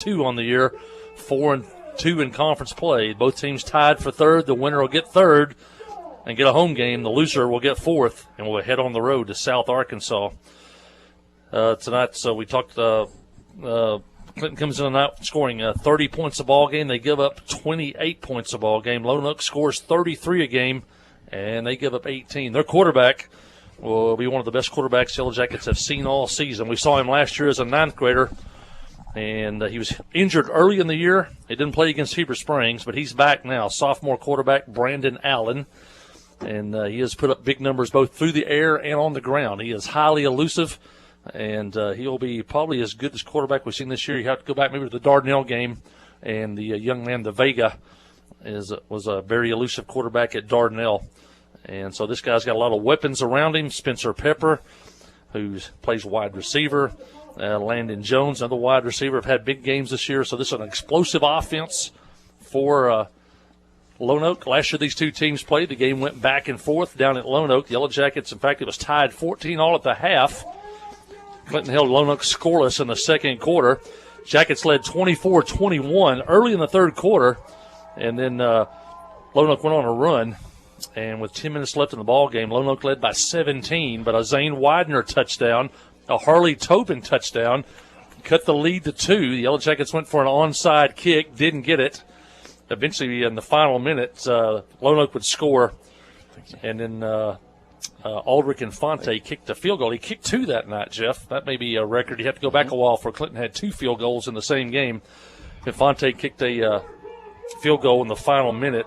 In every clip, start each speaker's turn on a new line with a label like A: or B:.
A: 2 on the year, 4-2 in conference play. Both teams tied for third. The winner will get third and get a home game. The loser will get fourth, and we'll head on the road to South Arkansas tonight. So we talked. Clinton comes in tonight scoring 30 points a ball game. They give up 28 points a ball game. Lonoke scores 33 a game, and they give up 18. Their quarterback will be one of the best quarterbacks Yellow Jackets have seen all season. We saw him last year as a ninth grader, and he was injured early in the year. He didn't play against Heber Springs, but he's back now. Sophomore quarterback Brandon Allen, and he has put up big numbers both through the air and on the ground. He is highly elusive, and he'll be probably as good as quarterback we've seen this year. You have to go back maybe to the Dardanelle game, and the young man, the Vega, was a very elusive quarterback at Dardanelle. And so this guy's got a lot of weapons around him. Spencer Pepper, who plays wide receiver. Landon Jones, another wide receiver, have had big games this year. So this is an explosive offense for Lonoke. Last year these two teams played. The game went back and forth down at Lonoke. Yellow Jackets, in fact, it was tied 14 all at the half. Clinton held Lonoke scoreless in the second quarter. Jackets led 24-21 early in the third quarter, and then Lonoke went on a run. And with 10 minutes left in the ball game, Lonoke led by 17, but a Zane Widener touchdown, a Harley Tobin touchdown, cut the lead to 2. The Yellow Jackets went for an onside kick, didn't get it. Eventually, in the final minute, Lonoke would score, and then Aldrich Infante kicked a field goal. He kicked 2 that night, Jeff. That may be a record. You have to go back a while for Clinton had 2 field goals in the same game. Infante kicked a field goal in the final minute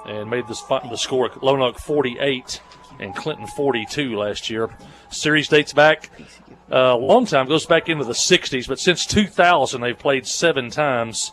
A: and made the score Lonoke 48 and Clinton 42 last year. Series dates back a long time, goes back into the 60s, but since 2000 they've played 7 times.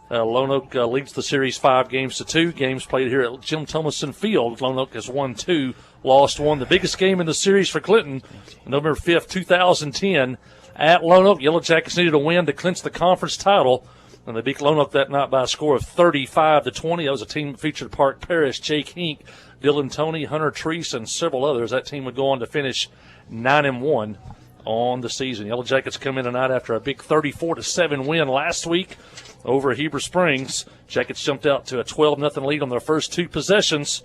A: Lonoke leads the series 5-2. Games played here at Jim Thomason Field. Lonoke has won 2, lost 1. The biggest game in the series for Clinton, November 5th, 2010, at Lonoke. Yellow Jackets needed a win to clinch the conference title, and they beat Lonoke that night by a score of 35-20. That was a team that featured Park Parrish, Jake Hink, Dylan Toney, Hunter Treese, and several others. That team would go on to finish 9-1 on the season. Yellow Jackets come in tonight after a big 34-7 win last week over Heber Springs. Jackets jumped out to a 12-0 lead on their first 2 possessions.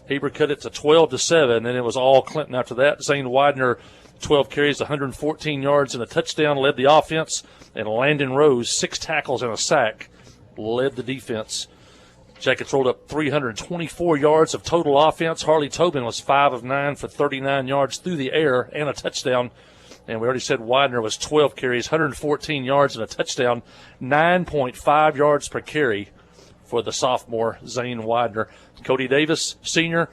A: Heber cut it to 12-7, and it was all Clinton after that. Zane Widener, 12 carries, 114 yards, and a touchdown, led the offense. And Landon Rose, 6 tackles and a sack, led the defense. Jackets rolled up 324 yards of total offense. Harley Tobin was 5 of 9 for 39 yards through the air and a touchdown. And we already said Widener was 12 carries, 114 yards and a touchdown, 9.5 yards per carry for the sophomore Zane Widener. Cody Davis, senior,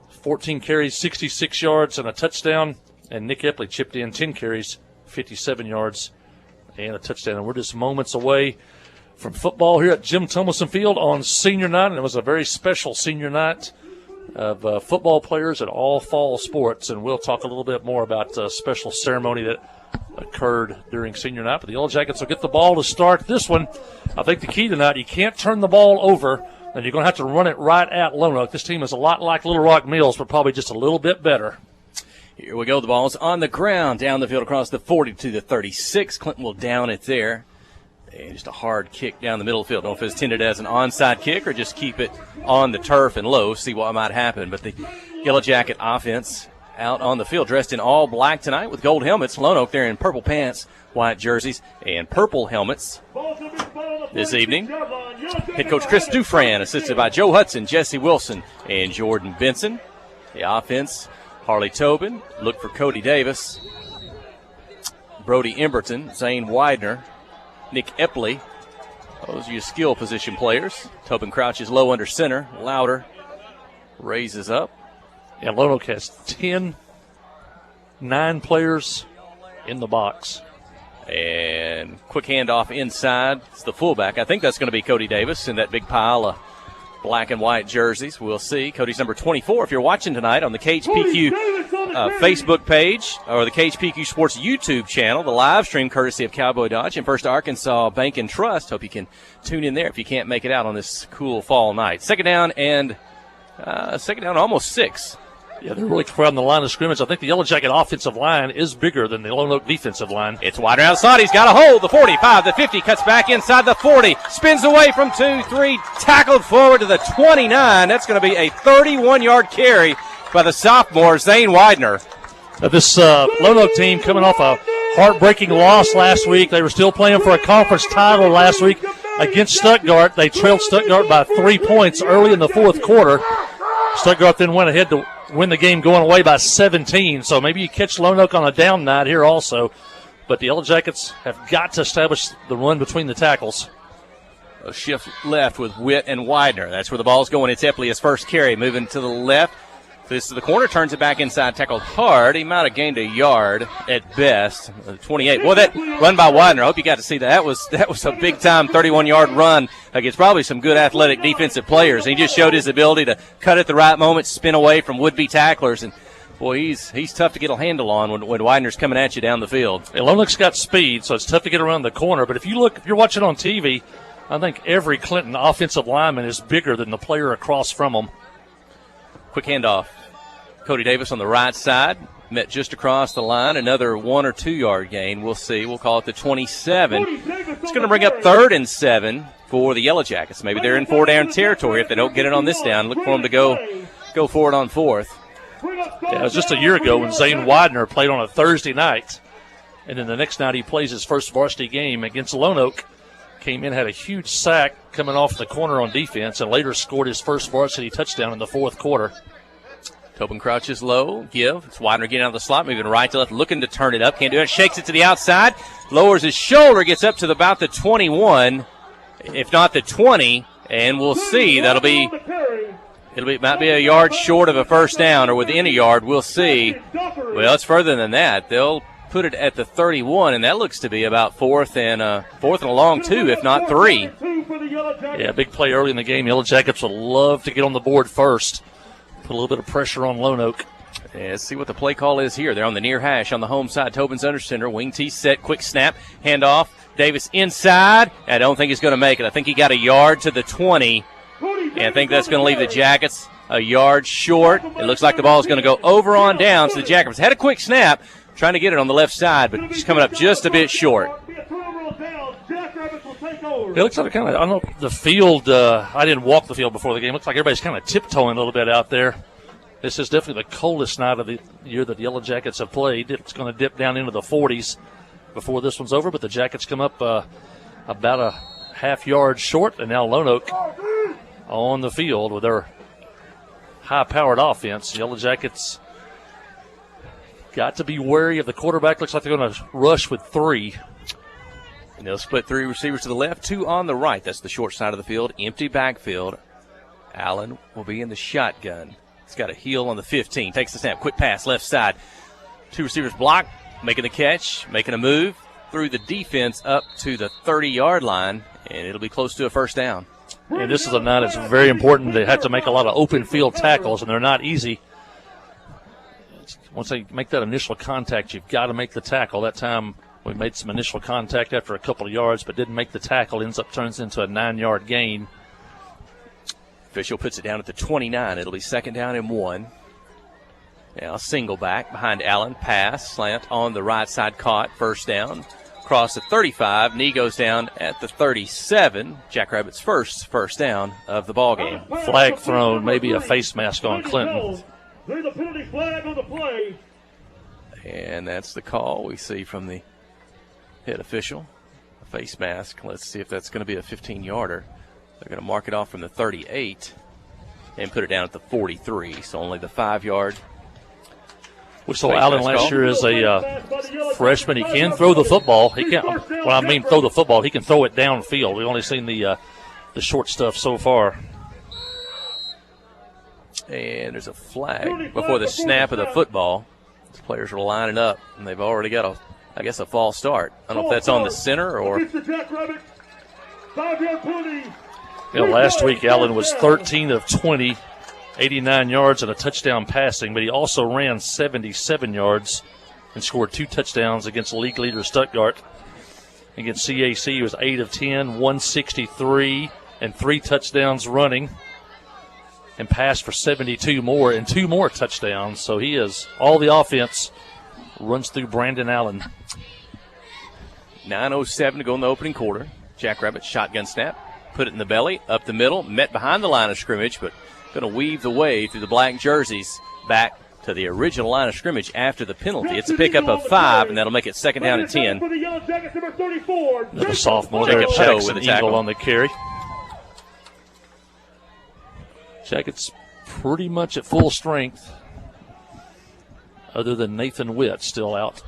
A: 14 carries, 66 yards and a touchdown. And Nick Epley chipped in 10 carries, 57 yards and a touchdown. And we're just moments away from football here at Jim Thomason Field on senior night. And it was a very special senior night of football players at all fall sports. And we'll talk a little bit more about the special ceremony that occurred during senior night. But the Yellow Jackets will get the ball to start this one. I think the key tonight, you can't turn the ball over, and you're going to have to run it right at Lonoke. This team is a lot like Little Rock Mills, but probably just a little bit better.
B: Here we go. The ball's on the ground, down the field across the 40 to the 36. Clinton will down it there. And just a hard kick down the middle of the field. Don't know if it's intended as an onside kick or just keep it on the turf and low, see what might happen. But the Yellow Jacket offense out on the field, dressed in all black tonight with gold helmets. Lonoke there in purple pants, white jerseys, and purple helmets this evening. Head coach Chris Dufran, assisted by Joe Hudson, Jesse Wilson, and Jordan Benson. The offense, Harley Tobin, look for Cody Davis, Brody Emberton, Zane Widener, Nick Epley. Those are your skill position players. Tobin crouches low under center. Louder raises up.
A: And Lonoke has 9 players in the box.
B: And quick handoff inside. It's the fullback. I think that's going to be Cody Davis in that big pile of black and white jerseys. We'll see. Cody's number 24. If you're watching tonight on the KHPQ Facebook page or the KHPQ Sports YouTube channel, the live stream courtesy of Cowboy Dodge and First Arkansas Bank and Trust. Hope you can tune in there if you can't make it out on this cool fall night. Second down almost 6
A: Yeah, they're really crowding the line of scrimmage. I think the Yellow Jacket offensive line is bigger than the Lonoke defensive line.
B: It's wider outside. He's got a hold. The 45, the 50, cuts back inside the 40. Spins away from 2, 3, tackled forward to the 29. That's going to be a 31-yard carry by the sophomore, Zane Widener.
A: This Lonoke team coming off a heartbreaking loss last week. They were still playing for a conference title last week against Stuttgart. They trailed Stuttgart by 3 points early in the fourth quarter. Stuttgart then went ahead to win the game going away by 17. So maybe you catch Lonoke on a down night here also. But the Yellow Jackets have got to establish the run between the tackles.
B: A shift left with Witt and Widener. That's where the ball's going. It's Epley's first carry. Moving to the left. This is the corner, turns it back inside, tackled hard. He might have gained a yard at best. 28. Well, that run by Widener, I hope you got to see that. That was a big-time 31-yard run against probably some good athletic defensive players. He just showed his ability to cut at the right moment, spin away from would-be tacklers. And, boy, he's tough to get a handle on when Widener's coming at you down the field.
A: Yeah, Lonoke's got speed, so it's tough to get around the corner. But if you're watching on TV, I think every Clinton offensive lineman is bigger than the player across from them.
B: Quick handoff. Cody Davis on the right side, met just across the line. Another 1 or 2 yard gain. We'll see. We'll call it the 27. It's going to bring up 3rd and 7 for the Yellow Jackets. Maybe they're in 4-down territory if they don't get it on this down. Look for them to go for it on 4th.
A: Yeah, it was just a year ago when Zane Widener played on a Thursday night. And then the next night he plays his first varsity game against Lonoke. Came in, had a huge sack coming off the corner on defense, and later scored his first varsity touchdown in the fourth quarter.
B: Tobin crouches low, give. It's Widener getting out of the slot, moving right to left, looking to turn it up. Can't do it. Shakes it to the outside, lowers his shoulder, gets up to about the 21, if not the 20, and we'll see. Might be a yard short of a first down, or within a yard. We'll see. Well, it's further than that. They'll put it at the 31, and that looks to be about fourth and a long 2, if not 3.
A: Yeah, big play early in the game. Yellow Jackets would love to get on the board first. Put a little bit of pressure on Lonoke.
B: Yeah, let's see what the play call is here. They're on the near hash on the home side. Tobin's under center. Wing T set. Quick snap. Handoff. Davis inside. I don't think he's going to make it. I think he got a yard to the 20. And I think that's going to leave the Jackets a yard short. It looks like the ball is going to go over on down. So the Jackets had a quick snap, trying to get it on the left side, but just coming up just a bit short.
A: It looks like I don't know, the field, I didn't walk the field before the game. It looks like everybody's kind of tiptoeing a little bit out there. This is definitely the coldest night of the year that the Yellow Jackets have played. It's going to dip down into the 40s before this one's over, but the Jackets come up about a half yard short, and now Lonoke on the field with their high-powered offense. The Yellow Jackets got to be wary of the quarterback. Looks like they're going to rush with 3.
B: And they'll split 3 receivers to the left, 2 on the right. That's the short side of the field. Empty backfield. Allen will be in the shotgun. He's got a heel on the 15. Takes the snap. Quick pass, left side. 2 receivers block, making a catch, making a move through the defense up to the 30-yard line, and it'll be close to a first down.
A: And this is a night that's very important. They have to make a lot of open field tackles, and they're not easy. Once they make that initial contact, you've got to make the tackle. That time we made some initial contact after a couple of yards, but didn't make the tackle. Turns into a 9-yard gain.
B: Official puts it down at the 29. It'll be 2nd down and 1. Now single back behind Allen. Pass, slant on the right side, caught. First down. Across the 35. Knee goes down at the 37. Jackrabbits' first down of the ball game.
A: Flag thrown, maybe a face mask on Clinton.
C: There's a penalty flag on the play.
B: And that's the call we see from the head official. A face mask. Let's see if that's going to be a 15-yarder. They're going to mark it off from the 38 and put it down at the 43. So only the 5-yard.
A: We saw Allen last year as a freshman. He can throw the football. He can. Well, I mean, throw the football. He can throw it downfield. We've only seen the short stuff so far.
B: And there's a flag before the snap of the football. The players are lining up, and they've already got a false start. I don't know if that's on the center or.
A: Last week Allen was 13 of 20, 89 yards and a touchdown passing, but he also ran 77 yards and scored 2 touchdowns against league leader Stuttgart. Against CAC, he was 8 of 10, 163, and 3 touchdowns running. and passed for 72 more and 2 more touchdowns. So he is all the offense runs through Brandon Allen.
B: 9:07 to go in the opening quarter. Jackrabbit shotgun snap. Put it in the belly, up the middle, met behind the line of scrimmage, but going to weave the way through the black jerseys back to the original line of scrimmage after the penalty. It's a pickup of 5, and that'll make it second down and 10.
A: The sophomore there, Jackson Eagle on the carry. Jackets pretty much at full strength, other than Nathan Witt still out.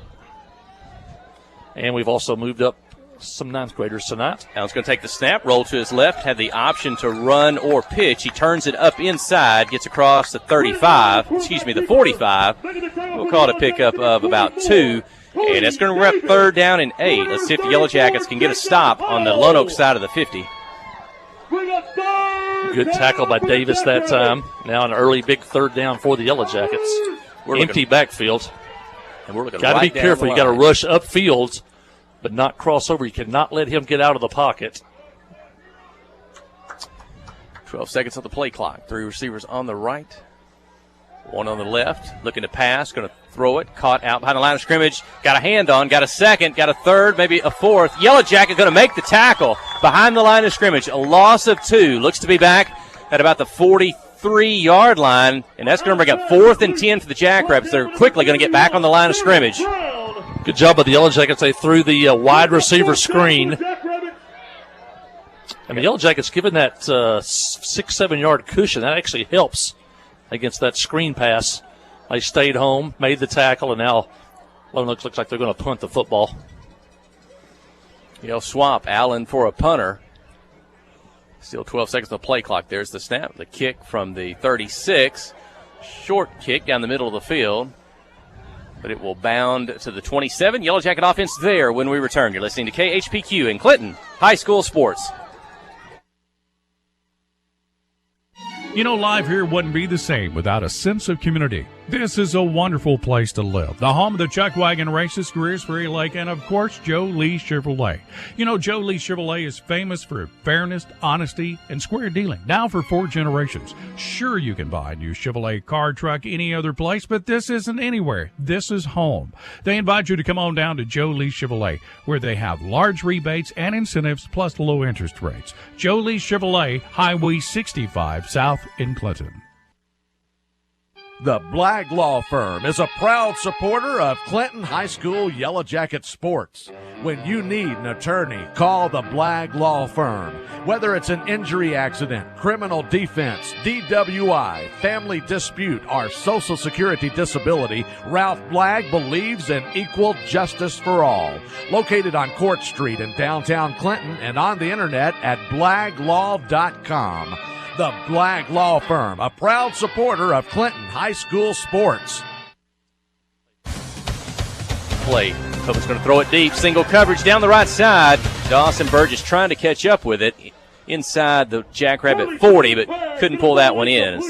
A: And we've also moved up some 9th graders tonight.
B: Allen's going to take the snap, roll to his left, had the option to run or pitch. He turns it up inside, gets across the 45. We'll call it a pickup of about 2. And that's going to rep third down and 8. Let's see if the Yellow Jackets can get a stop on the Lonoke side of the 50.
A: Good tackle by Davis that time. Now an early big third down for the Yellow Jackets. Empty backfield.
B: And we're looking
A: got to be careful. You got to rush upfield, but not cross over. You cannot let him get out of the pocket.
B: 12 seconds on the play clock. 3 receivers on the right, 1 on the left. Looking to pass, going to throw it. Caught out behind the line of scrimmage. Got a hand on, got a second, got a third, maybe a fourth. Yellow Jacket going to make the tackle behind the line of scrimmage. A loss of 2. Looks to be back at about the 43-yard line, and that's going to bring up 4th and 10 for the Jackrabbits. They're quickly going to get back on the line of scrimmage.
A: Good job by the Yellow Jackets. They threw the wide receiver screen. And the Yellow Jackets, given that 6-7 yard cushion, that actually helps against that screen pass. They stayed home, made the tackle, and now Lonoke looks like they're going to punt the football.
B: He'll swap Allen for a punter. Still 12 seconds on the play clock. There's the snap. The kick from the 36. Short kick down the middle of the field. But it will bound to the 27. Yellow Jacket offense there when we return. You're listening to KHPQ in Clinton High School Sports.
D: You know, life here wouldn't be the same without a sense of community. This is a wonderful place to live. The home of the Chuck Wagon races, Greers Ferry Lake, and of course, Joe Lee Chevrolet. You know, Joe Lee Chevrolet is famous for fairness, honesty, and square dealing. Now for 4 generations. Sure, you can buy a new Chevrolet car, truck, any other place, but this isn't anywhere. This is home. They invite you to come on down to Joe Lee Chevrolet, where they have large rebates and incentives plus low interest rates. Joe Lee Chevrolet, Highway 65 South in Clinton.
E: The Blagg Law Firm is a proud supporter of Clinton High School Yellow Jacket sports. When you need an attorney, call the Blagg Law Firm. Whether it's an injury accident, criminal defense, DWI, family dispute, or Social Security disability, Ralph Blagg believes in equal justice for all. Located on Court Street in downtown Clinton and on the internet at blagglaw.com. The Blagg Law Firm, a proud supporter of Clinton High School sports.
B: Play. Tobin's going to throw it deep. Single coverage down the right side. Dawson Burgess trying to catch up with it inside the Jackrabbit 40, but couldn't pull that one in.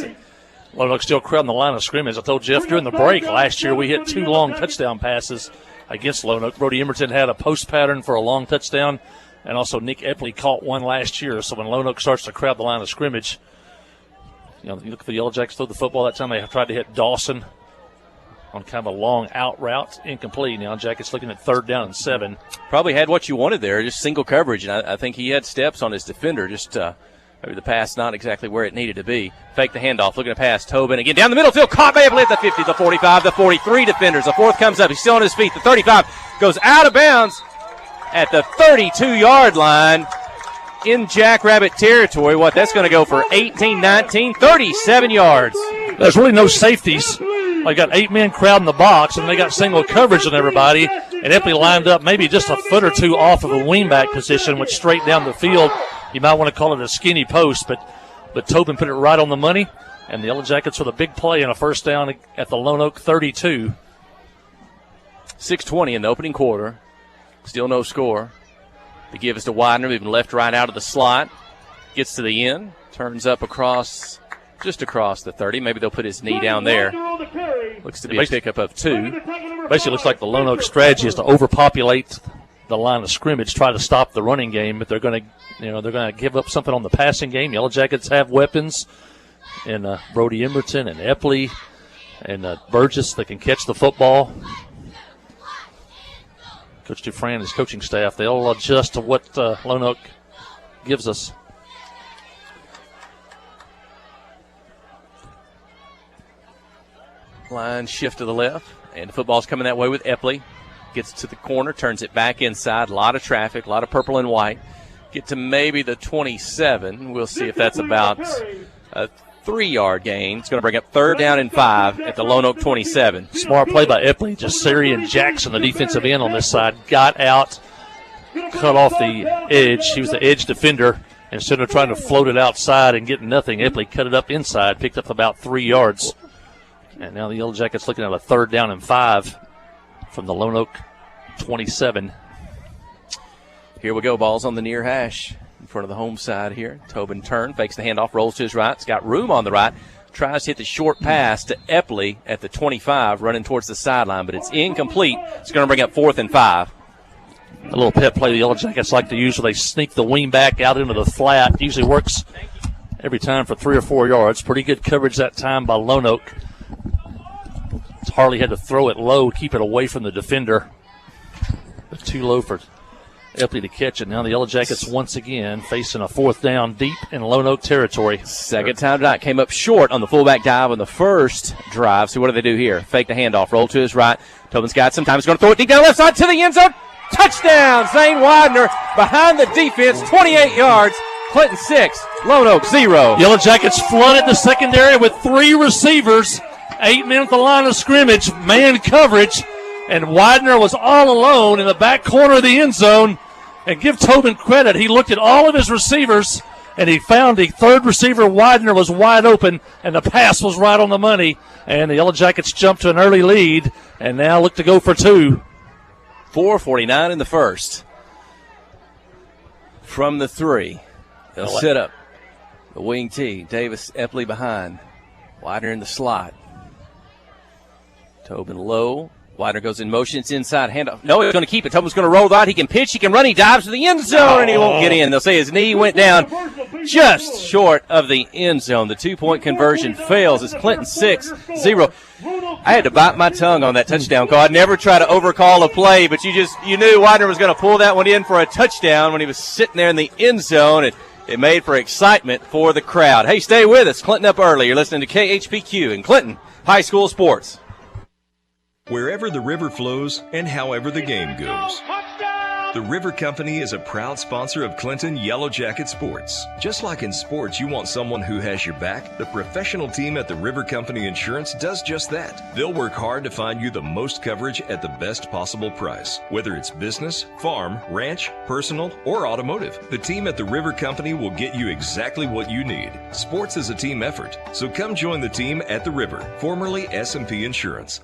A: Lonoke still crowding the line of scrimmage. I told Jeff during the break last year we hit 2 long touchdown passes against Lonoke. Brody Emerton had a post pattern for a long touchdown. And also Nick Epley caught one last year. So when Lonoke starts to crowd the line of scrimmage, you know, you look for the Yellow Jackets throw the football. That time they tried to hit Dawson on kind of a long out route. Incomplete. Now Jackets looking at 3rd down and 7.
B: Probably had what you wanted there, just single coverage. And I think he had steps on his defender, just maybe the pass not exactly where it needed to be. Fake the handoff, looking to pass. Tobin again down the middle field. Caught by Epley at the 50, the 45, the 43 defenders. The 4th comes up. He's still on his feet. The 35 goes out of bounds at the 32-yard line in Jackrabbit territory. What, that's going to go for 18, 19, 37 yards.
A: There's really no safeties. They got 8 men crowding the box, and they got single coverage on everybody. And Epley lined up maybe just a foot or 2 off of a wingback position, went straight down the field. You might want to call it a skinny post, but Tobin put it right on the money. And the Yellow Jackets with a big play and a first down at the Lonoke 32.
B: 6:20 in the opening quarter. Still no score. The give is to Widener, moving left, right out of the slot. Gets to the end, turns up just across the 30. Maybe they'll put his knee down there. Looks to be a pickup of 2.
A: Basically looks like the Lonoke strategy is to overpopulate the line of scrimmage, try to stop the running game, but they're going to give up something on the passing game. Yellow Jackets have weapons. and Brody Emberton and Epley and Burgess that can catch the football. Coach Dufresne and his coaching staff, they'll adjust to what Lonoke gives us.
B: Line shift to the left, and the football's coming that way with Epley. Gets to the corner, turns it back inside. A lot of traffic, a lot of purple and white. Get to maybe the 27. We'll see if that's about a 3-yard gain. It's going to bring up 3rd down and 5 at the Lonoke 27.
A: Smart play by Epley. Just Sarian Jackson, the defensive end on this side, got out, cut off the edge. He was the edge defender. Instead of trying to float it outside and getting nothing, Epley cut it up inside, picked up about 3 yards. And now the Yellow Jackets looking at a 3rd down and 5 from the Lonoke 27.
B: Here we go. Ball's on the near hash in front of the home side here. Tobin turn, fakes the handoff, rolls to his right. It's got room on the right. Tries to hit the short pass to Epley at the 25, running towards the sideline, but it's incomplete. It's going to bring up 4th and 5.
A: A little pet play the Yellow Jackets like to use where they sneak the wing back out into the flat. Usually works every time for 3 or 4 yards. Pretty good coverage that time by Lonoke. Harley had to throw it low, keep it away from the defender. But too low for Epley to catch it. Now the Yellow Jackets once again facing a 4th down deep in Lonoke territory.
B: Second time tonight. Came up short on the fullback dive on the first drive. So what do they do here? Fake the handoff, roll to his right. Tobin's got some time. He's going to throw it deep down left side to the end zone. Touchdown, Zane Widener behind the defense, 28 yards. Clinton 6, Lonoke 0.
A: Yellow Jackets flooded the secondary with 3 receivers. 8 men at the line of scrimmage, man coverage, and Widener was all alone in the back corner of the end zone. And give Tobin credit, he looked at all of his receivers, and he found the 3rd receiver, Widener, was wide open, and the pass was right on the money. And the Yellow Jackets jumped to an early lead, and now look to go for 2.
B: 4:49 in the first. From the 3, they'll set up the wing T. Davis, Epley behind. Widener in the slot. Tobin low. Widener goes in motion. It's inside handoff. No, he's going to keep it. Tobin's going to roll right. He can pitch. He can run. He dives to the end zone, and he won't get in. They'll say his knee went down just short of the end zone. The 2-point conversion fails. It's Clinton 6-0. I had to bite my tongue on that touchdown call. I'd never try to overcall a play, but you knew Widener was going to pull that one in for a touchdown when he was sitting there in the end zone. It made for excitement for the crowd. Hey, stay with us. Clinton up early. You're listening to KHPQ and Clinton High School Sports.
F: Wherever the river flows and however the game goes. The River Company is a proud sponsor of Clinton Yellow Jacket Sports. Just like in sports, you want someone who has your back. The professional team at the River Company Insurance does just that. They'll work hard to find you the most coverage at the best possible price. Whether it's business, farm, ranch, personal, or automotive, the team at the River Company will get you exactly what you need. Sports is a team effort, so come join the team at the River, formerly S&P Insurance.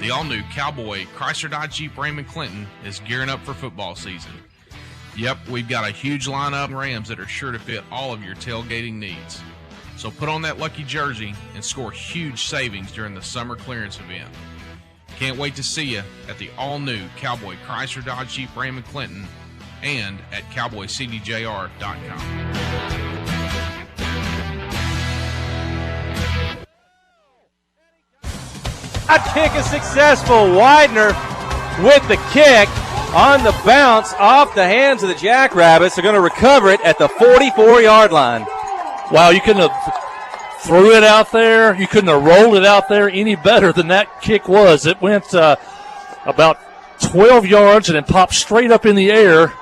G: The all-new Cowboy Chrysler Dodge Jeep Ram in Clinton is gearing up for football season. Yep, we've got a huge lineup of Rams that are sure to fit all of your tailgating needs. So put on that lucky jersey and score huge savings during the summer clearance event. Can't wait to see you at the all-new Cowboy Chrysler Dodge Jeep Ram in Clinton and at cowboycdjr.com.
B: A kick is successful. Widener with the kick on the bounce off the hands of the Jackrabbits. They're going to recover it at the 44-yard line.
A: Wow, you couldn't have threw it out there. You couldn't have rolled it out there any better than that kick was. It went about 12 yards and it popped straight up in the air.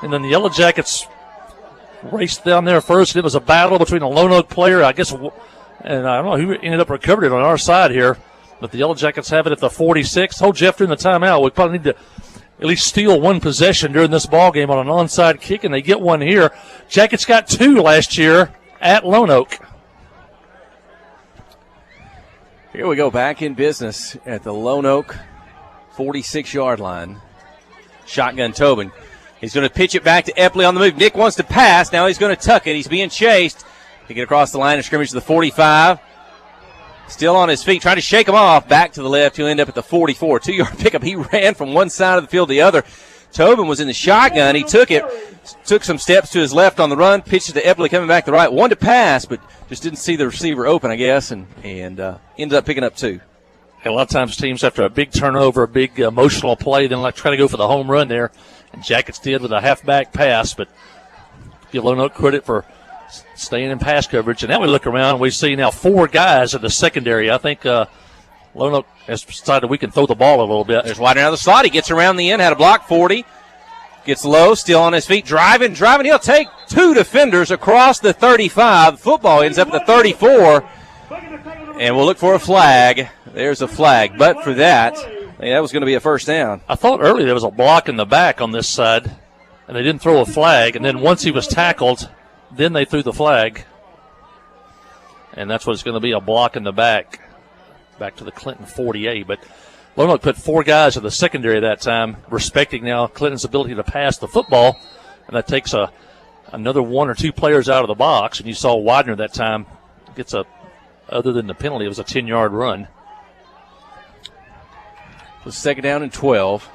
A: And then the Yellow Jackets raced down there first. It was a battle between a Lonoke player, I guess, and I don't know who ended up recovering it on our side here. But the Yellow Jackets have it at the 46. Told Jeff during the timeout we probably need to at least steal one possession during this ball game on an onside kick, and they get one here. Jackets got 2 last year at Lonoke.
B: Here we go, back in business at the Lonoke 46-yard line. Shotgun Tobin. He's going to pitch it back to Epley on the move. Nick wants to pass. Now he's going to tuck it. He's being chased. He get across the line of scrimmage to the 45. Still on his feet, trying to shake him off. Back to the left. He'll end up at the 44. 2-yard pickup. He ran from one side of the field to the other. Tobin was in the shotgun. He took some steps to his left on the run, pitched it to Epley coming back the right. One to pass, but just didn't see the receiver open, I guess, and ended up picking up 2.
A: A lot of times teams, after a big turnover, a big emotional play, then like try to go for the home run there. And Jackets did with a halfback pass, but give Lonoke credit for staying in pass coverage. And now we look around and we see now 4 guys in the secondary. I think Lonoke has decided we can throw the ball a little bit.
B: There's Widener out of the slot. He gets around the end, had a block 40. Gets low, still on his feet, driving. He'll take 2 defenders across the 35. The football ends up at the 34. And we'll look for a flag. There's a flag. But for that, that was going to be a first down.
A: I thought earlier there was a block in the back on this side, and they didn't throw a flag. And then once he was tackled, then they threw the flag. And that's what it's going to be, a block in the back to the Clinton 48. But Lonoke put 4 guys in the secondary that time, respecting now Clinton's ability to pass the football. And that takes another 1 or 2 players out of the box. And you saw Widener that time gets other than the penalty, it was a 10-yard run.
B: It was 2nd down and 12.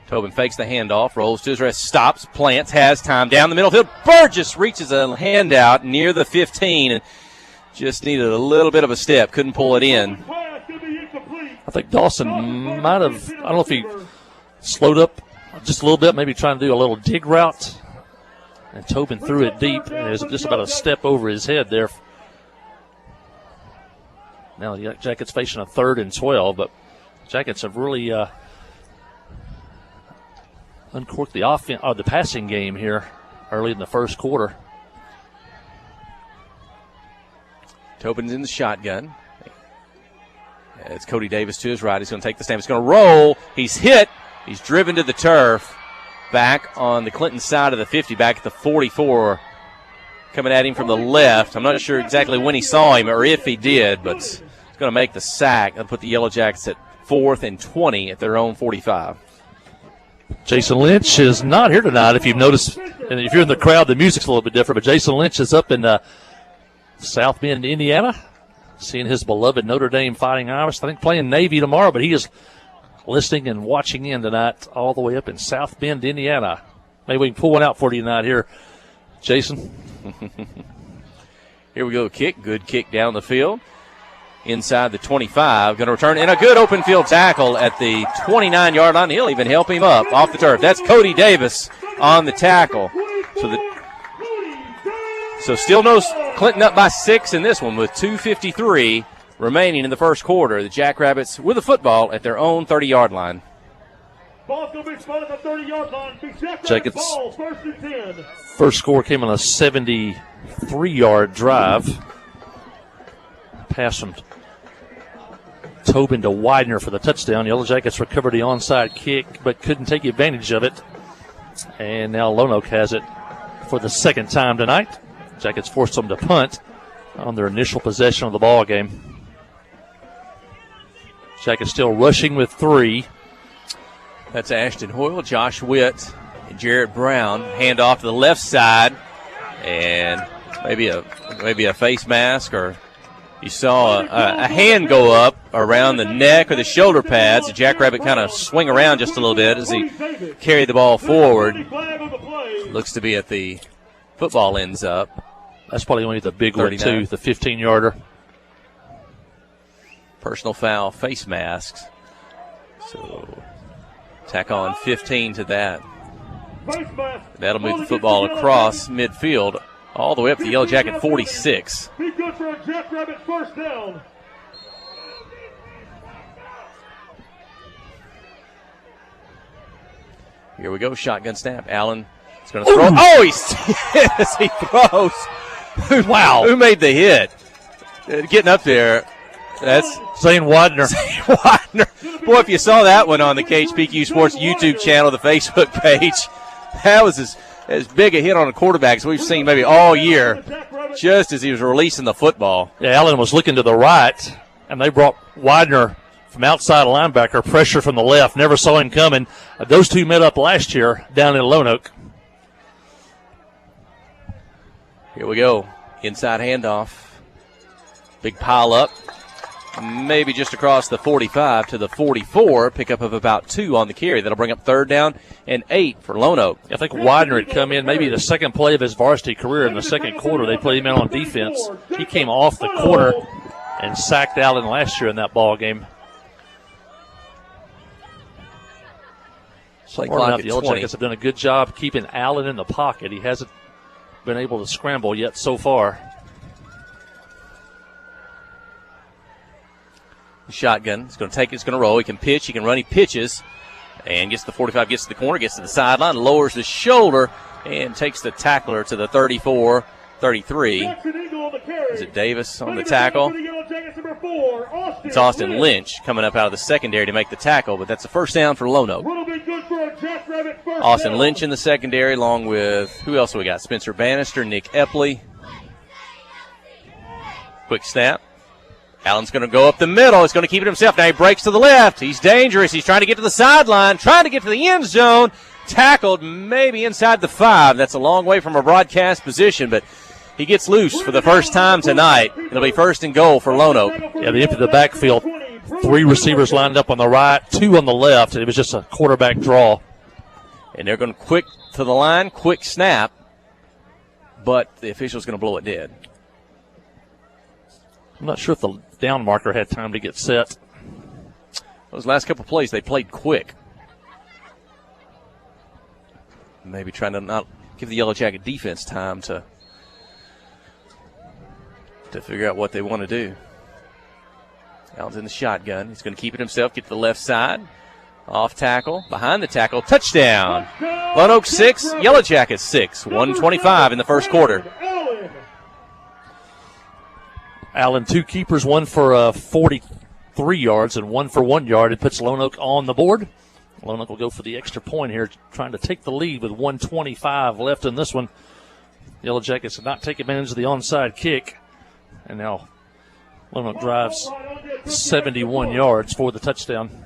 B: Tobin fakes the handoff, rolls to his rest, stops, plants, has time down the middle field. Burgess reaches a handout near the 15 and just needed a little bit of a step, couldn't pull it in.
A: I think Dawson might have, I don't know if he slowed up just a little bit, maybe trying to do a little dig route. And Tobin threw it deep. It was just about a step over his head there. Now the Jackets facing a 3rd and 12, but Jackets have really uncorked the passing game here early in the first quarter.
B: Tobin's in the shotgun. It's Cody Davis to his right. He's going to take the snap. He's going to roll. He's hit. He's driven to the turf. Back on the Clinton side of the 50, back at the 44. Coming at him from the left. I'm not sure exactly when he saw him or if he did, but he's going to make the sack and put the Yellow Jackets at 4th and 20 at their own 45.
A: Jason Lynch is not here tonight. If you've noticed, and if you're in the crowd, the music's a little bit different, but Jason Lynch is up in South Bend, Indiana, seeing his beloved Notre Dame Fighting Irish. I think playing Navy tomorrow, but he is listening and watching in tonight all the way up in South Bend, Indiana. Maybe we can pull one out for you tonight here, Jason.
B: Here we go, kick. Good kick down the field. Inside the 25. Going to return in a good open field tackle at the 29-yard line. He'll even help him up off the turf. That's Cody Davis on the tackle. So still no Clinton up by 6 in this one with 2:53 remaining in the first quarter. The Jackrabbits with the football at their own 30-yard line.
C: Ball's going to be spotted at the 30-yard line.
A: Jackets.
C: Ball, 1st and 10.
A: First score came on a 73-yard drive. Pass from Tobin to Widener for the touchdown. Yellow Jackets recovered the onside kick, but couldn't take advantage of it. And now Lonoke has it for the 2nd time tonight. Jackets forced them to punt on their initial possession of the ball game. Jackets still rushing with 3.
B: That's Ashton Hoyle, Josh Witt, and Jarrett Brown. Hand off to the left side, and maybe a face mask, or you saw a hand go up around the neck or the shoulder pads. The Jackrabbit kind of swing around just a little bit as he carried the ball forward. Looks to be at the football ends up.
A: That's probably only the big 39. One, too, the 15-yarder.
B: Personal foul, face masks. So tack on 15 to that. That'll move the football across midfield all the way up to Yellow Jacket 46.
C: Be good for a Jackrabbit first down.
B: Here we go, shotgun snap. Allen is going to throw. Oh, he throws.
A: Wow.
B: Who made the hit? Getting up there. That's
A: Zane Widener.
B: Boy, if you saw that one on the KHPQ Sports YouTube channel, the Facebook page, that was as big a hit on a quarterback as we've seen maybe all year, just as he was releasing the football.
A: Yeah, Allen was looking to the right, and they brought Widener from outside linebacker, pressure from the left. Never saw him coming. Those two met up last year down in Lonoke.
B: Here we go. Inside handoff. Big pile up. maybe just across the 45 to the 44, pickup of about 2 on the carry. That'll bring up 3rd down and 8 for Lonoke.
A: I think Widener had come in maybe the second play of his varsity career in the second quarter. They played him out on defense. He came off the corner and sacked Allen last year in that ball game.
B: Play clock at
A: The
B: 20.
A: Yellow Jackets have done a good job keeping Allen in the pocket. He hasn't been able to scramble yet so far.
B: Shotgun. He's going to take it. He's going to roll. He can pitch. He can run. He pitches. And gets to the 45, gets to the corner, gets to the sideline, lowers the shoulder, and takes the tackler to the 34, 33. Is it Davis on the tackle? It's Austin Lynch coming up out of the secondary to make the tackle, but that's a first down for Lonoke. Austin Lynch in the secondary, along with, who else we got? Spencer Bannister, Nick Epley. Quick snap. Allen's going to go up the middle. He's going to keep it himself. Now he breaks to the left. He's dangerous. He's trying to get to the sideline, trying to get to the end zone. Tackled maybe inside the 5. That's a long way from a broadcast position, but he gets loose for the first time tonight. It'll be 1st and goal for Lonoke.
A: Yeah, they emptied the backfield. 3 receivers lined up on the right, 2 on the left, and it was just a quarterback draw.
B: And they're going quick to the line, quick snap, but the official's going to blow it dead.
A: I'm not sure if the down marker had time to get set.
B: Those last couple plays, they played quick. Maybe trying to not give the Yellow Jacket defense time to figure out what they want to do. Allen's in the shotgun. He's going to keep it himself, get to the left side. Off tackle, behind the tackle, touchdown. Lonoke 6, Yellow Jackets 6, 1:25 in the first quarter.
A: Allen, 2 keepers, 1 for 43 yards and 1 for 1 yard. It puts Lonoke on the board. Lonoke will go for the extra point here, trying to take the lead with 1:25 left in this one. Yellow Jackets did not take advantage of the onside kick. And now Lonoke drives 71 yards for the touchdown.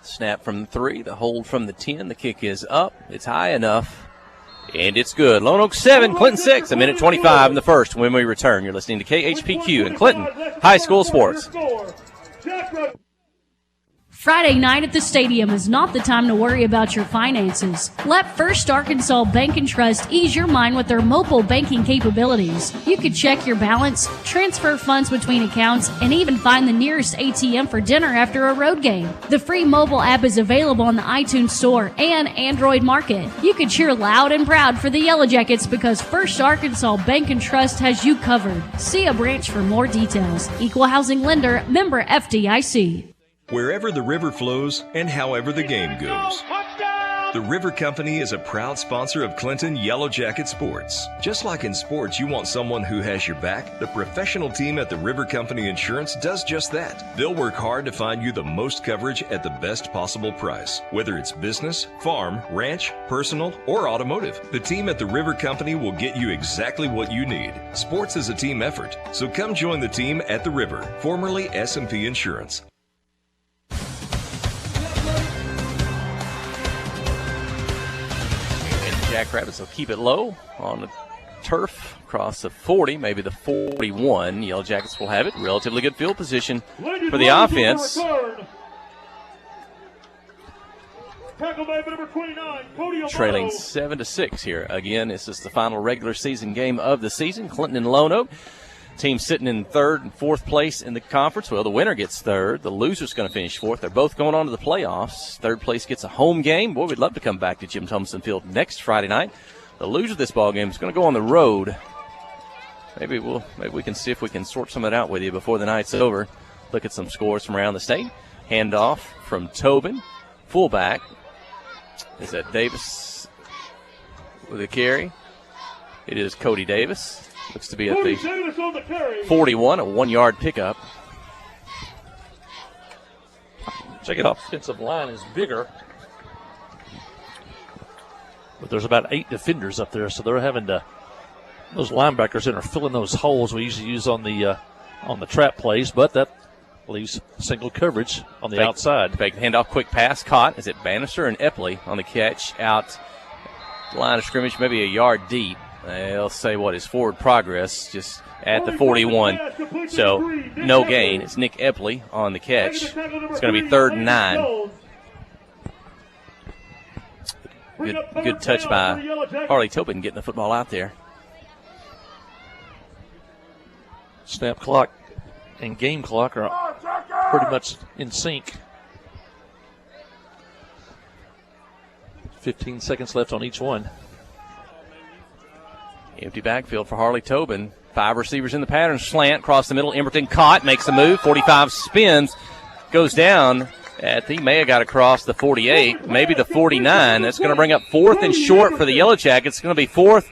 B: Snap from the 3, the hold from the 10. The kick is up. It's high enough. And it's good. Lonoke 7, Clinton 6, 1:25 in the first. When we return, you're listening to KHPQ and Clinton High School Sports.
H: Friday night at the stadium is not the time to worry about your finances. Let First Arkansas Bank and Trust ease your mind with their mobile banking capabilities. You can check your balance, transfer funds between accounts, and even find the nearest ATM for dinner after a road game. The free mobile app is available on the iTunes Store and Android Market. You can cheer loud and proud for the Yellow Jackets because First Arkansas Bank and Trust has you covered. See a branch for more details. Equal housing lender, member FDIC.
F: Wherever the river flows and however the game goes. The River Company is a proud sponsor of Clinton Yellow Jacket Sports. Just like in sports, you want someone who has your back. The professional team at the River Company Insurance does just that. They'll work hard to find you the most coverage at the best possible price. Whether it's business, farm, ranch, personal, or automotive, the team at the River Company will get you exactly what you need. Sports is a team effort, so come join the team at the River, formerly S&P Insurance.
B: Jackrabbits will keep it low on the turf across the 40, maybe the 41. Yellow Jackets will have it. Relatively good field position for the offense. Trailing 7-6 here. Again, this is the final regular season game of the season. Clinton and Lonoke. Team sitting in 3rd and 4th place in the conference. Well, the winner gets 3rd. The loser's going to finish 4th. They're both going on to the playoffs. 3rd place gets a home game. Boy, we'd love to come back to Jim Thompson Field next Friday night. The loser of this ball game is going to go on the road. Maybe we can see if we can sort some of it out with you before the night's over. Look at some scores from around the state. Handoff from Tobin. Fullback. Is that Davis with a carry? It is Cody Davis. Looks to be at the 41, a 1-yard pickup.
A: Check it out. Offensive line is bigger. But there's about 8 defenders up there, so they're having to, those linebackers in are filling those holes we usually use on the trap plays, but that leaves single coverage on the outside.
B: Fake handoff, quick pass, caught. Is it Bannister and Epley on the catch out line of scrimmage, maybe a yard deep. They'll say what is forward progress, just at the 41. So no gain. It's Nick Epley on the catch. It's going to be 3rd and 9. Good touch by Harley Tobin getting the football out there.
A: Snap clock and game clock are pretty much in sync. 15 seconds left on each one.
B: Empty backfield for Harley Tobin. 5 receivers in the pattern. Slant across the middle. Emberton caught, makes a move. 45 spins, goes down. He may have got across the 48, maybe the 49. That's going to bring up 4th and short for the Yellow Jackets. It's going to be 4th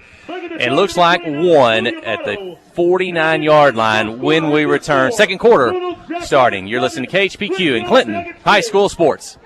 B: and looks like 1 at the 49-yard line when we return. Second quarter starting. You're listening to KHPQ in Clinton High School Sports.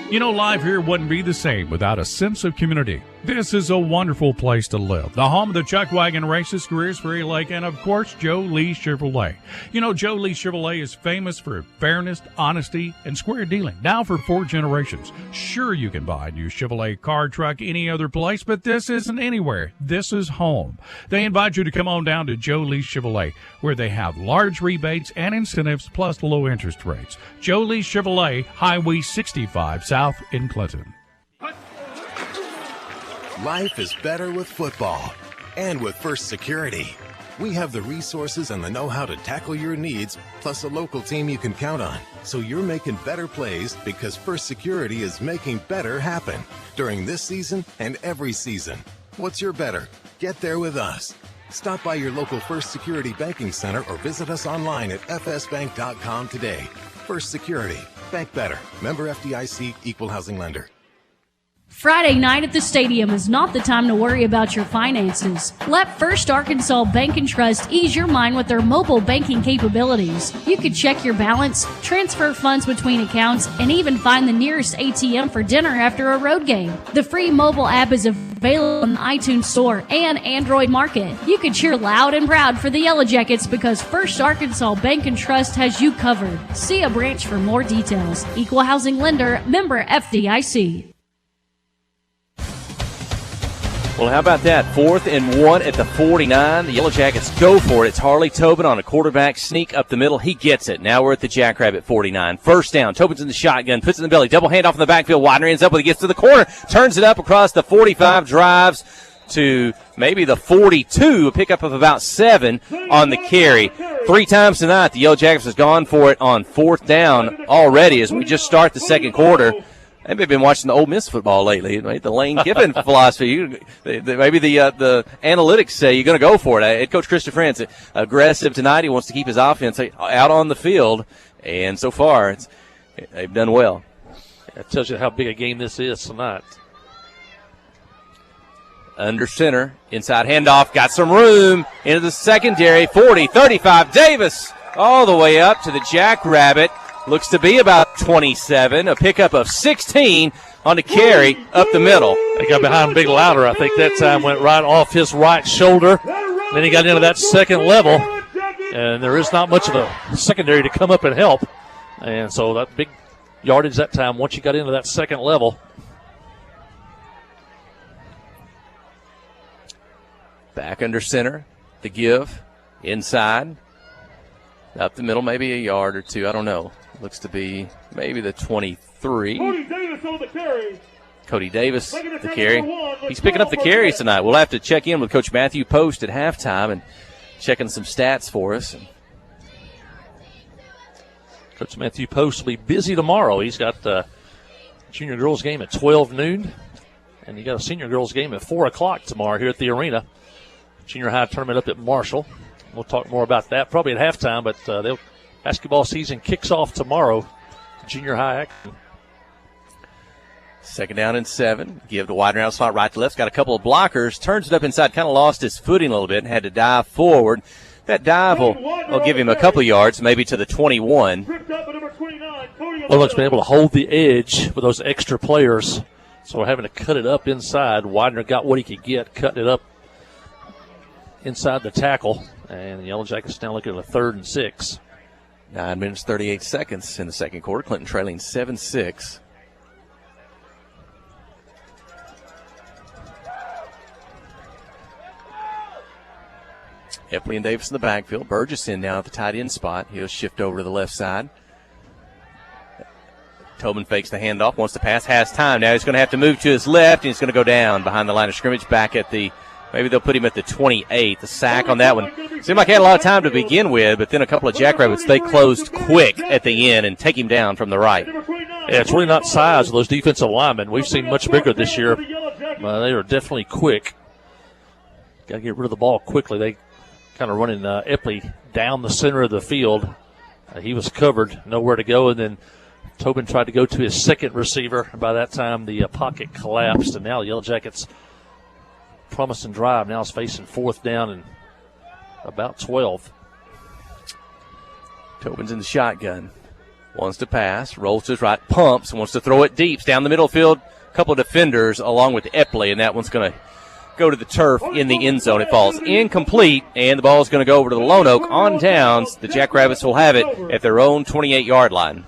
D: You know, life here wouldn't be the same without a sense of community. This is a wonderful place to live. The home of the Chuck Wagon Races, Greers Ferry Lake, and of course, Joe Lee Chevrolet. You know, Joe Lee Chevrolet is famous for fairness, honesty, and square dealing. Now for 4 generations. Sure, you can buy a new Chevrolet car, truck, any other place, but this isn't anywhere. This is home. They invite you to come on down to Joe Lee Chevrolet, where they have large rebates and incentives plus low interest rates. Joe Lee Chevrolet, Highway 65 South in Clinton.
I: Life is better with football and with First Security. We have the resources and the know-how to tackle your needs, plus a local team you can count on. So you're making better plays because First Security is making better happen during this season and every season. What's your better? Get there with us. Stop by your local First Security Banking Center or visit us online at fsbank.com today. First Security. Bank better. Member FDIC, Equal Housing Lender.
H: Friday night at the stadium is not the time to worry about your finances. Let First Arkansas Bank and Trust ease your mind with their mobile banking capabilities. You can check your balance, transfer funds between accounts, and even find the nearest ATM for dinner after a road game. The free mobile app is available in the iTunes Store and Android Market. You can cheer loud and proud for the Yellow Jackets because First Arkansas Bank and Trust has you covered. See a branch for more details. Equal Housing Lender, member FDIC.
B: Well, how about that? 4th and 1 at the 49. The Yellow Jackets go for it. It's Harley Tobin on a quarterback sneak up the middle. He gets it. Now we're at the Jackrabbit 49. First down. Tobin's in the shotgun. Puts it in the belly. Double handoff in the backfield. Widener ends up when he gets to the corner. Turns it up across the 45. Drives to maybe the 42. A pickup of about 7 on the carry. 3 times tonight, the Yellow Jackets has gone for it on 4th down already as we just start the second quarter. Maybe I've been watching the Ole Miss football lately. Right? The Lane Kiffin philosophy. Maybe the analytics say you're going to go for it. Head coach Christopher Friends, aggressive tonight. He wants to keep his offense out on the field, and so far they've done well.
A: That tells you how big a game this is tonight.
B: Under center, inside handoff, got some room into the secondary. 40, 35, Davis all the way up to the Jackrabbit. Looks to be about 27. A pickup of 16 on the carry up the middle.
A: They got behind Big Louder. I think that time went right off his right shoulder. Then he got into that second level, and there is not much of a secondary to come up and help. And so that big yardage that time once you got into that second level.
B: Back under center. The give. Inside. Up the middle, maybe a yard or 2. I don't know. Looks to be maybe the 23.
C: Cody Davis on the carry.
B: Cody Davis, the carry. He's picking up the carries tonight. We'll have to check in with Coach Matthew Post at halftime and checking some stats for us.
A: Coach Matthew Post will be busy tomorrow. He's got the junior girls game at 12 noon, and you got a senior girls game at 4 o'clock tomorrow here at the arena. Junior high tournament up at Marshall. We'll talk more about that probably at halftime, but basketball season kicks off tomorrow. Junior high action.
B: Second down and 7. Give the wide round slot right to left. Got a couple of blockers. Turns it up inside. Kind of lost his footing a little bit and had to dive forward. That dive will give him a couple of yards, maybe to the 21.
A: Lonoke's been able to hold the edge with those extra players, so we're having to cut it up inside. Widener got what he could get, cutting it up inside the tackle. And the Yellow Jackets now looking at a 3rd and 6.
B: 9 minutes, 38 seconds in the second quarter. Clinton trailing 7-6. Epley and Davis in the backfield. Burgess in now at the tight end spot. He'll shift over to the left side. Tobin fakes the handoff, wants to pass, has time. Now he's going to have to move to his left, and he's going to go down behind the line of scrimmage back at the, maybe they'll put him at the 28. The sack on that one. Seemed like he had a lot of time to begin with, but then a couple of Jackrabbits, they closed quick at the end and take him down from the right.
A: Yeah, it's really not size of those defensive linemen. We've seen much bigger this year. They are definitely quick. Got to get rid of the ball quickly. They kind of running Epley down the center of the field. He was covered, nowhere to go, and then Tobin tried to go to his second receiver. And by that time, the pocket collapsed, and now the Yellow Jackets promising drive. Now is facing 4th down and about 12.
B: Tobin's in the shotgun. Wants to pass, rolls to his right, pumps, and wants to throw it deep. Down the middle field, a couple of defenders along with Epley, and that one's going to go to the turf in the end zone. It falls incomplete, and the ball is going to go over to the Lonoke on downs. The Jackrabbits will have it at their own 28-yard line.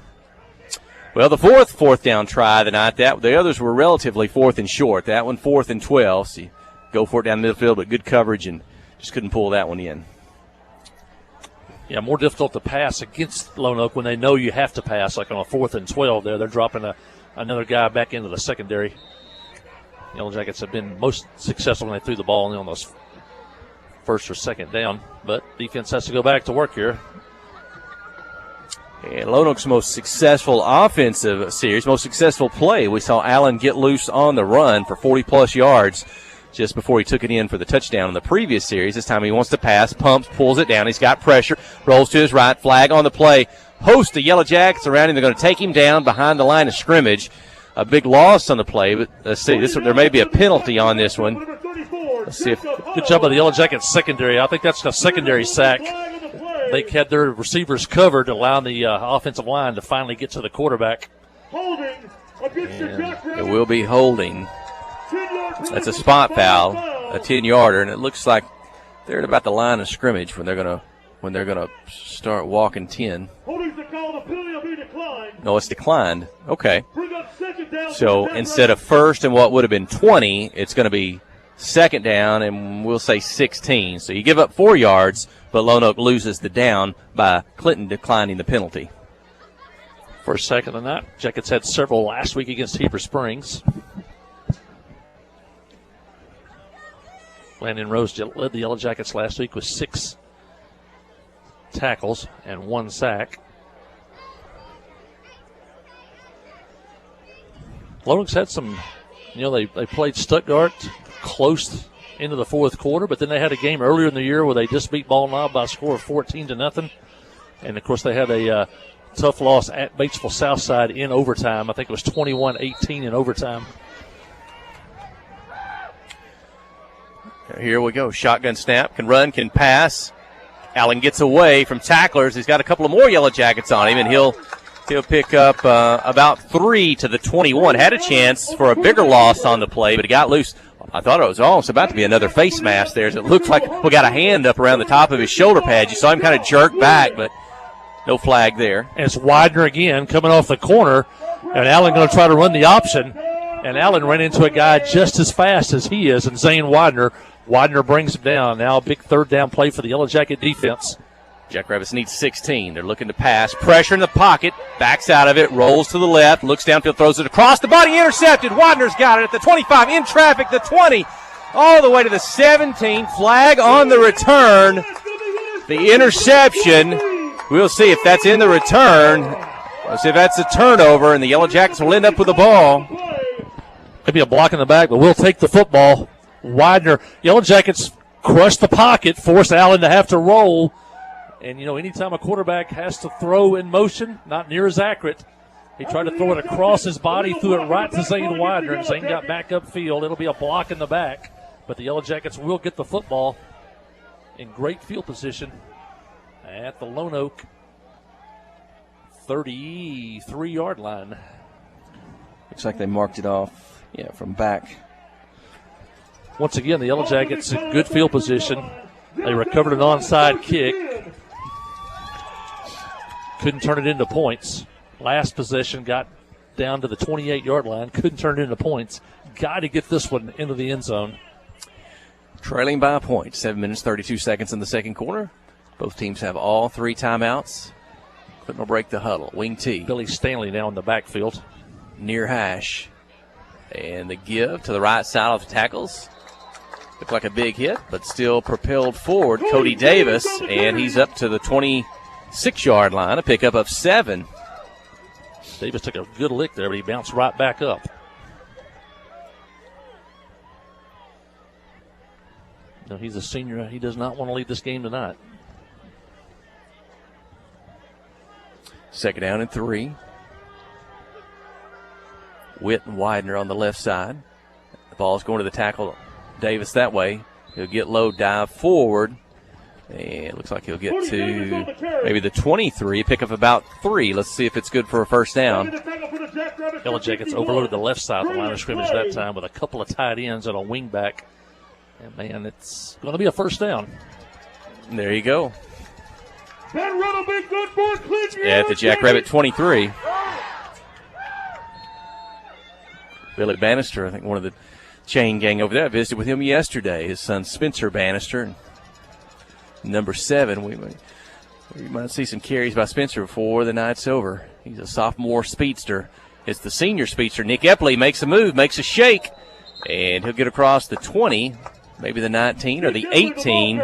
B: Well, the fourth down try of the night, the others were relatively 4th and short. That one 4th and 12. So you go for it down the midfield, but good coverage and just couldn't pull that one in.
A: Yeah, more difficult to pass against Lonoke when they know you have to pass, like on a 4th and 12 there. They're dropping another guy back into the secondary. Yellow Jackets have been most successful when they threw the ball only on those 1st or 2nd down, but defense has to go back to work here.
B: And Lonoke's most successful offensive series, most successful play, we saw Allen get loose on the run for 40-plus yards just before he took it in for the touchdown in the previous series. This time he wants to pass, pumps, pulls it down. He's got pressure, rolls to his right, flag on the play. Host of Yellow Jackets around him. They're going to take him down behind the line of scrimmage. A big loss on the play, but let's see. There may be a penalty on this one. Let's see if
A: good job by the Yellow Jackets secondary. I think that's a secondary sack. They had their receivers covered, allowing the offensive line to finally get to the quarterback.
B: It will be holding. That's a spot foul, a 10-yarder, and it looks like they're at about the line of scrimmage when they're gonna start walking 10. No, it's declined. Okay. So instead of 1st and what would have been 20, it's going to be 2nd down, and we'll say 16. So you give up 4 yards, but Lonoke loses the down by Clinton declining the penalty.
A: First sack of the night. Jackets had several last week against Heber Springs. Landon Rose led the Yellow Jackets last week with 6 tackles and 1 sack. Lonoke's had some, they played Stuttgart close into the 4th quarter, but then they had a game earlier in the year where they just beat Ball Knob by a score of 14-0. And, of course, they had a tough loss at Batesville Southside in overtime. I think it was 21-18 in overtime.
B: Here we go. Shotgun snap. Can run, can pass. Allen gets away from tacklers. He's got a couple of more Yellow Jackets on him, and he'll pick up about 3 to the 21. Had a chance for a bigger loss on the play, but he got loose. I thought it was almost about to be another face mask there. As it looked like we got a hand up around the top of his shoulder pad. You saw him kind of jerk back, but no flag there.
A: And it's Widener again coming off the corner, and Allen going to try to run the option. And Allen ran into a guy just as fast as he is, and Zane Widener. Widener brings him down. Now a big 3rd down play for the Yellow Jacket defense.
B: Jackrabbits need 16. They're looking to pass. Pressure in the pocket. Backs out of it. Rolls to the left. Looks downfield. Throws it across the body. Intercepted. Widener's got it at the 25. In traffic. The 20. All the way to the 17. Flag on the return. The interception. We'll see if that's in the return. We'll see if that's a turnover, and the Yellow Jackets will end up with the ball.
A: Maybe a block in the back, but we'll take the football. Widener. Yellow Jackets crushed the pocket, forced Allen to have to roll. And, anytime a quarterback has to throw in motion, not near as accurate. He tried to throw it across his body, threw it right to Zane Widener, and Zane got back upfield. It'll be a block in the back, but the Yellow Jackets will get the football in great field position at the Lonoke 33-yard line.
B: Looks like they marked it off, from back.
A: Once again, the Yellow Jackets in good field position. They recovered an onside kick. Couldn't turn it into points. Last possession got down to the 28-yard line. Couldn't turn it into points. Got to get this one into the end zone.
B: Trailing by a point. 7 minutes, 32 seconds in the second quarter. Both teams have all 3 timeouts. Clinton will break the huddle. Wing T.
A: Billy Stanley now in the backfield.
B: Near hash. And the give to the right side of the tackles. Looked like a big hit, but still propelled forward. Cody Davis, and he's up to the 26-yard line. A pickup of 7.
A: Davis took a good lick there, but he bounced right back up. No, he's a senior. He does not want to leave this game tonight.
B: Second down and 3. Witt and Widener on the left side. The ball's going to the tackle. Davis that way. He'll get low, dive forward. And it looks like he'll get to maybe the 23, pick up about 3. Let's see if it's good for a first down.
A: Yellow Jackets overloaded the left side of the line of scrimmage that time with a couple of tight ends and a wing back. And, man, it's going to be a first down.
B: There you go.
C: That run will be good for Clinton.
B: At the Jackrabbit 23. Billy Bannister, I think one of the chain gang over there. I visited with him yesterday. His son Spencer Bannister, number 7. We might see some carries by Spencer before the night's over. He's a sophomore speedster. It's the senior speedster. Nick Epley makes a move, makes a shake, and he'll get across the 20, maybe the 19 or the 18.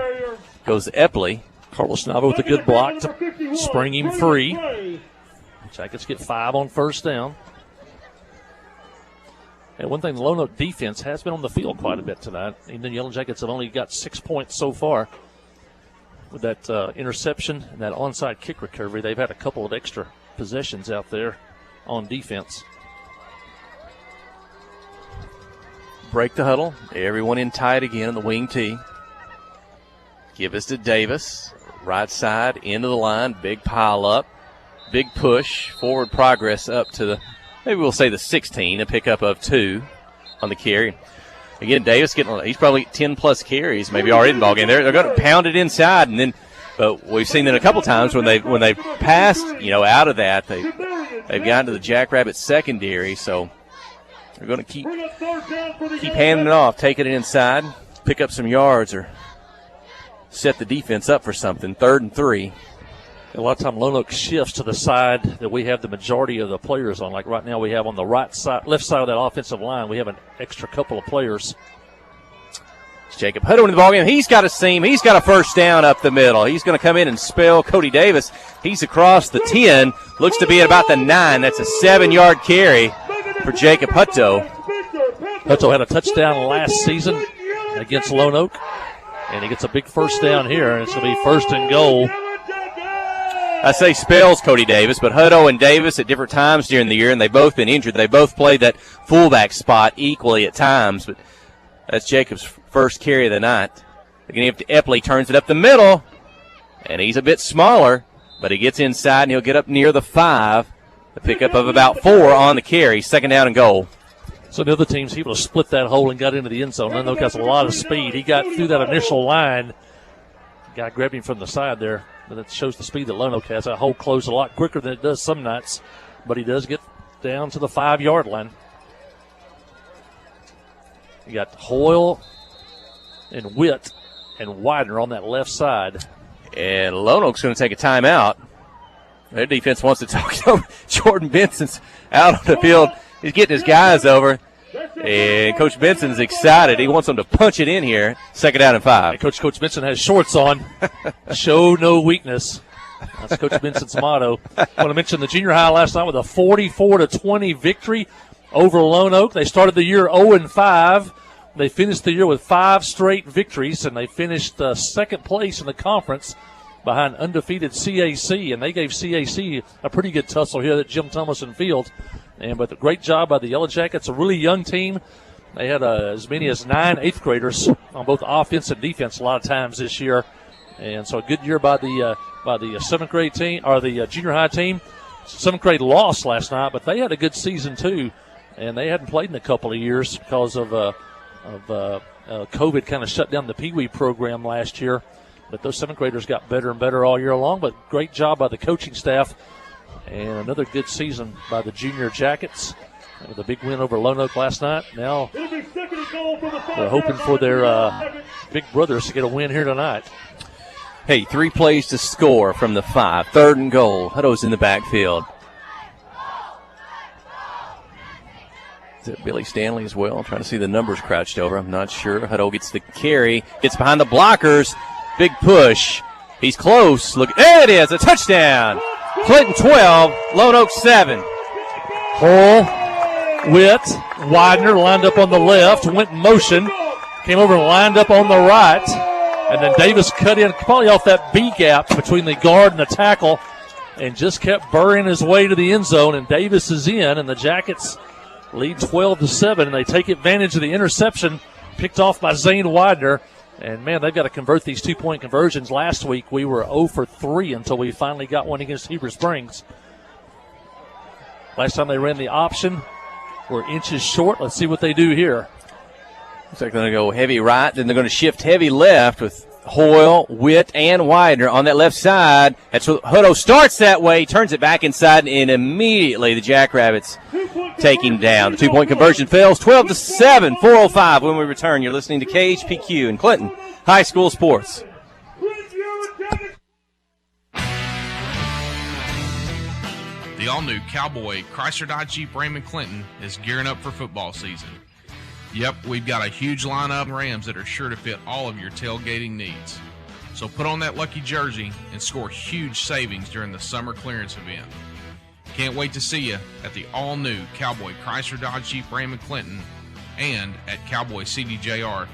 B: Goes Epley.
A: Carlos Nava with a good block to spring him free. Jackets get 5 on first down. And one thing, the Lonoke defense has been on the field quite a bit tonight. Even the Yellow Jackets have only got 6 points so far. With that interception and that onside kick recovery, they've had a couple of extra possessions out there on defense.
B: Break the huddle. Everyone in tight again in the wing T. Give us to Davis. Right side, into the line. Big pile up. Big push. Forward progress up to the, maybe we'll say the 16. A pickup of 2 on the carry. Again, Davis he's probably 10-plus carries, maybe already in the ballgame. They're going to pound it inside, and then, but we've seen it a couple times when they passed, out of that, they've gotten to the Jackrabbit secondary, so they're going to keep handing it off, taking it inside, pick up some yards, or set the defense up for something. 3rd and 3.
A: A lot of time Lonoke shifts to the side that we have the majority of the players on. Like right now we have on the right side, left side of that offensive line, we have an extra couple of players.
B: It's Jacob Hutto in the ballgame. He's got a seam. He's got a first down up the middle. He's going to come in and spell Cody Davis. He's across the 10. Looks to be at about the 9. That's a 7-yard carry for Jacob Hutto.
A: Hutto had a touchdown last season against Lonoke, and he gets a big first down here, and it's going to be 1st and goal.
B: I say spells Cody Davis, but Hutto and Davis at different times during the year, and they've both been injured. They both played that fullback spot equally at times, but that's Jacob's first carry of the night. They're going to give it to Epley, turns it up the middle, and he's a bit smaller, but he gets inside, and he'll get up near the 5. The pickup of about 4 on the carry, 2nd down and goal.
A: So the other team's able to split that hole and got into the end zone. Lonoke has a lot of speed. He got through that initial line. Guy grabbed him from the side there. But it shows the speed that Lonoke has. That hole closed a lot quicker than it does some nights. But he does get down to the 5-yard line. You got Hoyle and Witt and Widener on that left side.
B: And Lonoke's going to take a timeout. Their defense wants to talk over. Jordan Benson's out on the field. He's getting his guys over. And Coach Benson's excited. He wants them to punch it in here. 2nd down and 5.
A: And Coach Benson has shorts on. Show no weakness. That's Coach Benson's motto. I want to mention the junior high last night with a 44-20 victory over Lonoke. They started the year 0-5. They finished the year with 5 straight victories, and they finished 2nd place in the conference behind undefeated CAC. And they gave CAC a pretty good tussle here at Jim Thomason Field. But a great job by the Yellow Jackets, a really young team. They had as many as 9 8th graders on both offense and defense a lot of times this year. And so a good year by the 7th grade team, or the junior high team. 7th grade lost last night, but they had a good season too. And they hadn't played in a couple of years because of COVID kind of shut down the Pee Wee program last year. But those 7th graders got better and better all year long. But great job by the coaching staff. And another good season by the Junior Jackets with a big win over Lonoke last night. Now they're hoping for their big brothers to get a win here tonight.
B: Hey, 3 plays to score from the 5. 3rd and goal. Hutto's in the backfield. Is it Billy Stanley as well? I'm trying to see the numbers crouched over. I'm not sure. Hutto gets the carry. Gets behind the blockers. Big push. He's close. Look, there it is. A touchdown. Clinton 12, Lonoke 7.
A: Hall, Witt, Widener lined up on the left, went in motion, came over and lined up on the right, and then Davis cut in probably off that B gap between the guard and the tackle and just kept burying his way to the end zone, and Davis is in, and the Jackets lead 12-7, and they take advantage of the interception picked off by Zane Widener. And, man, they've got to convert these 2-point conversions. Last week we were 0 for 3 until we finally got one against Heber Springs. Last time they ran the option, we're inches short. Let's see what they do here.
B: Looks like they're going to go heavy right, then they're going to shift heavy left with Hoyle, Witt, and Widener on that left side. That's what Hutto starts that way, turns it back inside, and immediately the Jackrabbits take him down. The 2-point conversion fails, 12-7, 4:05 when we return. You're listening to KHPQ in Clinton High School Sports.
G: The all-new Cowboy Chrysler Dodge Jeep Ram Clinton is gearing up for football season. Yep, we've got a huge lineup of Rams that are sure to fit all of your tailgating needs. So put on that lucky jersey and score huge savings during the summer clearance event. Can't wait to see you at the all-new Cowboy Chrysler Dodge Jeep Ram Clinton and at cowboycdjr.com.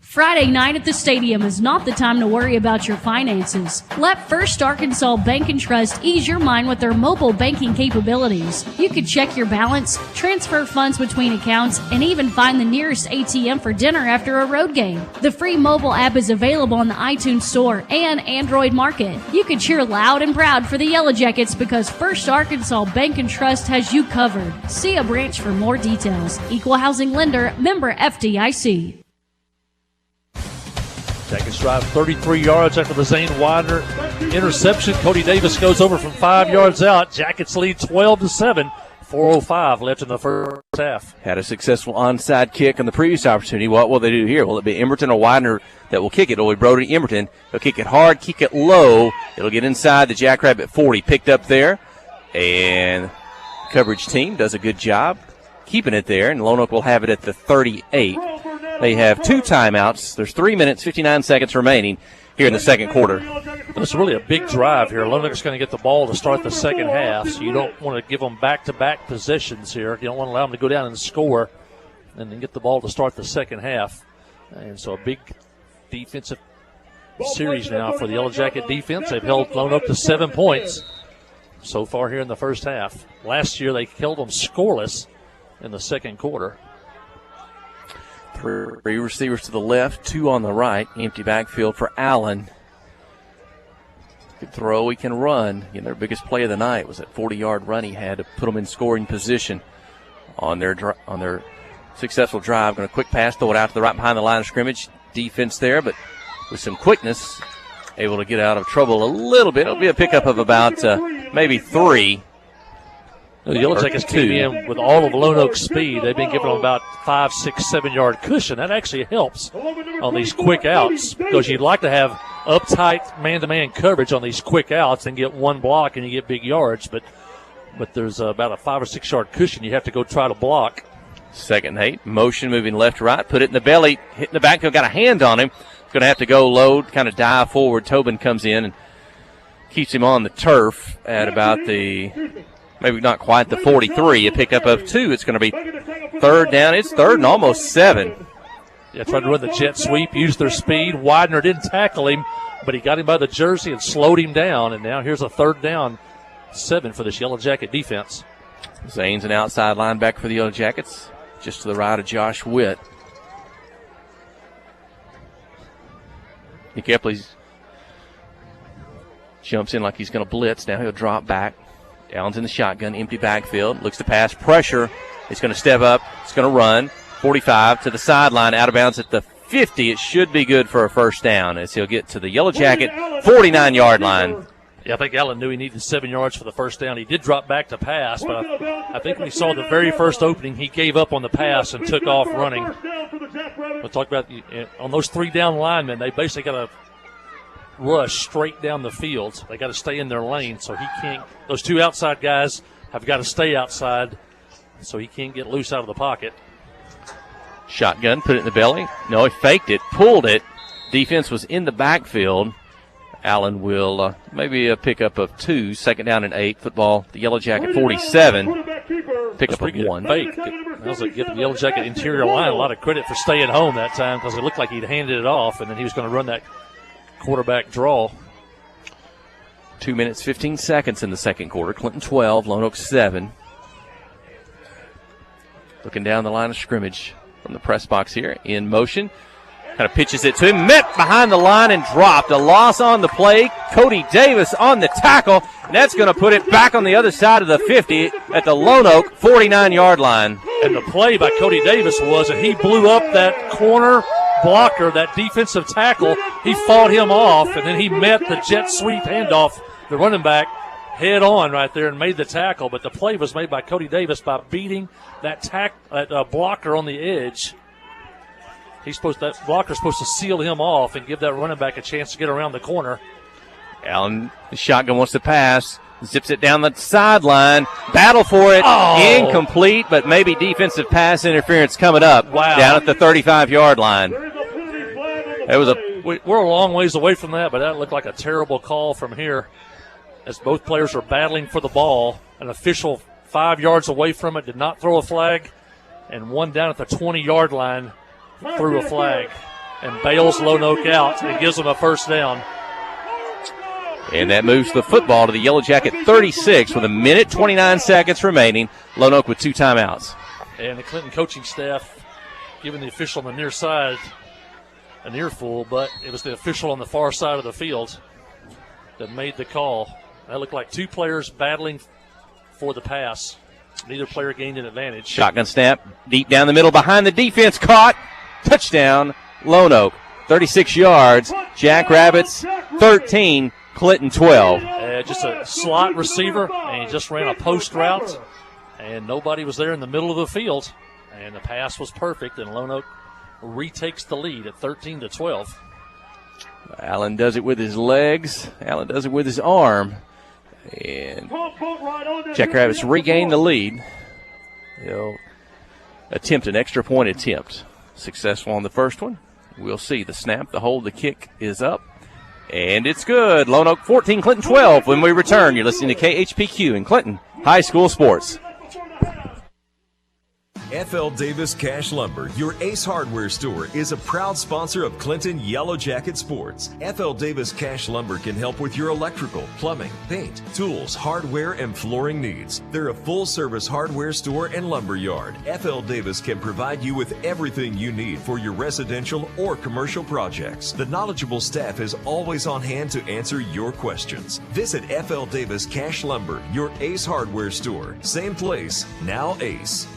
H: Friday night at the stadium is not the time to worry about your finances. Let First Arkansas Bank and Trust ease your mind with their mobile banking capabilities. You can check your balance, transfer funds between accounts, and even find the nearest ATM for dinner after a road game. The free mobile app is available on the iTunes Store and Android Market. You can cheer loud and proud for the Yellow Jackets because First Arkansas Bank and Trust has you covered. See a branch for more details. Equal Housing Lender, member FDIC.
A: Jackets drive 33 yards after the Zane Widener interception. Cody Davis goes over from 5 yards out. Jackets lead 12-7. 4:05 left in the first half.
B: Had a successful onside kick on the previous opportunity. What will they do here? Will it be Emberton or Widener that will kick it? It'll be Brody Emberton. They'll kick it hard, kick it low. It'll get inside the Jackrabbit 40. Picked up there. And coverage team does a good job keeping it there. And Lonoke will have it at the 38. They have 2 timeouts. There's 3 minutes, 59 seconds remaining here in the second quarter.
A: It's really a big drive here. Lonoke's going to get the ball to start the second half, so you don't want to give them back-to-back possessions here. You don't want to allow them to go down and score and then get the ball to start the second half. And so a big defensive series now for the Yellow Jacket defense. They've held Lonoke to 7 points so far here in the first half. Last year they held them scoreless in the second quarter.
B: 3 receivers to the left, 2 on the right. Empty backfield for Allen. He can throw, he can run. You know, their biggest play of the night was that 40-yard run he had to put them in scoring position on their successful drive. Going to quick pass, throw it out to the right behind the line of scrimmage. Defense there, but with some quickness, able to get out of trouble a little bit. It'll be a pickup of about maybe 3.
A: The Yellow Jackets came in with all of Lonoke's speed. They've been giving them about 5, 6, 7-yard cushion. That actually helps on these quick outs because you'd like to have uptight man-to-man coverage on these quick outs and get one block and you get big yards. But there's about a 5 or 6 yard cushion you have to go try to block.
B: 2nd and 8, motion moving left to right, put it in the belly, hitting the backfield, got a hand on him. Going to have to go low, kind of dive forward. Tobin comes in and keeps him on the turf at about the... maybe not quite the 43. A pickup of 2. It's going to be 3rd down. It's 3rd and almost 7.
A: Yeah, tried to run the jet sweep, used their speed. Widener didn't tackle him, but he got him by the jersey and slowed him down. And now here's a 3rd down, 7 for this Yellow Jacket defense.
B: Zane's an outside linebacker for the Yellow Jackets, just to the right of Josh Witt. Nick Epley jumps in like he's going to blitz. Now he'll drop back. Allen's in the shotgun, empty backfield, looks to pass, pressure. He's going to step up, he's going to run. 45 to the sideline, out of bounds at the 50. It should be good for a 1st down as he'll get to the Yellow Jacket 49-yard line.
A: Yeah, I think Allen knew he needed 7 yards for the first down. He did drop back to pass, but I think when he saw the very first opening, he gave up on the pass and took off running. We'll talk about on those 3 down linemen, they basically got to rush straight down the field. They got to stay in their lane, so he can't. Those 2 outside guys have got to stay outside, so he can't get loose out of the pocket.
B: Shotgun, put it in the belly. No, he faked it, pulled it. Defense was in the backfield. Allen will maybe a pickup of 2, 2nd down and 8. Football, the Yellow Jacket 47. Pickup of 1.
A: Fake. That was give the Yellow Jacket interior line a lot of credit for staying home that time because it looked like he'd handed it off, and then he was going to run that quarterback draw.
B: 2 minutes, 15 seconds in the second quarter. Clinton 12, Lonoke 7. Looking down the line of scrimmage from the press box here. In motion. Kind of pitches it to him. Met behind the line and dropped. A loss on the play. Cody Davis on the tackle. And that's going to put it back on the other side of the 50 at the Lonoke 49-yard line.
A: And the play by Cody Davis was that he blew up that corner blocker, that defensive tackle. He fought him off, and then he met the jet sweep handoff, the running back, head on right there and made the tackle. But the play was made by Cody Davis by beating that blocker on the edge. That blocker's supposed to seal him off and give that running back a chance to get around the corner.
B: Allen, the shotgun wants to pass. Zips it down the sideline. Battle for it.
A: Oh.
B: Incomplete, but maybe defensive pass interference coming up.
A: Wow.
B: Down at the 35-yard line.
A: We're a long ways away from that, but that looked like a terrible call from here as both players are battling for the ball. An official 5 yards away from it did not throw a flag, and one down at the 20-yard line threw a flag and bails Lonoke out and gives them a first down.
B: And that moves the football to the Yellow Jacket 36 with 1 minute 29 seconds remaining. Lonoke with 2 timeouts.
A: And the Clinton coaching staff giving the official on the near side an earful, but it was the official on the far side of the field that made the call. That looked like 2 players battling for the pass. Neither player gained an advantage.
B: Shotgun snap, deep down the middle, behind the defense, caught. Touchdown, Lonoke, 36 yards. Jackrabbits, 13, Clinton, 12.
A: Just a slot receiver, and he just ran a post route, and nobody was there in the middle of the field. And the pass was perfect, and Lonoke retakes the lead at 13-12.
B: Allen does it with his legs. Allen does it with his arm. And Jackrabbits regain the lead. They'll attempt an extra point attempt. Successful on the first one. We'll see the snap, the hold, the kick is up. And it's good. Lonoke 14, Clinton 12 when we return. You're listening to KHPQ in Clinton High School Sports.
F: F.L. Davis Cash Lumber, your Ace Hardware store, is a proud sponsor of Clinton Yellow Jacket Sports. F.L. Davis Cash Lumber can help with your electrical, plumbing, paint, tools, hardware, and flooring needs. They're a full-service hardware store and lumber yard. F.L. Davis can provide you with everything you need for your residential or commercial projects. The knowledgeable staff is always on hand to answer your questions. Visit F.L. Davis Cash Lumber, your Ace Hardware store. Same place, now Ace.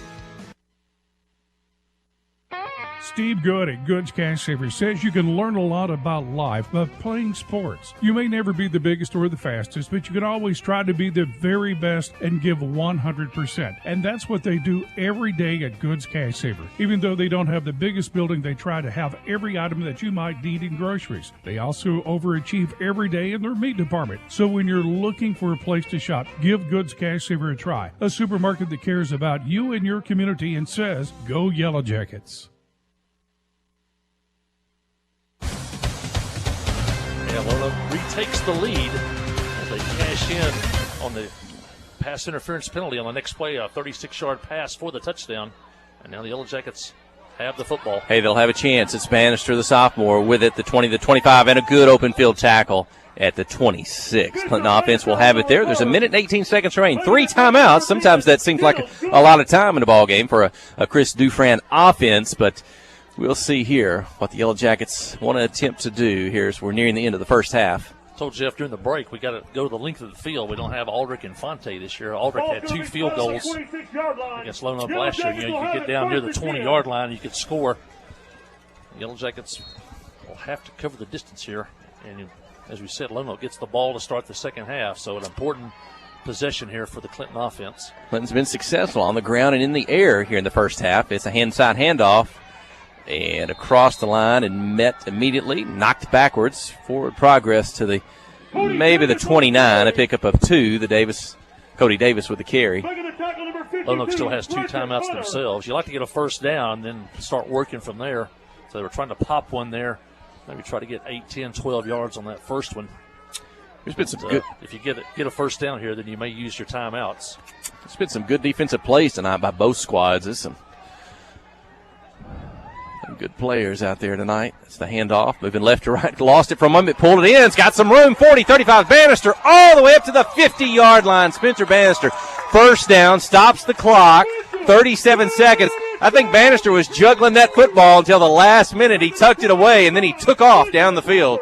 D: Steve Good at Goods Cash Savers says you can learn a lot about life by playing sports. You may never be the biggest or the fastest, but you can always try to be the very best and give 100%. And that's what they do every day at Goods Cash Saver. Even though they don't have the biggest building, they try to have every item that you might need in groceries. They also overachieve every day in their meat department. So when you're looking for a place to shop, give Goods Cash Saver a try. A supermarket that cares about you and your community and says, go Yellow Jackets.
A: Lonoke retakes the lead as they cash in on the pass interference penalty on the next play, a 36-yard pass for the touchdown. And now the Yellow Jackets have the football.
B: Hey, they'll have a chance. It's Bannister, the sophomore, with it, the 20, the 25, and a good open field tackle at the 26. Clinton offense will have it there. There's 1 minute and 18 seconds remaining. 3 timeouts. Sometimes that seems like a lot of time in a ball game for a Chris Dufran offense, but we'll see here what the Yellow Jackets want to attempt to do here as we're nearing the end of the first half.
A: I told Jeff during the break we got to go to the length of the field. We don't have Aldrich and Fonte this year. Aldrich had 2 field goals against Lonoke last year. You could get down near the 20-yard line and you could score. The Yellow Jackets will have to cover the distance here. And as we said, Lonoke gets the ball to start the second half, so an important possession here for the Clinton offense.
B: Clinton's been successful on the ground and in the air here in the first half. It's a hand-side handoff and across the line and met immediately, knocked backwards. Forward progress to maybe the 29, a pickup of 2. Cody Davis with the carry.
A: Lonoke still has 2 timeouts themselves. You like to get a first down, then start working from there. So they were trying to pop one there, maybe try to get 8, 10, 12 yards on that first one.
B: There's been some good.
A: If you get a first down here, then you may use your timeouts.
B: There's been some good defensive plays tonight by both squads. There's some good players out there tonight. It's the handoff, moving left to right. Lost it for a moment, pulled it in. It's got some room. 40, 35. Bannister all the way up to the 50-yard line. Spencer Bannister, first down, stops the clock. 37 seconds. I think Bannister was juggling that football until the last minute. He tucked it away, and then he took off down the field.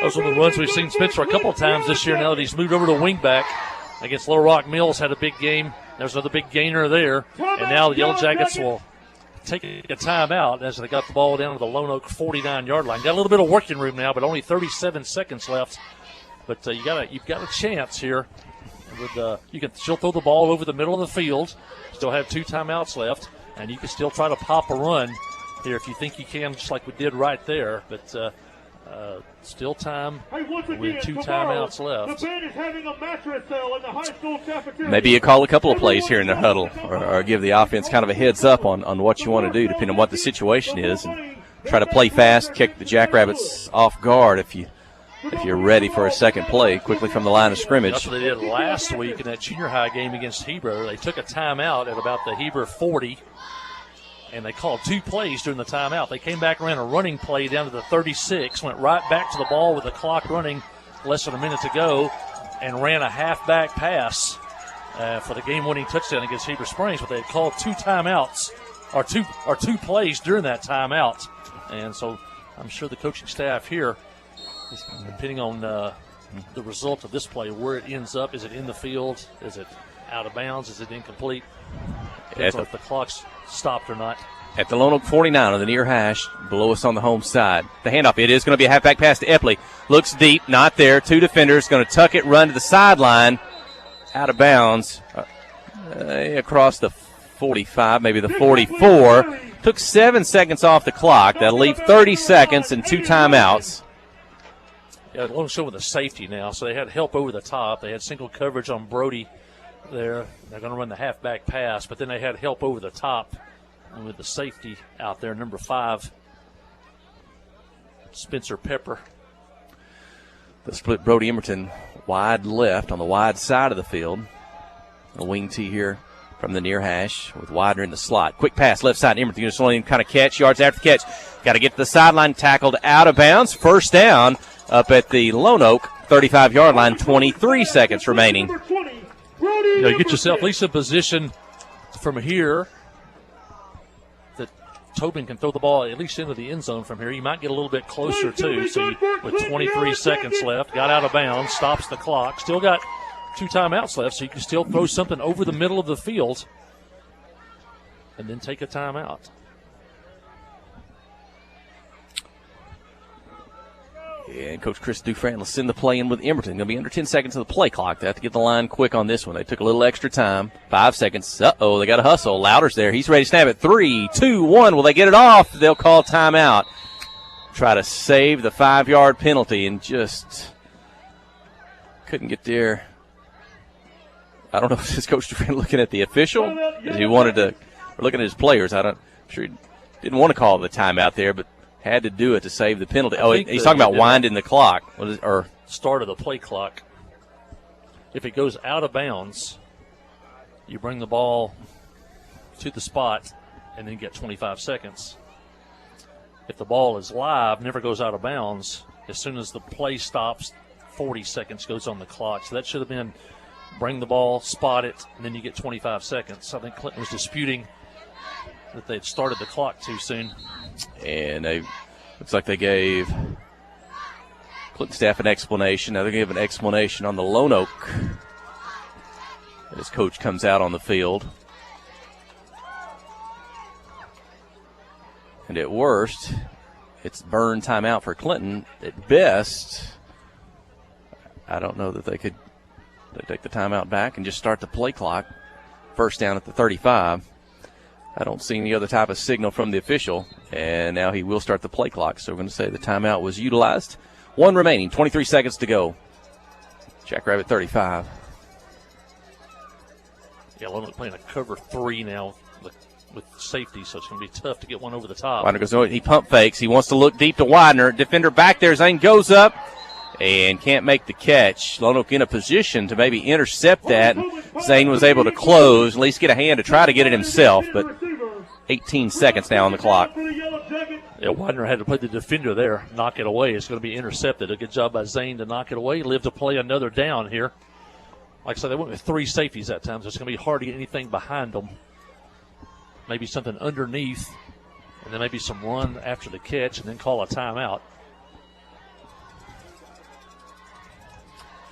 A: Those are the runs we've seen Spencer a couple of times this year now that he's moved over to wingback. Against Little Rock Mills, had a big game. There's another big gainer there. And now the Yellow Jackets will take a timeout as they got the ball down to the Lonoke 49-yard line. Got a little bit of working room now, but only 37 seconds left. But you've got a chance here. You can still throw the ball over the middle of the field. Still have 2 timeouts left, and you can still try to pop a run here if you think you can, just like we did right there. But still time with 2 timeouts left.
B: Maybe you call a couple of plays here in the huddle or give the offense kind of a heads up on what you want to do, depending on what the situation is, and try to play fast, kick the Jackrabbits off guard if you're ready for a second play quickly from the line of scrimmage.
A: That's what they did last week in that junior high game against Heber. They took a timeout at about the Heber 40, and they called 2 plays during the timeout. They came back, ran a running play down to the 36, went right back to the ball with the clock running less than a minute to go, and ran a halfback pass for the game-winning touchdown against Heber Springs. But they had called 2 timeouts, or two plays during that timeout. And so I'm sure the coaching staff here, depending on the result of this play, where it ends up, is it in the field, is it out of bounds, is it incomplete? Depends on if the clock's stopped or not.
B: At the Lonoke 49 on the near hash, below us on the home side. The handoff, it is going to be a halfback pass to Epley. Looks deep, not there. 2 defenders, going to tuck it, run to the sideline. Out of bounds. Across the 45, maybe the 44. Took 7 seconds off the clock. That'll leave 30 seconds and 2 timeouts.
A: Yeah, Lonoke's showing the safety now, so they had help over the top. They had single coverage on Brody there. They're going to run the halfback pass, but then they had help over the top and with the safety out there, number 5, Spencer Pepper.
B: The split Brody Emerton wide left on the wide side of the field. A wing tee here from the near hash with Widener in the slot. Quick pass left side. Emerton just letting him kind of catch yards after the catch. Got to get to the sideline, tackled out of bounds. First down up at the Lonoke 35-yard line, 23 seconds remaining.
A: You get yourself at least in position from here that Tobin can throw the ball at least into the end zone from here. You might get a little bit closer, too. So with 23 seconds left, got out of bounds, stops the clock. Still got 2 timeouts left, so you can still throw something over the middle of the field and then take a timeout.
B: And Coach Chris Dufresne will send the play in with Emerton. Going to be under 10 seconds of the play clock. They have to get the line quick on this one. They took a little extra time. 5 seconds. Uh-oh, they got a hustle. Louder's there. He's ready to snap it. 3, 2, 1. Will they get it off? They'll call timeout. Try to save the 5-yard penalty and just couldn't get there. I don't know if this Coach Dufresne looking at the official. He wanted to, or looking at his players. I'm sure he didn't want to call the timeout there, but had to do it to save the penalty. Oh, he's talking about winding the clock. Or
A: start of the play clock. If it goes out of bounds, you bring the ball to the spot and then get 25 seconds. If the ball is live, never goes out of bounds, as soon as the play stops, 40 seconds goes on the clock. So that should have been bring the ball, spot it, and then you get 25 seconds. I think Clinton was disputing that they had started the clock too soon.
B: And looks like they gave Clinton staff an explanation. Now they're going to give an explanation on the Lonoke as coach comes out on the field. And at worst, it's burn timeout for Clinton. At best, I don't know that they could take the timeout back and just start the play clock. First down at the 35. I don't see any other type of signal from the official, and now he will start the play clock. So we're going to say the timeout was utilized. 1 remaining, 23 seconds to go. Jackrabbit 35.
A: Yeah, Lonoke playing a cover 3 now with safety, so it's going to be tough to get one over the top.
B: Widener goes, he pump fakes. He wants to look deep to Widener. Defender back there. Zane goes up and can't make the catch. Lonoke in a position to maybe intercept that. Zane was able to close, at least get a hand to try to get it himself, but 18 seconds now on the clock.
A: Yeah, Widener had to play the defender there, knock it away. It's going to be intercepted. A good job by Zane to knock it away. Live to play another down here. Like I said, they went with 3 safeties that time, so it's going to be hard to get anything behind them. Maybe something underneath, and then maybe some run after the catch, and then call a timeout.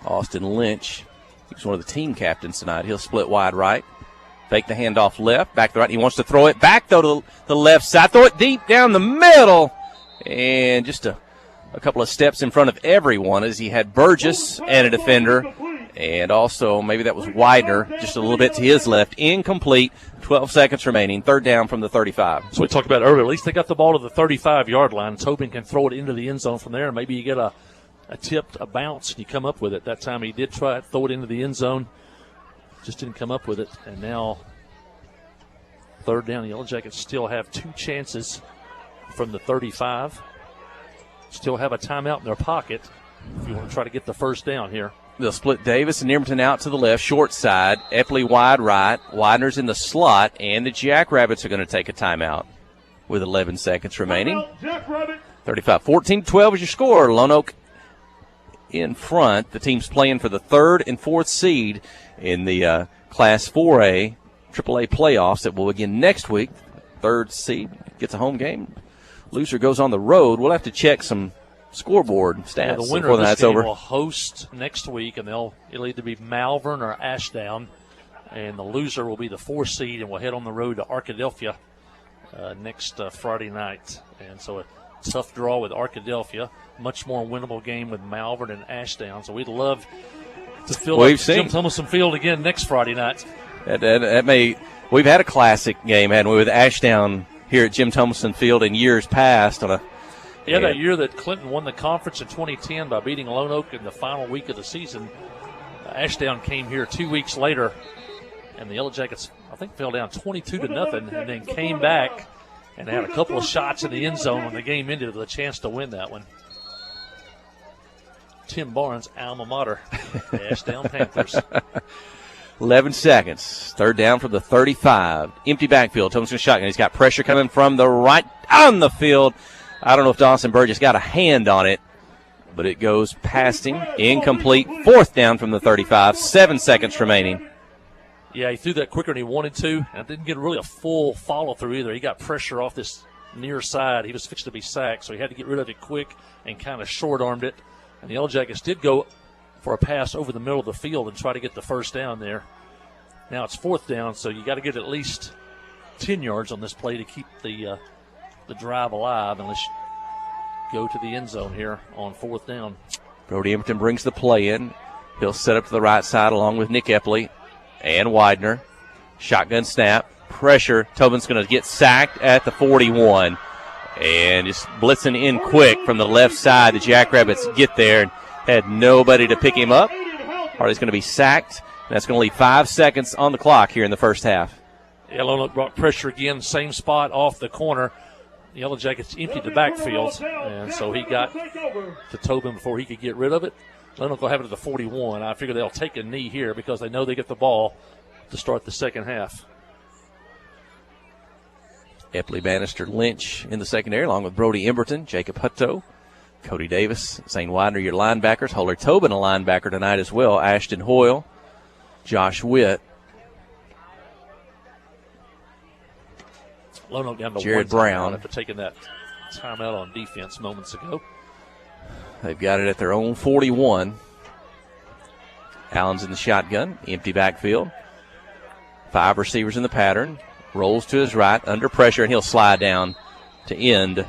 B: Austin Lynch, he's one of the team captains tonight. He'll split wide right. Fake the handoff left, back to right. He wants to throw it back, though, to the left side. Throw it deep down the middle. And just a couple of steps in front of everyone as he had Burgess and a defender. And also, maybe that was Widener, just a little bit to his left. Incomplete. 12 seconds remaining. Third down from the 35.
A: So we talked about earlier. At least they got the ball to the 35-yard line. Tobin can throw it into the end zone from there. Maybe you get a tipped, a bounce, and you come up with it. That time he did try to throw it into the end zone. Just didn't come up with it. And now, third down. The Yellow Jackets still have 2 chances from the 35. Still have a timeout in their pocket if you want to try to get the first down here.
B: They'll split Davis and Nimberton out to the left, short side. Epley wide right. Widener's in the slot, and the Jackrabbits are going to take a timeout with 11 seconds remaining. 35. 14-12 is your score. Lonoke in front. The team's playing for the 3rd and 4th seed in the Class 4A AAA playoffs that will begin next week. 3rd seed gets a home game. Loser goes on the road. We'll have to check some scoreboard stats.
A: Yeah, the winner of this game will host next week, and it'll either be Malvern or Ashdown. And the loser will be the 4th seed, and will head on the road to Arkadelphia next Friday night. And so a tough draw with Arkadelphia. Much more winnable game with Malvern and Ashdown. So we'd love to fill up Jim Thomason Field again next Friday night.
B: We've had a classic game, hadn't we, with Ashdown here at Jim Thomason Field in years past.
A: That year that Clinton won the conference in 2010 by beating Lonoke in the final week of the season. Ashdown came here 2 weeks later, and the Yellow Jackets, I think, fell down 22-0, and then came back and had a couple of shots in the end zone when the game ended with a chance to win that one. Tim Barnes' alma mater, the Ashdown Panthers.
B: 11 seconds. Third down from the 35. Empty backfield. Thompson shotgun. He's got pressure coming from the right on the field. I don't know if Dawson Burgess got a hand on it, but it goes past him. Incomplete. 4th down from the 35. 7 seconds remaining.
A: Yeah, he threw that quicker than he wanted to, and didn't get really a full follow-through either. He got pressure off this near side. He was fixed to be sacked, so he had to get rid of it quick and kind of short-armed it. And the Yellow Jackets did go for a pass over the middle of the field and try to get the first down there. Now it's 4th down, so you got to get at least 10 yards on this play to keep the drive alive, unless you go to the end zone here on 4th down.
B: Brody Emberton brings the play in. He'll set up to the right side along with Nick Epley and Widener. Shotgun snap. Pressure. Tobin's going to get sacked at the 41. And just blitzing in quick from the left side. The Jackrabbits get there and had nobody to pick him up. Harley's going to be sacked. And that's going to leave 5 seconds on the clock here in the first half.
A: Yeah, Lonoke brought pressure again. Same spot off the corner. The Yellow Jackets emptied the backfield, and so he got to Tobin before he could get rid of it. Lonoke will have it at the 41. I figure they'll take a knee here because they know they get the ball to start the second half.
B: Epley, Bannister, Lynch in the secondary, along with Brody Emberton, Jacob Hutto, Cody Davis, Zane Widener, your linebackers. Holler Tobin, a linebacker tonight as well. Ashton Hoyle, Josh Witt.
A: Lonoke down to
B: Jared
A: one
B: Brown
A: after taking that timeout on defense moments ago.
B: They've got it at their own 41. Allen's in the shotgun, empty backfield. 5 receivers in the pattern. Rolls to his right, under pressure, and he'll slide down to end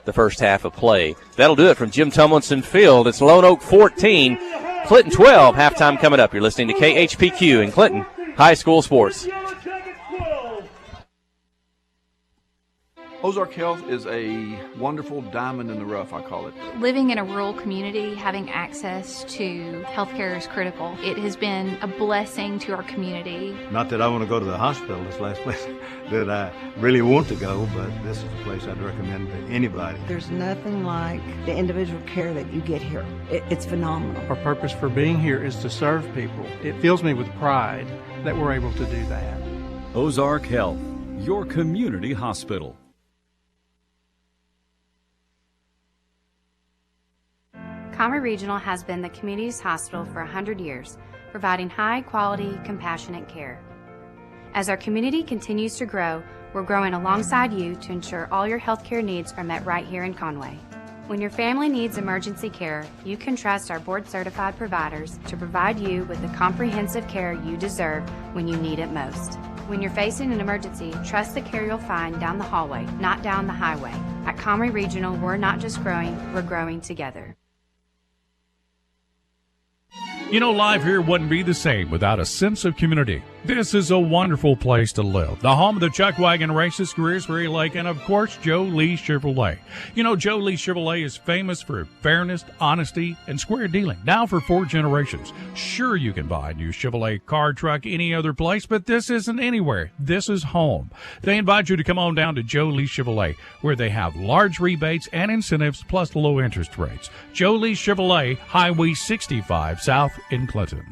B: the first half of play. That'll do it from Jim Tomlinson Field. It's Lonoke 14, Clinton 12, halftime coming up. You're listening to KHPQ in Clinton High School Sports.
J: Ozark Health is a wonderful diamond in the rough, I call it.
K: Living in a rural community, having access to healthcare is critical. It has been a blessing to our community.
L: Not that I want to go to the hospital, this last place that I really want to go, but this is a place I'd recommend to anybody.
M: There's nothing like the individual care that you get here. It's phenomenal.
N: Our purpose for being here is to serve people. It fills me with pride that we're able to do that.
O: Ozark Health, your community hospital.
P: Conroe Regional has been the community's hospital for 100 years, providing high-quality, compassionate care. As our community continues to grow, we're growing alongside you to ensure all your healthcare needs are met right here in Conway. When your family needs emergency care, you can trust our board-certified providers to provide you with the comprehensive care you deserve when you need it most. When you're facing an emergency, trust the care you'll find down the hallway, not down the highway. At Conroe Regional, we're not just growing, we're growing together.
D: You know, life here wouldn't be the same without a sense of community. This is a wonderful place to live. The home of the Chuck Wagon Races, Greers Ferry Lake, and of course, Joe Lee Chevrolet. You know, Joe Lee Chevrolet is famous for fairness, honesty, and square dealing. Now for 4 generations. Sure, you can buy a new Chevrolet car, truck, any other place, but this isn't anywhere. This is home. They invite you to come on down to Joe Lee Chevrolet, where they have large rebates and incentives plus low interest rates. Joe Lee Chevrolet, Highway 65 South in Clinton.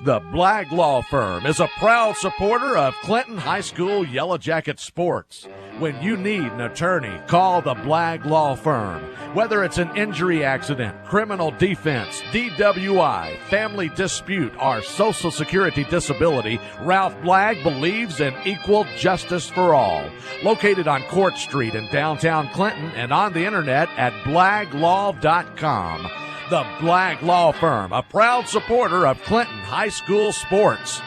E: The Blagg Law Firm is a proud supporter of Clinton High School Yellow Jacket sports. When you need an attorney, call the Blagg Law Firm. Whether it's an injury accident, criminal defense, DWI, family dispute, or Social Security disability, Ralph Blagg believes in equal justice for all. Located on Court Street in downtown Clinton and on the internet at blagglaw.com. The Blagg Law Firm, a proud supporter of Clinton High School sports.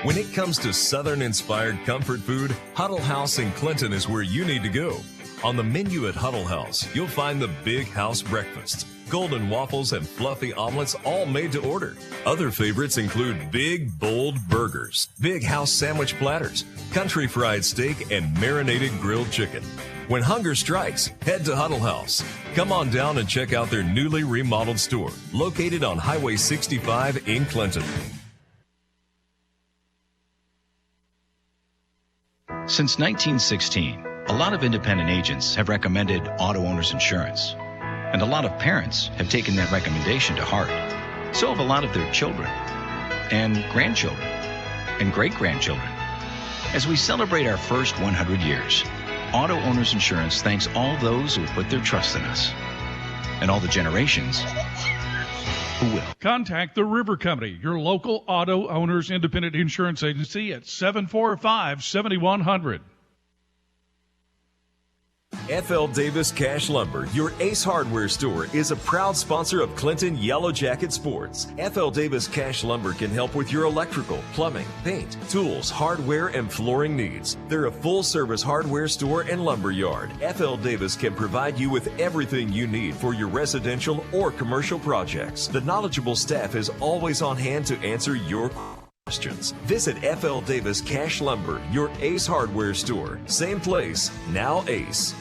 F: When it comes to Southern-inspired comfort food, Huddle House in Clinton is where you need to go. On the menu at Huddle House, you'll find the Big House Breakfast, golden waffles and fluffy omelets, all made to order. Other favorites include big, bold burgers, Big House sandwich platters, country fried steak, and marinated grilled chicken. When hunger strikes, head to Huddle House. Come on down and check out their newly remodeled store, located on Highway 65 in Clinton.
Q: Since 1916, a lot of independent agents have recommended auto owners insurance, and a lot of parents have taken that recommendation to heart. So have a lot of their children, and grandchildren, and great-grandchildren. As we celebrate our first 100 years, Auto Owners Insurance thanks all those who put their trust in us, and all the generations who will.
D: Contact the River Company, your local auto owners independent insurance agency at 745-7100.
F: F.L. Davis Cash Lumber, your Ace Hardware store, is a proud sponsor of Clinton Yellow Jacket Sports. F.L. Davis Cash Lumber can help with your electrical, plumbing, paint, tools, hardware, and flooring needs. They're a full-service hardware store and lumber yard. F.L. Davis can provide you with everything you need for your residential or commercial projects. The knowledgeable staff is always on hand to answer your questions. Visit F.L. Davis Cash Lumber, your Ace Hardware store. Same place, now Ace.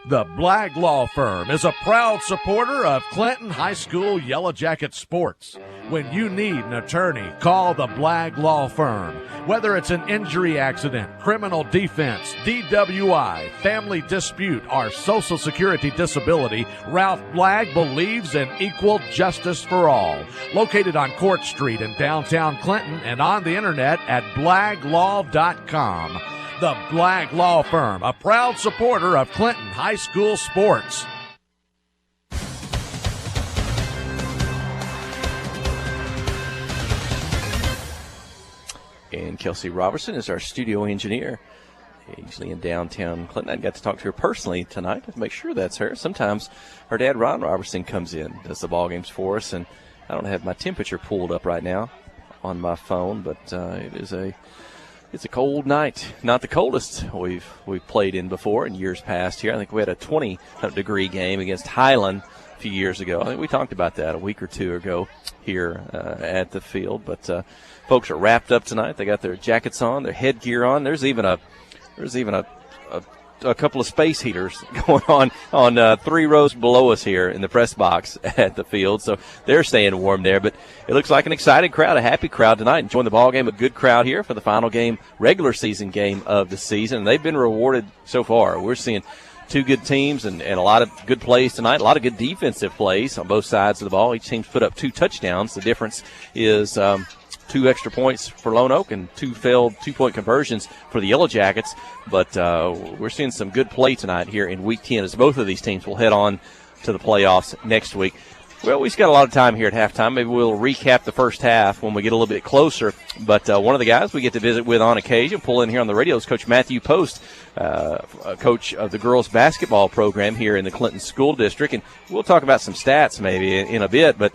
E: The Blagg Law Firm is a proud supporter of Clinton High School Yellow Jacket sports. When you need an attorney, call the Blagg Law Firm. Whether it's an injury accident, criminal defense, DWI, family dispute, or Social Security disability, Ralph Blagg believes in equal justice for all. Located on Court Street in downtown Clinton and on the internet at blagglaw.com. The Blagg Law Firm, a proud supporter of Clinton High School sports.
B: And Kelsey Robertson is our studio engineer, usually in downtown Clinton. I got to talk to her personally tonight to make sure that's her. Sometimes her dad, Ron Robertson, comes in, does the ball games for us, and I don't have my temperature pulled up right now on my phone, but it is a It's a cold night. Not the coldest we've played in before in years past here. I think we had a 20-degree game against Highland a few years ago. I think we talked about that a week or two ago here at the field. But folks are wrapped up tonight. They got their jackets on, their headgear on. There's even a couple of space heaters going on 3 rows below us here in the press box at the field. So they're staying warm there. But it looks like an excited crowd, a happy crowd tonight, enjoying the ball game. A good crowd here for the final game, regular season game of the season. And they've been rewarded so far. We're seeing 2 good teams and a lot of good plays tonight, a lot of good defensive plays on both sides of the ball. Each team's put up 2 touchdowns. The difference is 2 extra points for Lonoke and 2 failed 2-point conversions for the Yellow Jackets. But we're seeing some good play tonight here in Week 10 as both of these teams will head on to the playoffs next week. Well, we've got a lot of time here at halftime. Maybe we'll recap the first half when we get a little bit closer. But one of the guys we get to visit with on occasion, pull in here on the radio, is Coach Matthew Post, coach of the girls basketball program here in the Clinton School District. And we'll talk about some stats maybe in a bit, but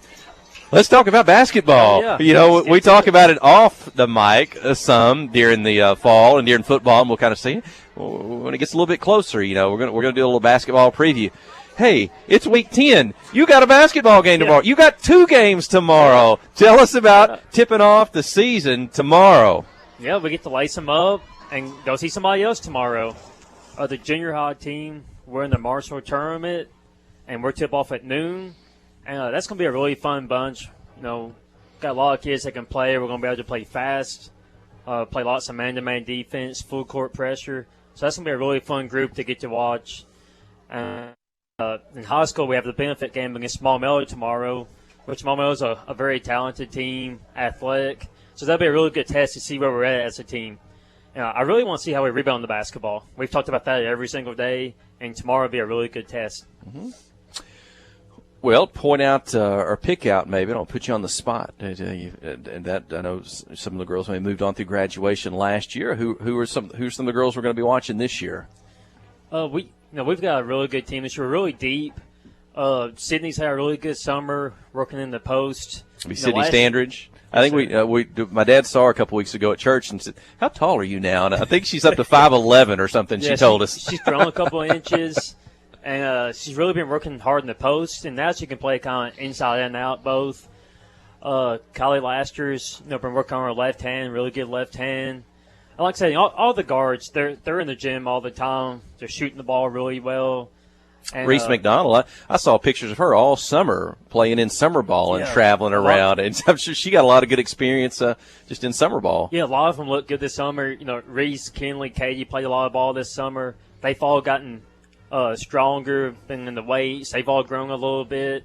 B: let's talk about basketball.
R: Yeah.
B: You know, we talk about it off the mic some during the fall and during football, and we'll kind of see when it gets a little bit closer. You know, we're gonna do a little basketball preview. Hey, it's Week 10. You got a basketball game tomorrow. You got 2 games tomorrow. Tell us about tipping off the season tomorrow.
R: Yeah, we get to lace them up and go see somebody else tomorrow. The junior high team, we're in the Marshall tournament, and we're tip off at noon. And that's going to be a really fun bunch. You know, got a lot of kids that can play. We're going to be able to play fast, play lots of man-to-man defense, full court pressure. So that's going to be a really fun group to get to watch. In high school, we have the benefit game against Small Meadow tomorrow, which Small Meadow is a very talented team, athletic. So that'll be a really good test to see where we're at as a team. I really want to see how we rebound the basketball. We've talked about that every single day, and tomorrow will be a really good test.
B: Mm-hmm. Well, point out or pick out maybe. I'll put you on the spot. And that I know some of the girls may have moved on through graduation last year. Who's some of the girls we're going to be watching this year?
R: We've got a really good team this year. We're really deep. Sydney's had a really good summer working in the post.
B: Sydney Standridge. I think my dad saw her a couple weeks ago at church and said, "How tall are you now?" And I think she's up to 5'11" or something.
R: Yeah,
B: she told us
R: she's grown a couple of inches. And she's really been working hard in the post, and now she can play kind of inside and out both. Kylie Laster's been working on her left hand, really good left hand. And like I said, all the guards, they're in the gym all the time. They're shooting the ball really well. And,
B: Reese McDonald, I saw pictures of her all summer playing in summer ball and traveling around, and I'm sure she got a lot of good experience just in summer ball.
R: Yeah, a lot of them look good this summer. Reese, Kinley, Katie played a lot of ball this summer. They've all gotten stronger, been in the weights. They've all grown a little bit.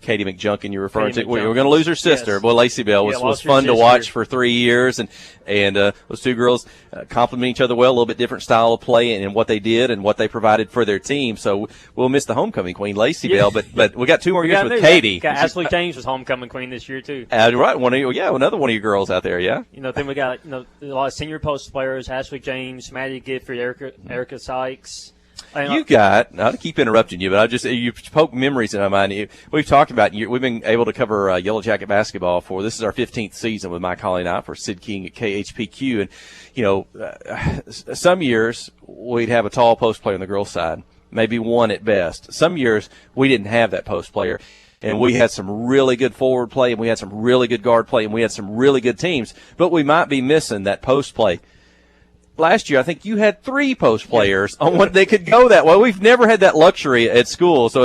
B: Katie McJunkin, you're referring to. We're going to lose her sister.
R: Yes.
B: Boy, Lacey Bell was fun to watch for 3 years, and those 2 girls complement each other well. A little bit different style of play and what they did and what they provided for their team. So we'll miss the homecoming queen, Lacey Bell, but we got 2 more years with Katie.
R: Got Ashley James was homecoming queen this year too.
B: Right, another one of your girls out there, yeah.
R: Then we got a lot of senior post players: Ashley James, Maddie Gifford, Erica Sykes.
B: You got, not to keep interrupting you, but you poke memories in my mind. We've talked about, we've been able to cover Yellow Jacket basketball this is our 15th season with Mike Holly and I for Sid King at KHPQ. And, some years we'd have a tall post player on the girls' side, maybe one at best. Some years we didn't have that post player. And we had some really good forward play, and we had some really good guard play, and we had some really good teams. But we might be missing that post play. Last year, I think you had 3 post players on what they could go that way. We've never had that luxury at school, so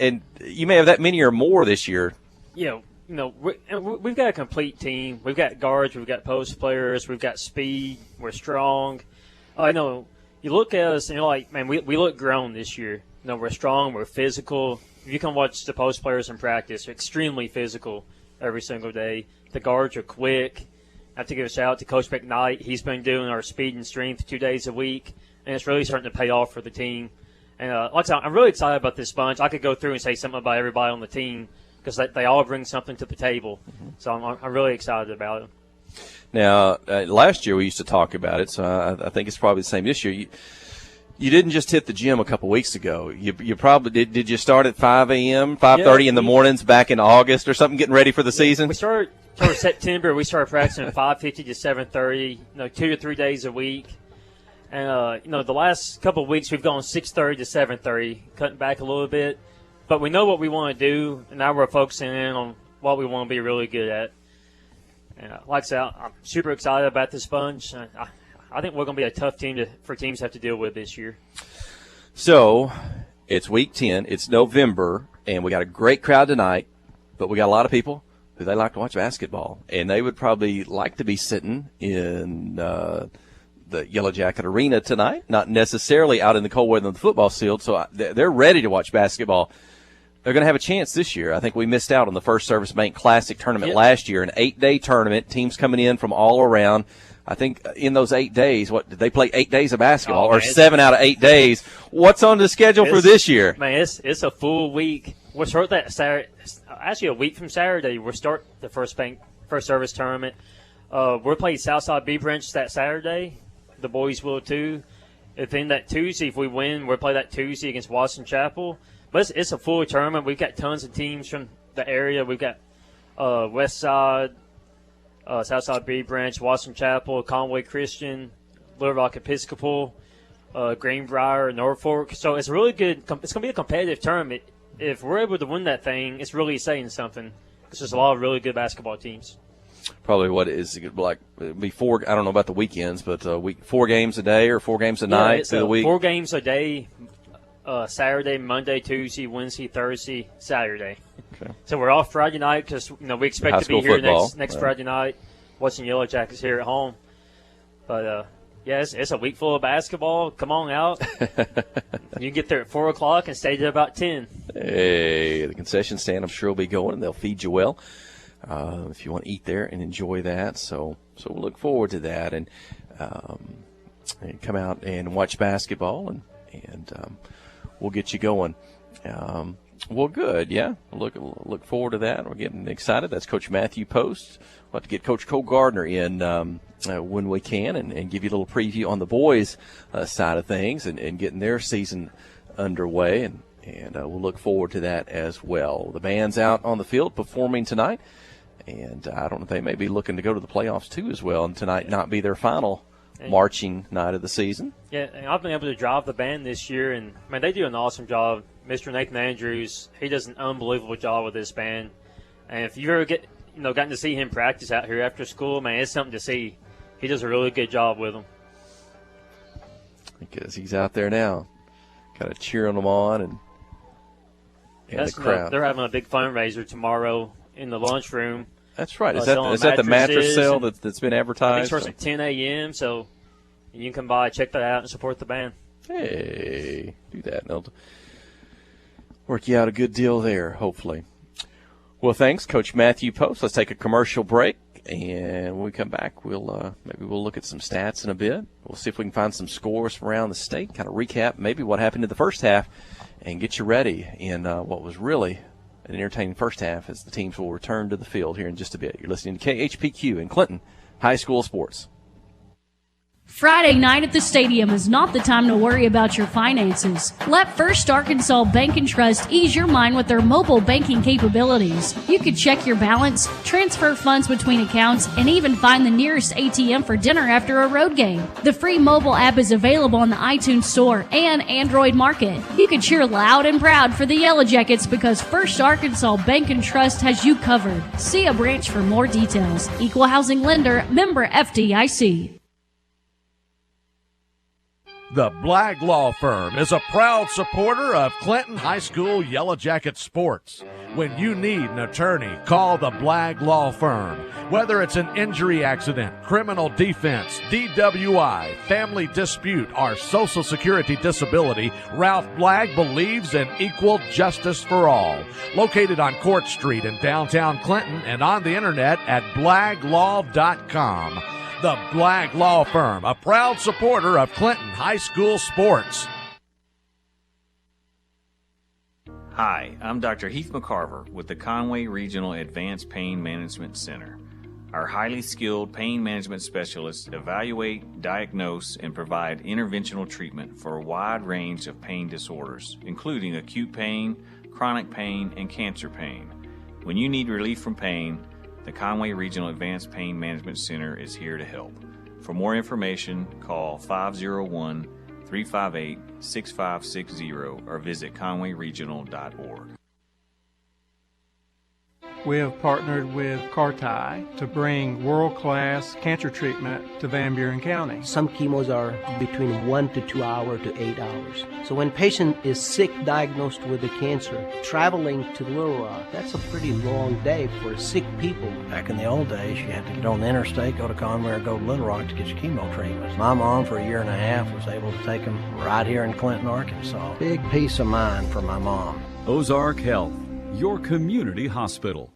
B: and you may have that many or more this year.
R: Yeah, we've got a complete team. We've got guards, we've got post players, we've got speed. We're strong. I know you look at us and you're like, man, we look grown this year. We're strong, we're physical. If you can watch the post players in practice, they're extremely physical every single day. The guards are quick. I have to give a shout out to Coach McKnight. He's been doing our speed and strength 2 days a week, and it's really starting to pay off for the team. And like I said, I'm really excited about this bunch. I could go through and say something about everybody on the team because they all bring something to the table. Mm-hmm. So I'm really excited about it.
B: Now, last year we used to talk about it, so I think it's probably the same this year. You didn't just hit the gym a couple weeks ago. You probably did. You start at 5 a.m., 5:30 in the mornings back in August or something, getting ready for the season?
R: We started September. We started practicing at 5:50 to 7:30. 2 to 3 days a week. And the last couple of weeks we've gone 6:30 to 7:30, cutting back a little bit. But we know what we want to do, and now we're focusing in on what we want to be really good at. And like I said, I'm super excited about this bunch. I think we're going to be a tough team for teams to have to deal with this year.
B: So it's week 10. It's November, and we got a great crowd tonight, but we got a lot of people who they like to watch basketball, and they would probably like to be sitting in the Yellow Jacket Arena tonight, not necessarily out in the cold weather on the football field, so they're ready to watch basketball. They're going to have a chance this year. I think we missed out on the First Service Bank Classic tournament last year, an 8-day tournament, teams coming in from all around. I think in those 8 days, did they play 8 days of basketball, or 7 out of 8 days? What's on the schedule for this year?
R: Man, it's a full week. We'll start that Saturday. Actually, a week from Saturday, we'll start the First Service tournament. We'll play Southside B Branch that Saturday. The boys will too. If in that Tuesday, if we win, we'll play that Tuesday against Watson Chapel. But it's a full tournament. We've got tons of teams from the area. We've got West Side, Southside B Branch, Watson Chapel, Conway Christian, Little Rock Episcopal, Greenbrier, Norfolk. So it's really good. It's going to be a competitive tournament. If we're able to win that thing, it's really saying something. Because there's a lot of really good basketball teams.
B: Probably what it is like before. I don't know about the weekends, but 4 games a day or 4 games a night through the week.
R: 4 games a day. Saturday, Monday, Tuesday, Wednesday, Thursday, Saturday.
B: Okay.
R: So we're off Friday night because we expect to be here next Friday night, watching Yellow Jackets here at home. But it's a week full of basketball. Come on out. You get there at 4 o'clock and stay there about 10.
B: Hey, the concession stand I'm sure will be going, and they'll feed you well if you want to eat there and enjoy that. So we'll look forward to that and come out and watch basketball and we'll get you going. Well, good, yeah. Look forward to that. We're getting excited. That's Coach Matthew Post. We'll have to get Coach Cole Gardner in when we can and give you a little preview on the boys' side of things and getting their season underway. And we'll look forward to that as well. The band's out on the field performing tonight, and I don't know if they may be looking to go to the playoffs too as well, and tonight not be their final marching night of the season.
R: Yeah, and I've been able to drive the band this year, and, man, they do an awesome job. Mr. Nathan Andrews, he does an unbelievable job with this band. And if you ever gotten to see him practice out here after school, man, it's something to see. He does a really good job with them.
B: Because he's out there now, kind of cheering them on and the crowd.
R: They're having a big fundraiser tomorrow in the lunchroom.
B: That's right. Is that the mattress sale that's been advertised?
R: It starts at 10 a.m., so you can come by, check that out, and support the band.
B: Hey, do that, and they'll work you out a good deal there, hopefully. Well, thanks, Coach Matthew Post. Let's take a commercial break, and when we come back, we'll look at some stats in a bit. We'll see if we can find some scores from around the state, kind of recap maybe what happened in the first half, and get you ready in what was really an entertaining first half as the teams will return to the field here in just a bit. You're listening to KHPQ in Clinton High School Sports.
H: Friday night at the stadium is not the time to worry about your finances. Let First Arkansas Bank and Trust ease your mind with their mobile banking capabilities. You can check your balance, transfer funds between accounts, and even find the nearest ATM for dinner after a road game. The free mobile app is available on the iTunes Store and Android Market. You can cheer loud and proud for the Yellow Jackets because First Arkansas Bank and Trust has you covered. See a branch for more details. Equal housing lender, member FDIC.
E: The Blagg Law Firm is a proud supporter of Clinton High School Yellow Jacket sports. When you need an attorney, call the Blagg Law Firm. Whether it's an injury accident, criminal defense, DWI, family dispute, or Social Security disability, Ralph Blagg believes in equal justice for all. Located on Court Street in downtown Clinton and on the internet at blagglaw.com. The Blagg Law Firm, a proud supporter of Clinton High School sports.
S: Hi, I'm Dr. Heath McCarver with the Conway Regional Advanced Pain Management Center. Our highly skilled pain management specialists evaluate, diagnose, and provide interventional treatment for a wide range of pain disorders, including acute pain, chronic pain, and cancer pain. When you need relief from pain, the Conway Regional Advanced Pain Management Center is here to help. For more information, call 501-358-6560 or visit conwayregional.org.
N: We have partnered with Carti to bring world-class cancer treatment to Van Buren County.
T: Some chemos are between 1 to 2 hours to 8 hours. So when patient is sick, diagnosed with the cancer, traveling to Little Rock, that's a pretty long day for sick people.
U: Back in the old days, you had to get on the interstate, go to Conway or go to Little Rock to get your chemo treatments. My mom, for a year and a half, was able to take them right here in Clinton, Arkansas. Big peace of mind for my mom.
O: Ozark Health, your community hospital.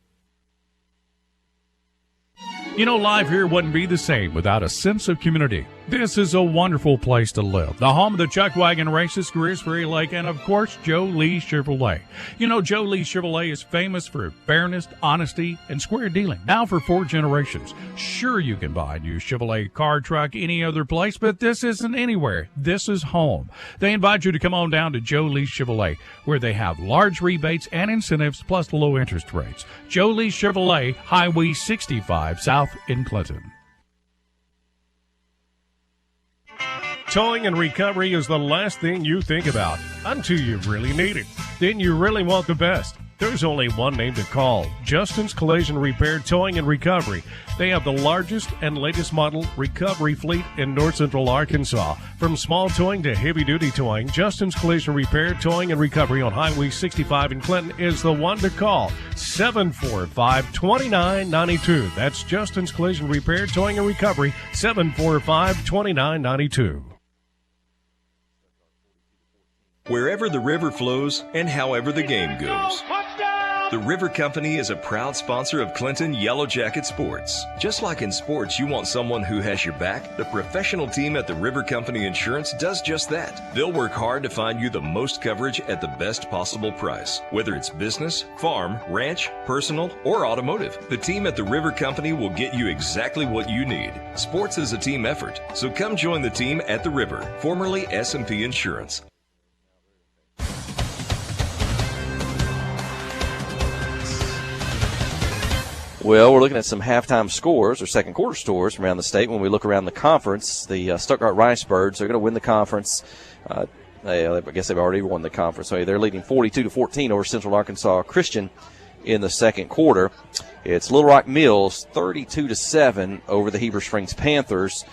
D: You know, life here wouldn't be the same without a sense of community. This is a wonderful place to live. The home of the Chuck Wagon Races, Greers Ferry Lake, and of course, Joe Lee Chevrolet. You know, Joe Lee Chevrolet is famous for fairness, honesty, and square dealing. Now for 4 generations. Sure, you can buy a new Chevrolet car, truck, any other place, but this isn't anywhere. This is home. They invite you to come on down to Joe Lee Chevrolet, where they have large rebates and incentives plus low interest rates. Joe Lee Chevrolet, Highway 65 South in Clinton.
V: Towing and recovery is the last thing you think about until you really need it. Then you really want the best. There's only one name to call, Justin's Collision Repair Towing and Recovery. They have the largest and latest model recovery fleet in North Central Arkansas. From small towing to heavy-duty towing, Justin's Collision Repair Towing and Recovery on Highway 65 in Clinton is the one to call, 745-2992. That's Justin's Collision Repair Towing and Recovery, 745-2992.
F: Wherever the river flows and however the game goes. The River Company is a proud sponsor of Clinton Yellow Jacket Sports. Just like in sports, you want someone who has your back. The professional team at the River Company Insurance does just that. They'll work hard to find you the most coverage at the best possible price. Whether it's business, farm, ranch, personal, or automotive, the team at the River Company will get you exactly what you need. Sports is a team effort, so come join the team at the River, formerly S&P Insurance.
B: Well, we're looking at some halftime scores or second quarter scores from around the state. When we look around the conference, the Stuttgart Ricebirds are going to win the conference. I guess they've already won the conference. So they're leading 42-14 over Central Arkansas Christian in the second quarter. It's Little Rock Mills 32-7 over the Heber Springs Panthers.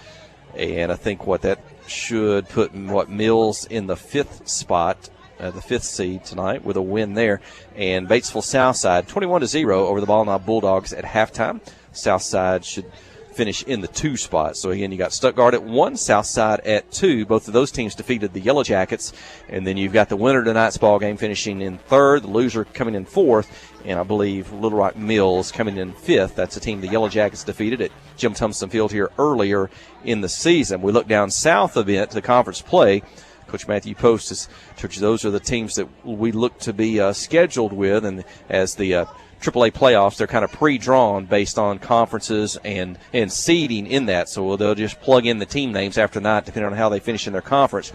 B: And I think that should put Mills in the 5th spot. The 5th seed tonight with a win there. And Batesville Southside 21-0 over the Ball Knob Bulldogs at halftime. Southside should finish in the 2 spot. So again, you got Stuttgart at 1, Southside at 2. Both of those teams defeated the Yellow Jackets. And then you've got the winner of tonight's ball game finishing in 3rd, the loser coming in 4th, and I believe Little Rock Mills coming in 5th. That's a team the Yellow Jackets defeated at Jim Thompson Field here earlier in the season. We look down south a bit to the conference play. Coach Matthew Post has told you those are the teams that we look to be scheduled with, and as the AAA playoffs, they're kind of pre-drawn based on conferences and seeding in that. So they'll just plug in the team names after night, depending on how they finish in their conference.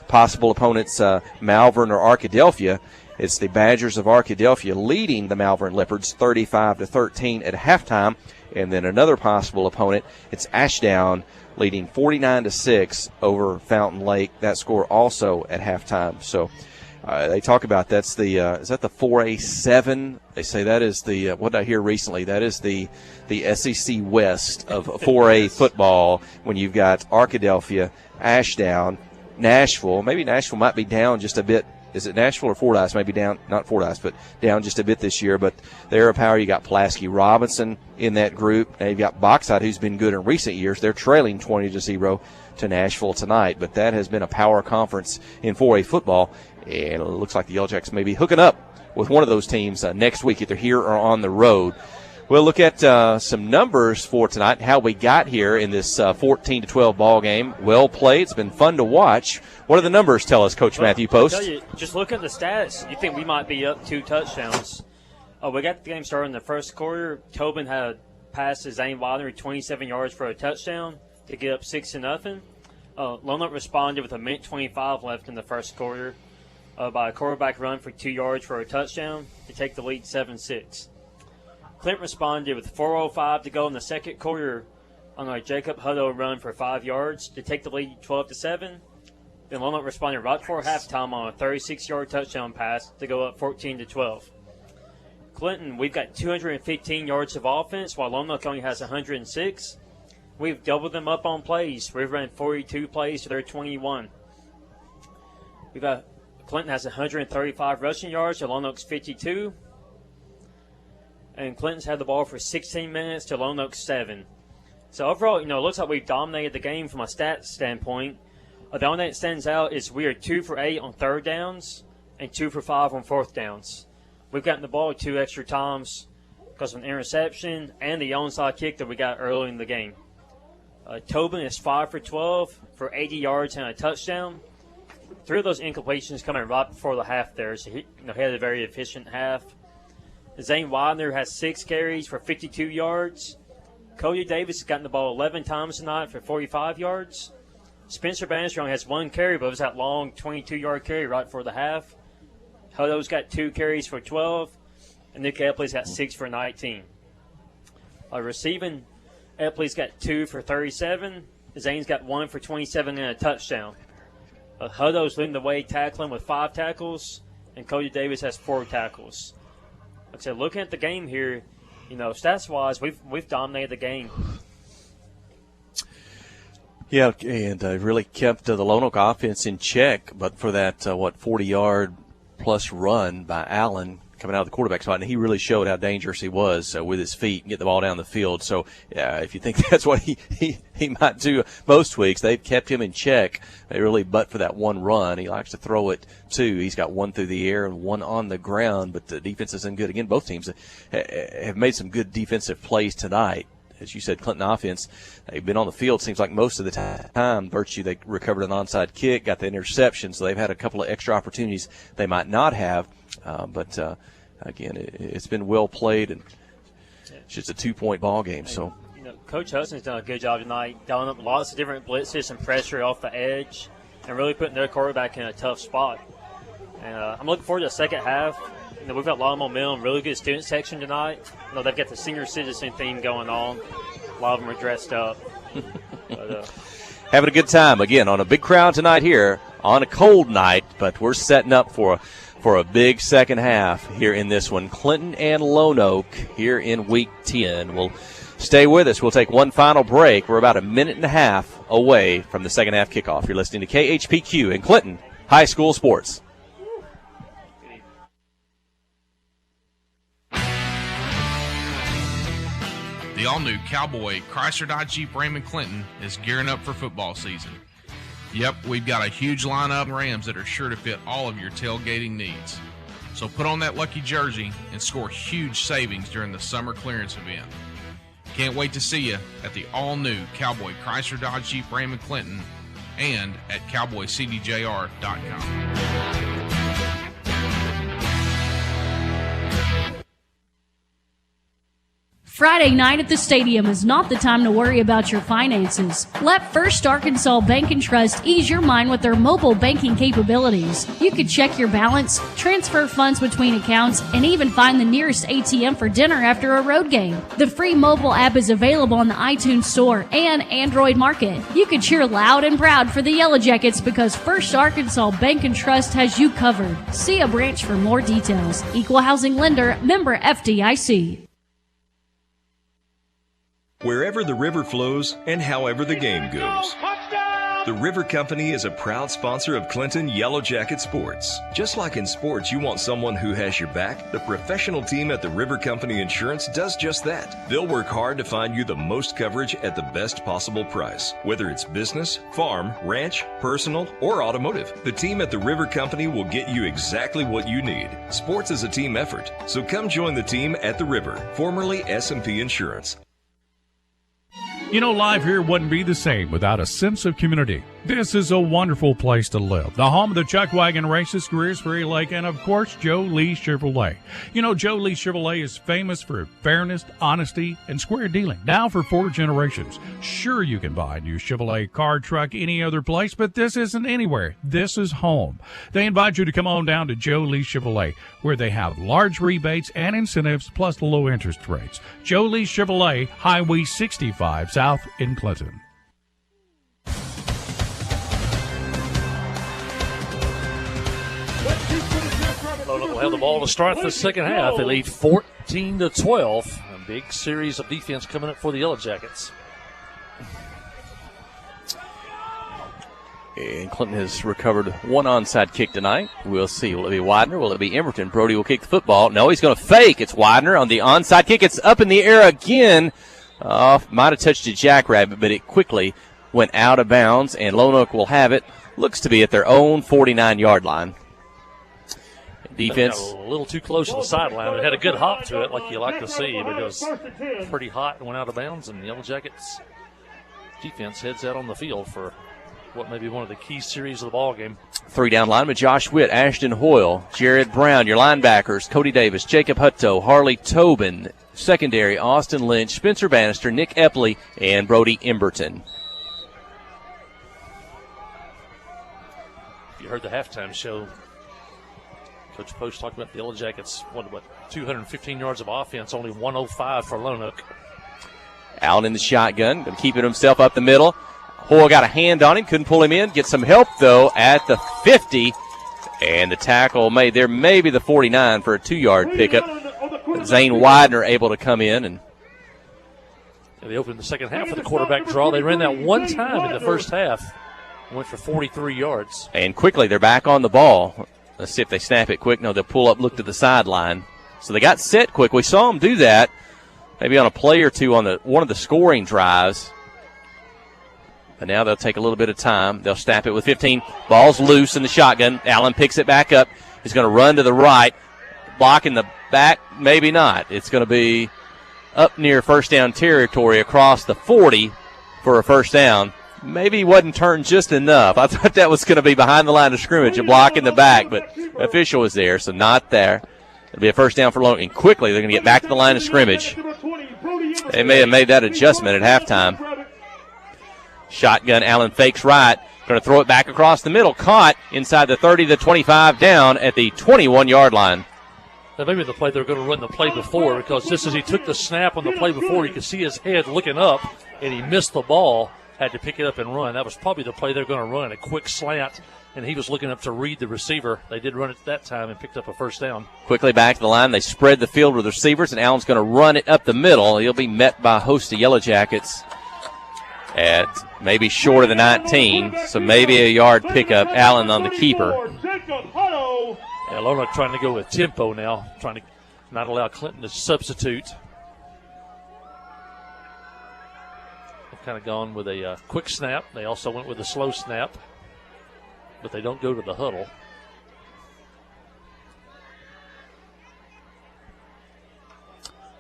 B: Possible opponents, Malvern or Arkadelphia. It's the Badgers of Arkadelphia leading the Malvern Leopards 35-13 at halftime, and then another possible opponent, it's Ashdown, leading 49-6 over Fountain Lake. That score also at halftime. So they talk about that's the is that the 4A7? They say that is the what did I hear recently? That is the SEC West of 4A football. When you've got Arkadelphia, Ashdown, Nashville. Maybe Nashville might be down just a bit. Is it Nashville or Fordyce? Maybe down, not Fordyce, but down just a bit this year. But they're a power. You got Pulaski Robinson in that group. And you've got Bauxite, who's been good in recent years. They're trailing 20-0 to Nashville tonight. But that has been a power conference in 4A football. And it looks like the Yellow Jackets may be hooking up with one of those teams next week, either here or on the road. We'll look at some numbers for tonight, how we got here in this 14-12 ball game. Well played. It's been fun to watch. What do the numbers tell us, Coach Matthew Post?
R: I tell you, just look at the stats. You think we might be up 2 touchdowns. We got the game started in the first quarter. Tobin had pass to Zane Wilder, 27 yards for a touchdown to get up 6-0. Lonoke responded with 1:25 left in the first quarter by a quarterback run for 2 yards for a touchdown to take the lead 7-6. Clinton responded with 4:05 to go in the second quarter on a Jacob Hutto run for 5 yards to take the lead 12-7. Then Lonoke responded right before halftime on a 36-yard touchdown pass to go up 14-12. Clinton, we've got 215 yards of offense, while Lonoke only has 106. We've doubled them up on plays. We've run 42 plays to their 21. Clinton has 135 rushing yards to Lonoke's 52. And Clinton's had the ball for 16 minutes to Lonoke's 7. So overall, it looks like we've dominated the game from a stats standpoint. The only thing that stands out is we are 2 for 8 on third downs and 2 for 5 on fourth downs. We've gotten the ball 2 extra times because of an interception and the onside kick that we got early in the game. Tobin is 5 for 12 for 80 yards and a touchdown. 3 of those incompletions coming right before the half there, so he had a very efficient half. Zane Widener has 6 carries for 52 yards. Cody Davis has gotten the ball 11 times tonight for 45 yards. Spencer Bannister only has 1 carry, but it was that long 22-yard carry right before the half. Hutto's got 2 carries for 12, and Nick Epley's got 6 for 19. Receiving, Epley's got 2 for 37. Zane's got 1 for 27 and a touchdown. Hutto's leading the way tackling with 5 tackles, and Cody Davis has 4 tackles. Like I said, looking at the game here, stats-wise, we've dominated the game.
B: Yeah, and really kept the Lonoke offense in check, but for that, 40-yard plus run by Allen coming out of the quarterback spot, and he really showed how dangerous he was with his feet and get the ball down the field. So, if you think that's what he might do most weeks, they've kept him in check. They really, but for that one run, he likes to throw it too. He's got 1 through the air and 1 on the ground, but the defense isn't good. Again, both teams have made some good defensive plays tonight. As you said, Clinton offense, they've been on the field, seems like most of the time. Virtue, they recovered an onside kick, got the interception, so they've had a couple of extra opportunities they might not have. But again, it's been well played, and it's just a 2-point ball game. So,
R: Coach Hudson's done a good job tonight, dialing up lots of different blitzes and pressure off the edge, and really putting their quarterback in a tough spot. And I'm looking forward to the second half. We've got a lot of momentum, really good student section tonight. They've got the senior citizen theme going on. A lot of them are dressed up.
B: Having a good time, again, on a big crowd tonight here on a cold night, but we're setting up for a big second half here in this one. Clinton and Lonoke here in Week 10. We'll stay with us. We'll take one final break. We're about a minute and a half away from the second half kickoff. You're listening to KHPQ in Clinton High School Sports.
G: The all-new Cowboy Chrysler Dodge Jeep Ram in Clinton is gearing up for football season. Yep, we've got a huge lineup of Rams that are sure to fit all of your tailgating needs. So put on that lucky jersey and score huge savings during the summer clearance event. Can't wait to see you at the all-new Cowboy Chrysler Dodge Jeep Ram in Clinton and at cowboycdjr.com.
H: Friday night at the stadium is not the time to worry about your finances. Let First Arkansas Bank and Trust ease your mind with their mobile banking capabilities. You can check your balance, transfer funds between accounts, and even find the nearest ATM for dinner after a road game. The free mobile app is available on the iTunes Store and Android Market. You can cheer loud and proud for the Yellow Jackets because First Arkansas Bank and Trust has you covered. See a branch for more details. Equal housing lender, member FDIC.
F: Wherever the river flows and however the game goes. The River Company is a proud sponsor of Clinton Yellow Jacket Sports. Just like in sports, you want someone who has your back. The professional team at the River Company Insurance does just that. They'll work hard to find you the most coverage at the best possible price. Whether it's business, farm, ranch, personal, or automotive, the team at the River Company will get you exactly what you need. Sports is a team effort, so come join the team at the River, formerly S&P Insurance.
D: Life here wouldn't be the same without a sense of community. This is a wonderful place to live. The home of the Chuck Wagon Races, Greers Ferry Lake, and of course, Joe Lee Chevrolet. You know, Joe Lee Chevrolet is famous for fairness, honesty, and square dealing. Now for 4 generations. Sure, you can buy a new Chevrolet car, truck, any other place, but this isn't anywhere. This is home. They invite you to come on down to Joe Lee Chevrolet, where they have large rebates and incentives, plus low interest rates. Joe Lee Chevrolet, Highway 65 South in Clinton.
A: Lonoke will have the ball to start the second half. They lead 14-12. A big series of defense coming up for the Yellow Jackets.
B: And Clinton has recovered one onside kick tonight. We'll see. Will it be Widener? Will it be Emberton? Brody will kick the football. No, he's going to fake. It's Widener on the onside kick. It's up in the air again. Might have touched a jackrabbit, but it quickly went out of bounds, and Lonoke will have it. Looks to be at their own 49-yard line. Defense.
A: A little too close to the sideline. It had a good hop to it, like you like to see, but it was pretty hot and went out of bounds, and the Yellow Jackets defense heads out on the field for what may be one of the key series of the ball game.
B: 3 down linemen: Josh Witt, Ashton Hoyle, Jared Brown. Your linebackers: Cody Davis, Jacob Hutto, Harley Tobin. Secondary: Austin Lynch, Spencer Bannister, Nick Epley, and Brody Emberton.
A: If you heard the halftime show, Coach Post talked about the Yellow Jackets, what 215 yards of offense, only 105 for Lonoke.
B: Allen in the shotgun, going to keep it himself up the middle. Hoyle got a hand on him, couldn't pull him in. Get some help, though, at the 50. And the tackle made there, maybe the 49 for a 2-yard pickup. Zane Widener able to come in. And
A: they opened the second half with the quarterback draw. They ran that one time in the first half. Went for 43 yards.
B: And quickly, they're back on the ball. Let's see if they snap it quick. No, they'll pull up, look to the sideline. So they got set quick. We saw them do that maybe on a play or two on one of the scoring drives. But now they'll take a little bit of time. They'll snap it with 15. Ball's loose in the shotgun. Allen picks it back up. He's going to run to the right. Block in the back, maybe not. It's going to be up near first down territory across the 40 for a first down. Maybe he wasn't turned just enough. I thought that was going to be behind the line of scrimmage, a block in the back, but the official was there, so not there. It'll be a first down for Lonoke, and quickly they're going to get back to the line of scrimmage. They may have made that adjustment at halftime. Shotgun, Allen fakes right. Going to throw it back across the middle. Caught inside the 30, the 25, down at the 21-yard line.
A: That may be the play they were going to run the play before, because just as he took the snap on the play before, you could see his head looking up, and he missed the ball. Had to pick it up and run. That was probably the play they're going to run, a quick slant, and he was looking up to read the receiver. They did run it that time and picked up a first down.
B: Quickly back to the line. They spread the field with receivers, and Allen's going to run it up the middle. He'll be met by a host of Yellow Jackets at maybe short of the 19, so maybe a yard pickup. Allen on the keeper.
A: Yeah, Lonoke trying to go with tempo now, trying to not allow Clinton to substitute. Kind of gone with a quick snap. They also went with a slow snap, but they don't go to the huddle.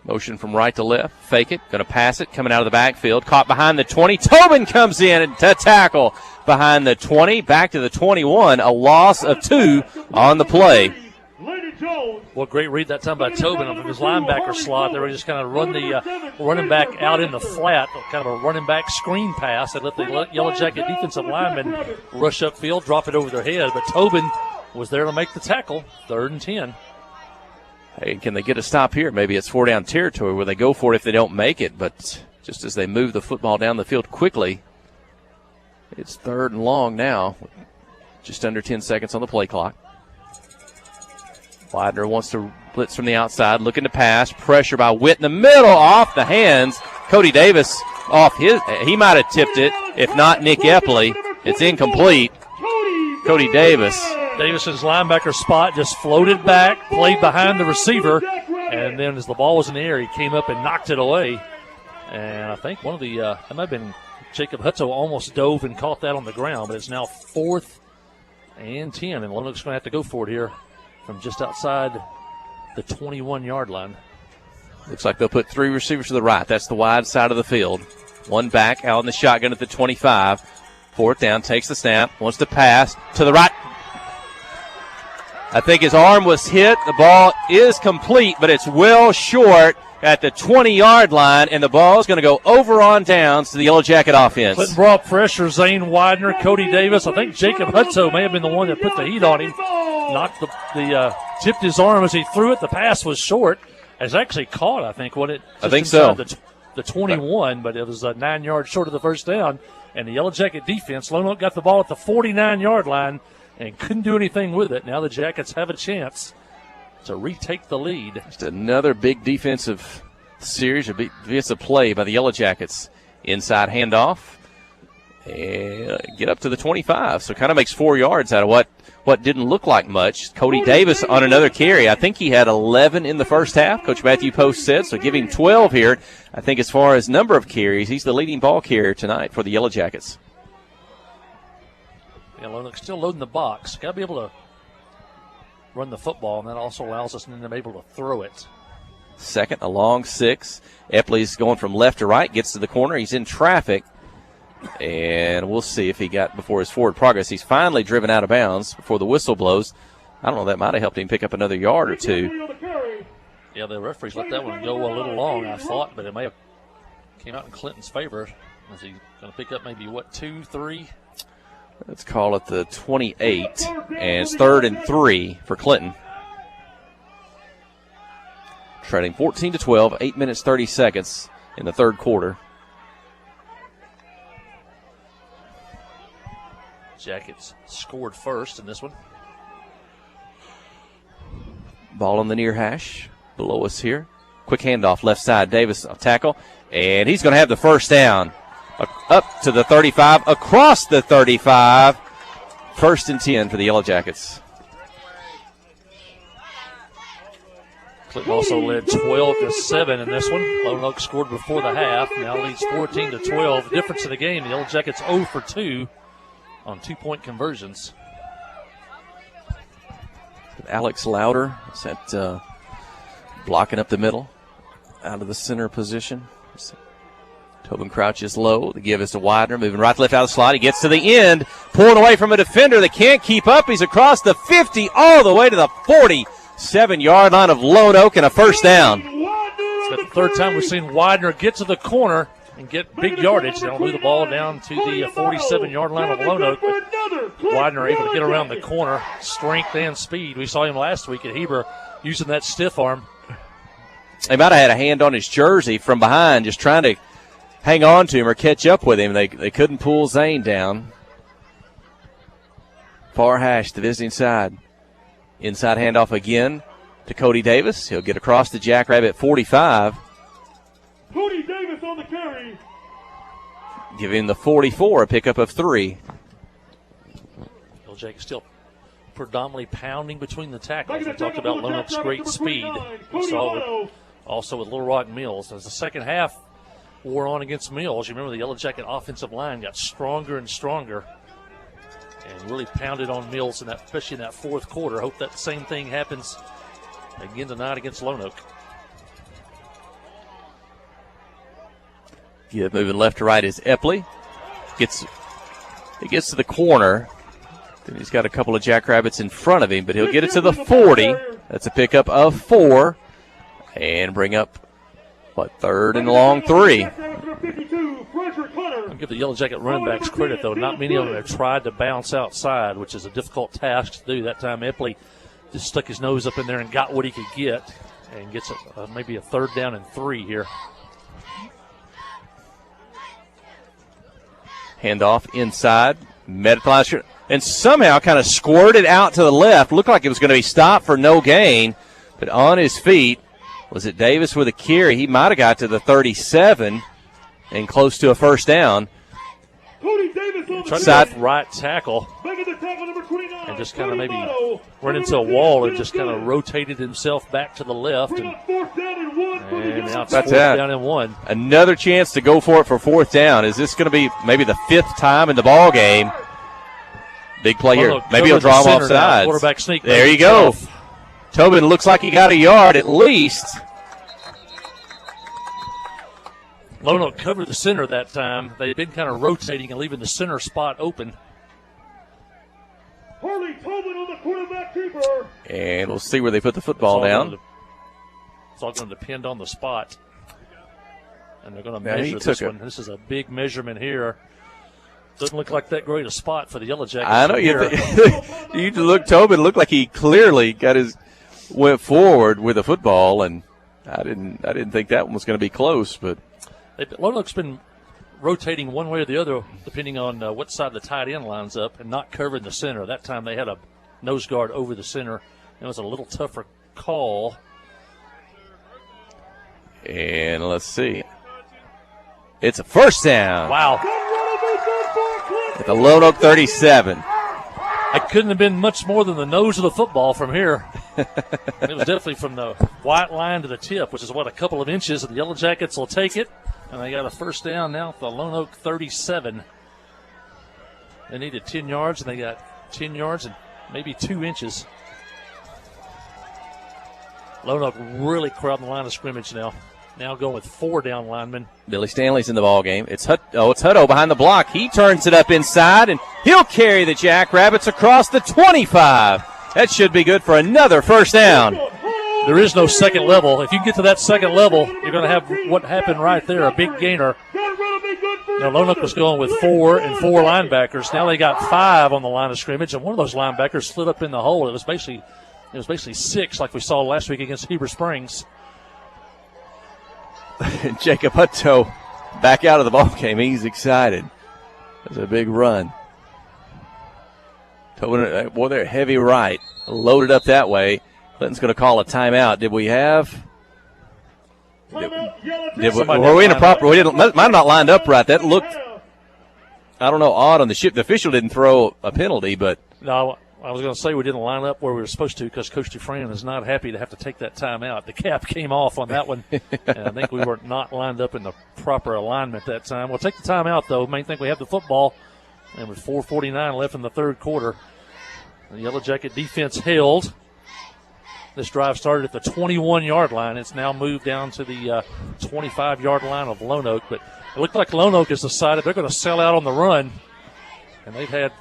B: Motion from right to left. Fake it. Going to pass it. Coming out of the backfield. Caught behind the 20. Tobin comes in to tackle behind the 20. Back to the 21. A loss of 2 on the play.
A: Well, great read that time by Tobin of his linebacker slot. They were just kind of run the running back out in the flat, kind of a running back screen pass. They let the Yellow Jacket defensive lineman rush upfield, drop it over their head. But Tobin was there to make the tackle. 3rd and 10.
B: Hey, can they get a stop here? Maybe it's 4-down territory where they go for it if they don't make it. But just as they move the football down the field quickly, it's 3rd and long now. Just under 10 seconds on the play clock. Widener wants to blitz from the outside, looking to pass. Pressure by Witt in the middle, off the hands. Cody Davis off his. He might have tipped it, if not Nick Epley. It's incomplete. Cody Davis.
A: Davis's linebacker spot just floated back, played behind the receiver, and then as the ball was in the air, he came up and knocked it away. And I think one of the, that might have been Jacob Hutto, almost dove and caught that on the ground, but it's now 4th and 10, and Lonoke's going to have to go for it here from just outside the 21-yard line.
B: Looks like they'll put 3 receivers to the right. That's the wide side of the field. One back out in the shotgun at the 25. Fourth down, takes the snap, wants to pass to the right. I think his arm was hit. The ball is complete, but it's well short at the 20-yard line, and the ball is going to go over on downs to the Yellow Jacket offense.
A: Clinton brought pressure. Zane Widener, Cody Davis. I think Jacob Hutto may have been the one that put the heat on him. Knocked tipped his arm as he threw it. The pass was short. It's actually caught, I think.
B: I think so.
A: The 21, but it was 9 yards short of the first down. And the Yellow Jacket defense, Lonoke got the ball at the 49-yard line and couldn't do anything with it. Now the Jackets have a chance to retake the lead.
B: Just another big defensive series, a big defensive play by the Yellow Jackets. Inside handoff and get up to the 25. So kind of makes 4 yards out of what didn't look like much. Cody Davis on another carry. I think he had 11 in the first half, Coach Matthew Post said, so give him 12 here. I think as far as number of carries, he's the leading ball carrier tonight for the Yellow Jackets.
A: Yeah, Lonoke's still loading the box. Got to be able to run the football, and that also allows us to be able to throw it.
B: Second, a long 6. Epley's going from left to right, gets to the corner. He's in traffic, and we'll see if he got before his forward progress. He's finally driven out of bounds before the whistle blows. I don't know, that might have helped him pick up another yard or two.
A: Yeah, the referees let that one go a little long, I thought, but it may have came out in Clinton's favor. Is he going to pick up maybe, 2, 3?
B: Let's call it the 28, and it's 3rd and 3 for Clinton. Trailing 14-12, 8 minutes, 30 seconds in the third quarter.
A: Jackets scored first in this one.
B: Ball on the near hash below us here. Quick handoff left side. Davis tackle, and he's going to have the first down. Up to the 35, across the 35. 1st and 10 for the Yellow Jackets.
A: Clinton also led 12-7 in this one. Lonoke scored before the half. Now leads 14-12. The difference in the game, the Yellow Jackets 0 for 2 on 2-point conversions.
B: Alex Louder is that blocking up the middle, out of the center position. Tobin crouches low. The give is to Widener, moving right to left out of the slot. He gets to the end, pulling away from a defender that can't keep up. He's across the 50, all the way to the 47-yard line of Lonoke, and a first down.
A: It's the third time we've seen Widener get to the corner and get big yardage. They'll move the ball down to the 47-yard line of Lonoke. But Widener able to get around the corner, strength and speed. We saw him last week at Heber using that stiff arm.
B: They might have had a hand on his jersey from behind, just trying to hang on to him or catch up with him. They couldn't pull Zane down. Far hash, the visiting side. Inside handoff again to Cody Davis. He'll get across the Jackrabbit 45.
C: Cody Davis on the carry.
B: Give him the 44, a pickup of 3.
A: Bill Jake still predominantly pounding between the tackles. We talked about Lonoke's great speed. We saw it also with Little Rock Mills. As the second half wore on against Mills, you remember the Yellow Jacket offensive line got stronger and stronger and really pounded on Mills, especially in that fourth quarter. Hope that same thing happens again tonight against Lonoke.
B: Yeah, moving left to right is Epley. He gets to the corner. Then he's got a couple of Jackrabbits in front of him, but he'll get it to the 40. That's a pickup of 4. And bring up, 3rd and long 3.
A: I'll give the Yellow Jacket running backs credit, though. Not many of them have tried to bounce outside, which is a difficult task to do. That time Epley just stuck his nose up in there and got what he could get and gets maybe a 3rd down and 3 here.
B: Handoff inside, Metaclash, and somehow kind of squirted out to the left. Looked like it was going to be stopped for no gain, but on his feet. Was it Davis with a carry? He might have got to the 37 and close to a first down.
A: Tried to go right tackle and just kind of maybe run into a wall and just kind of rotated himself back to the left. And now it's 4th down and 1.
B: Another chance to go for it for 4th down. Is this going to be maybe the 5th time in the ball game? Big play here. Maybe he'll draw him off sides.
A: Quarterback sneak.
B: There you go. Tobin looks like he got a yard at least.
A: Lonoke covered the center that time. They'd been kind of rotating and leaving the center spot open.
C: Harley Tobin on the quarterback keeper.
B: And we'll see where they put the football down.
A: It's all going to depend on the spot. And they're going to
B: Yeah, he
A: measure this
B: took
A: one. This is a big measurement here. Doesn't look like that great a spot for the Yellow Jackets.
B: I know. You look, Tobin looked like he clearly went forward with the football, and I didn't think that one was going to be close. But
A: Lonoke's been rotating one way or the other, depending on what side the tight end lines up, and not covering the center. That time they had a nose guard over the center. It was a little tougher call.
B: And let's see. It's a first down.
A: Wow.
B: At the Lonoke 37.
A: I couldn't have been much more than the nose of the football from here. It was definitely from the white line to the tip, which is what, a couple of inches, and the Yellow Jackets will take it. And they got a first down now at the Lonoke 37. They needed 10 yards, and they got 10 yards and maybe 2 inches. Lonoke really crowding the line of scrimmage now. Now going with 4 down linemen.
B: Billy Stanley's in the ball game. It's Hutto behind the block. He turns it up inside, and he'll carry the Jackrabbits across the 25. That should be good for another first down.
A: There is no second level. If you get to that second level, you're going to have what happened right there, a big gainer. Now, Lonoke was going with 4 and 4 linebackers. Now they got 5 on the line of scrimmage, and one of those linebackers slid up in the hole. It was basically 6, like we saw last week against Heber Springs.
B: Jacob Hutto back out of the ball game. He's excited. That's a big run. Boy, they're heavy right. Loaded up that way. Clinton's going to call a timeout. Did we have? Were we in a proper? We didn't. Might have not lined up right. That looked, I don't know, odd on the ship. The official didn't throw a penalty, but
A: no. I was going to say we didn't line up where we were supposed to because Coach Dufresne is not happy to have to take that timeout. The cap came off on that one, and I think we were not lined up in the proper alignment that time. We'll take the timeout, though. Main thing, we have the football, and with 4:49 left in the third quarter, the Yellow Jacket defense held. This drive started at the 21-yard line. It's now moved down to the 25-yard line of Lonoke, but it looked like Lonoke has decided they're going to sell out on the run, and they've had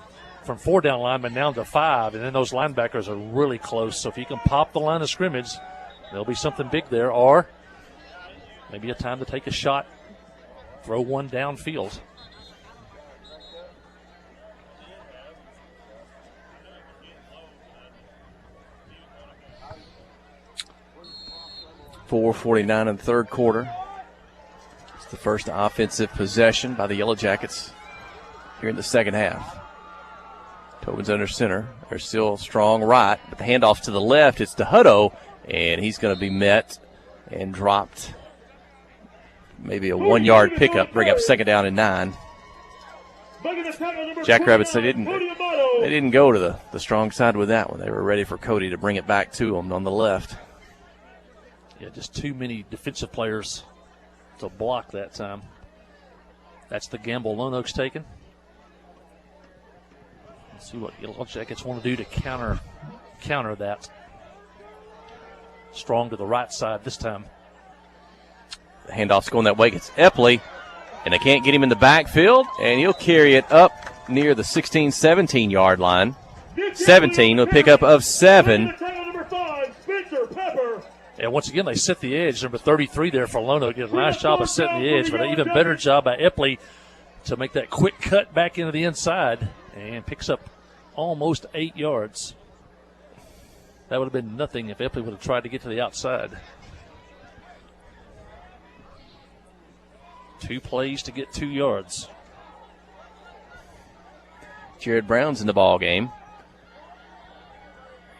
A: from 4 down linemen down to 5, and then those linebackers are really close. So if you can pop the line of scrimmage, there'll be something big there, or maybe a time to take a shot, throw one downfield.
B: .449 in the third quarter. It's the first offensive possession by the Yellow Jackets here in the second half. Tobin's under center. They're still strong right, but the handoff to the left, it's to Hutto, and he's going to be met and dropped. Maybe a 1-yard pickup, bring up second down and 9. Jackrabbits, they didn't go to the strong side with that one. They were ready for Cody to bring it back to them on the left.
A: Yeah, just too many defensive players to block that time. That's the gamble Lonoke's taken. Let's see what Yellow Jackets want to do to counter that. Strong to the right side this time.
B: The handoff's going that way. It's Epley, and they can't get him in the backfield, and he'll carry it up near the 16, 17-yard line. 17 with a pickup of 7.
A: And once again, they set the edge. Number 33 there for Lonoke. Did a nice job of setting the edge, but an even better job by Epley to make that quick cut back into the inside and picks up almost 8 yards. That would have been nothing if Epley would have tried to get to the outside. 2 plays to get 2 yards.
B: Jared Brown's in the ball game.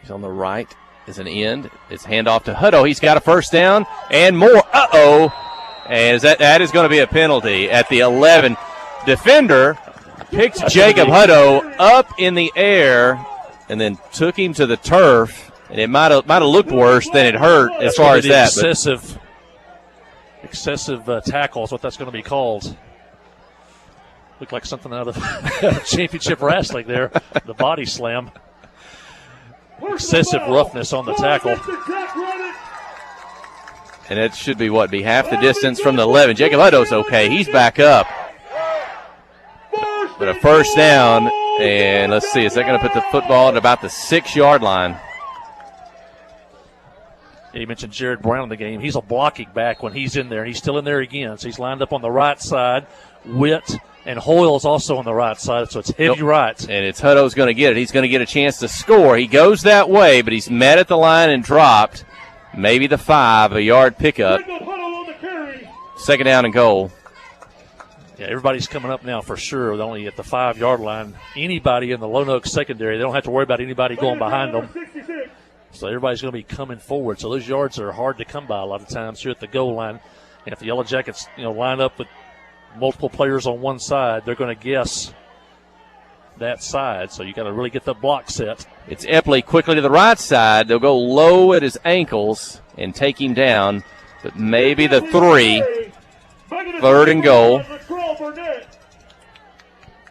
B: He's on the right as an end. It's handoff to Hutto. He's got a first down and more. And that is going to be a penalty at the 11. Defender picked Jacob Hutto up in the air and then took him to the turf. And it might have looked worse than it hurt as far as that.
A: Excessive tackle is what that's going to be called. Looked like something out of championship wrestling there. The body slam. Excessive roughness on the tackle.
B: And it should be, be half the distance from the 11. Jacob Hutto's okay. He's back up. But a first down, and let's see, is that going to put the football at about the 6-yard line?
A: Yeah, you mentioned Jared Brown in the game. He's a blocking back when he's in there. He's still in there again. So he's lined up on the right side. Witt and Hoyle's also on the right side, so it's heavy right.
B: And it's Hutto's going to get it. He's going to get a chance to score. He goes that way, but he's met at the line and dropped. Maybe the 5, a yard pickup. Second down and goal.
A: Yeah, everybody's coming up now for sure. They're only at the 5-yard line. Anybody in the Lonoke secondary, they don't have to worry about anybody going behind them. So everybody's going to be coming forward. So those yards are hard to come by a lot of times here at the goal line. And if the Yellow Jackets, line up with multiple players on one side, they're going to guess that side. So you got to really get the block set.
B: It's Epley quickly to the right side. They'll go low at his ankles and take him down. But maybe the 3. Third and goal.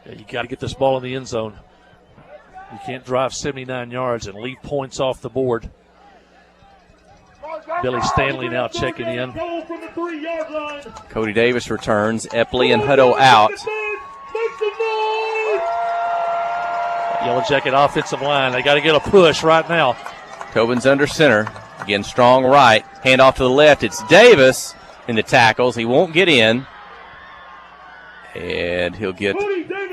A: Yeah, you got to get this ball in the end zone. You can't drive 79 yards and leave points off the board. Billy Stanley now checking in.
B: Cody Davis returns. Epley and Hutto out.
A: Yellow Jacket offensive line. They got to get a push right now.
B: Tobin's under center. Again, strong right. Hand off to the left. It's Davis in the tackles. He won't get in. And he'll get,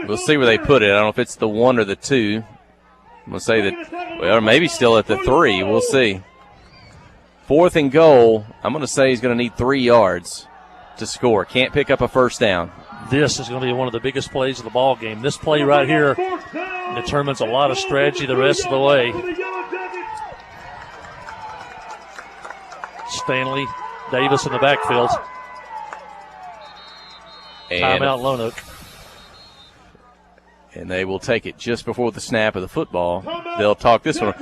B: we'll see where they put it. I don't know if it's the 1 or the 2. I'm going to say that, well, maybe still at the 3. We'll see. 4th and goal. I'm going to say he's going to need 3 yards to score. Can't pick up a first down.
A: This is going to be one of the biggest plays of the ball game. This play right here determines a lot of strategy the rest of the way. Stanley, Davis in the backfield. Timeout Lonoke.
B: And they will take it just before the snap of the football. They'll talk this one.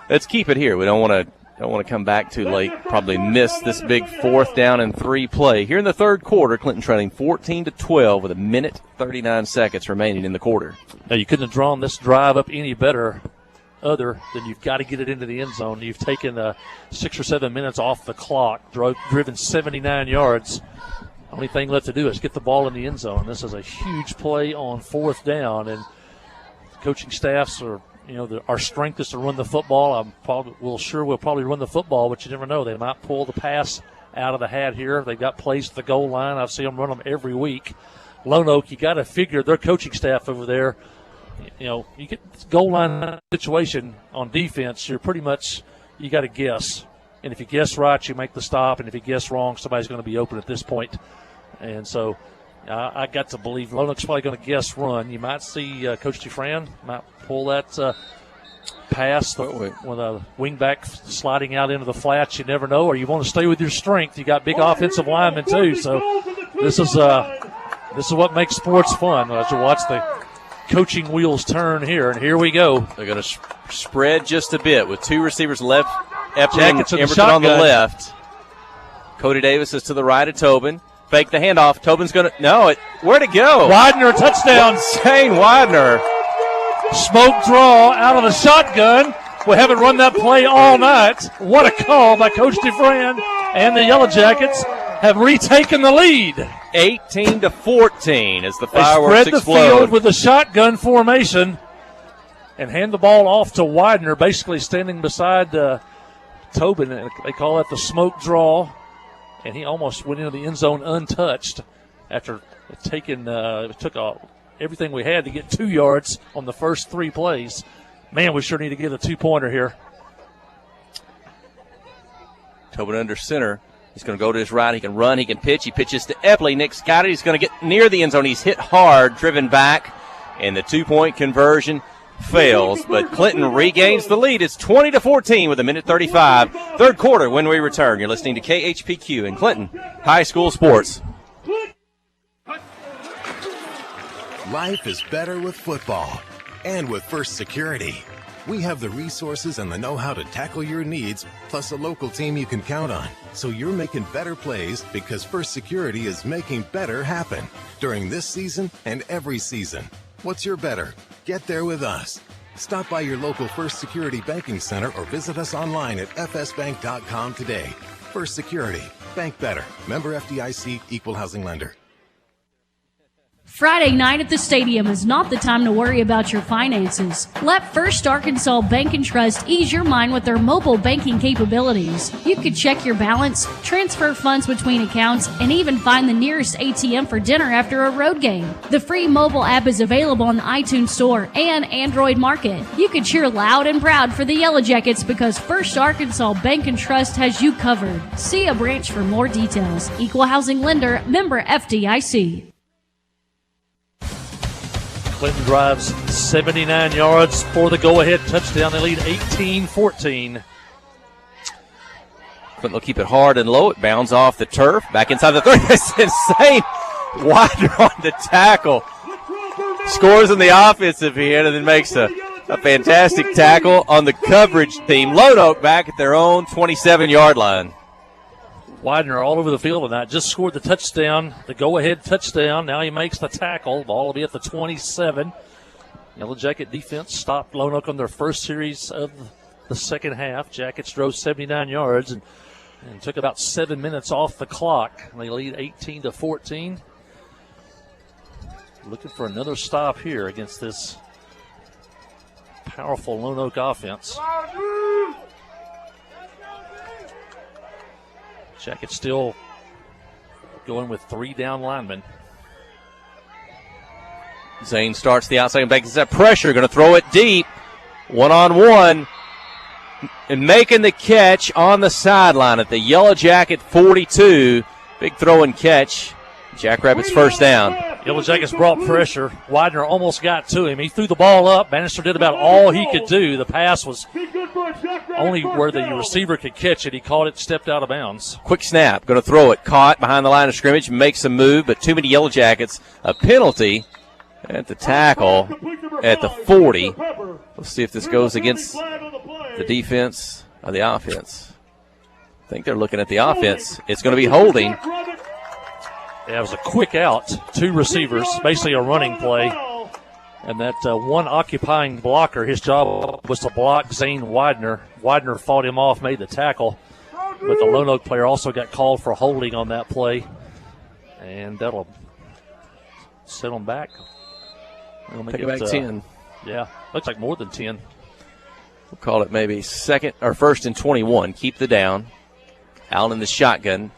B: Let's keep it here. We don't want to come back too late. Probably miss this big 4th down and 3 play. Here in the third quarter, Clinton trailing 14-12 with 1:39 seconds remaining in the quarter.
A: Now, you couldn't have drawn this drive up any better other than you've got to get it into the end zone. You've taken 6 or 7 minutes off the clock, driven 79 yards. Only thing left to do is get the ball in the end zone. This is a huge play on 4th down, and the coaching staffs are, our strength is to run the football. We'll probably run the football, but you never know. They might pull the pass out of the hat here. They've got plays at the goal line. I've seen them run them every week. Lonoke, you got to figure their coaching staff over there. You get this goal line situation on defense, you're pretty much, you got to guess. And if you guess right, you make the stop. And if you guess wrong, somebody's going to be open at this point. And so I got to believe Lonoke's probably going to guess run. You might see Coach Dufran might pull that pass with a wingback sliding out into the flats. You never know. Or you want to stay with your strength. You got big offensive linemen too. So this is what makes sports fun as you watch the coaching wheels turn here. And here we go.
B: They're going to spread just a bit with 2 receivers left. Epley and Emberton on the left. Cody Davis is to the right of Tobin. Fake the handoff. Tobin's going to, where'd it go?
A: Widener, touchdown.
B: Shane Widener.
A: Smoke draw out of the shotgun. We haven't run that play all night. What a call by Coach Dufran. And the Yellow Jackets have retaken the lead.
B: 18-14 as the fireworks
A: explode. They spread the field with the shotgun formation and hand the ball off to Widener, basically standing beside Tobin. They call that the smoke draw. And he almost went into the end zone untouched after taking everything we had to get 2 yards on the first 3 plays. Man, we sure need to get a 2-pointer here.
B: Tobin under center. He's going to go to his right. He can run. He can pitch. He pitches to Epley. Nick's got it. He's going to get near the end zone. He's hit hard, driven back, and the 2-point conversion fails, but Clinton regains the lead. It's 20-14 with 1:35. Third quarter when we return. You're listening to KHPQ in Clinton High School Sports.
I: Life is better with football and with First Security. We have the resources and the know-how to tackle your needs, plus a local team you can count on. So you're making better plays because First Security is making better happen during this season and every season. What's your better? Get there with us. Stop by your local First Security Banking Center or visit us online at fsbank.com today. First Security, Bank better. Member FDIC, equal housing lender.
H: Friday night at the stadium is not the time to worry about your finances. Let First Arkansas Bank and Trust ease your mind with their mobile banking capabilities. You can check your balance, transfer funds between accounts, and even find the nearest ATM for dinner after a road game. The free mobile app is available on the iTunes Store and Android Market. You can cheer loud and proud for the Yellow Jackets because First Arkansas Bank and Trust has you covered. See a branch for more details. Equal housing lender, member FDIC.
A: Clinton drives 79 yards for the go-ahead touchdown. They lead 18-14.
B: Clinton will keep it hard and low. It bounds off the turf. Back inside the 30. That's insane. Wider on the tackle. Scores in the offensive end and then makes a fantastic tackle on the coverage team. Lonoke back at their own 27-yard line.
A: Widener all over the field tonight. Just scored the touchdown, the go-ahead touchdown. Now he makes the tackle. Ball will be at the 27. Yellow Jacket defense stopped Lonoke on their first series of the second half. Jackets drove 79 yards and took about 7 minutes off the clock. They lead 18-14. Looking for another stop here against this powerful Lonoke offense. Jackets still going with 3 down linemen.
B: Zane starts the outside and makes that pressure. Going to throw it deep. 1-on-1. And making the catch on the sideline at the Yellow Jacket 42. Big throw and catch. Jackrabbits first down.
A: Yellow Jackets brought pressure. Widener almost got to him. He threw the ball up. Bannister did about all he could do. The pass was only where the receiver could catch it. He caught it, stepped out of bounds.
B: Quick snap. Going to throw it. Caught behind the line of scrimmage. Makes a move, but too many Yellow Jackets. A penalty at the tackle at the 40. Let's see if this goes against the defense or the offense. I think they're looking at the offense. It's going to be holding.
A: Yeah, it was a quick out, 2 receivers, basically a running play. And that one occupying blocker, his job was to block Zane Widener. Widener fought him off, made the tackle. But the Lonoke player also got called for holding on that play. And that'll set them back.
B: Take it back 10.
A: Yeah, looks like more than 10.
B: We'll call it maybe first and 21. Keep the down. Allen in the shotgun.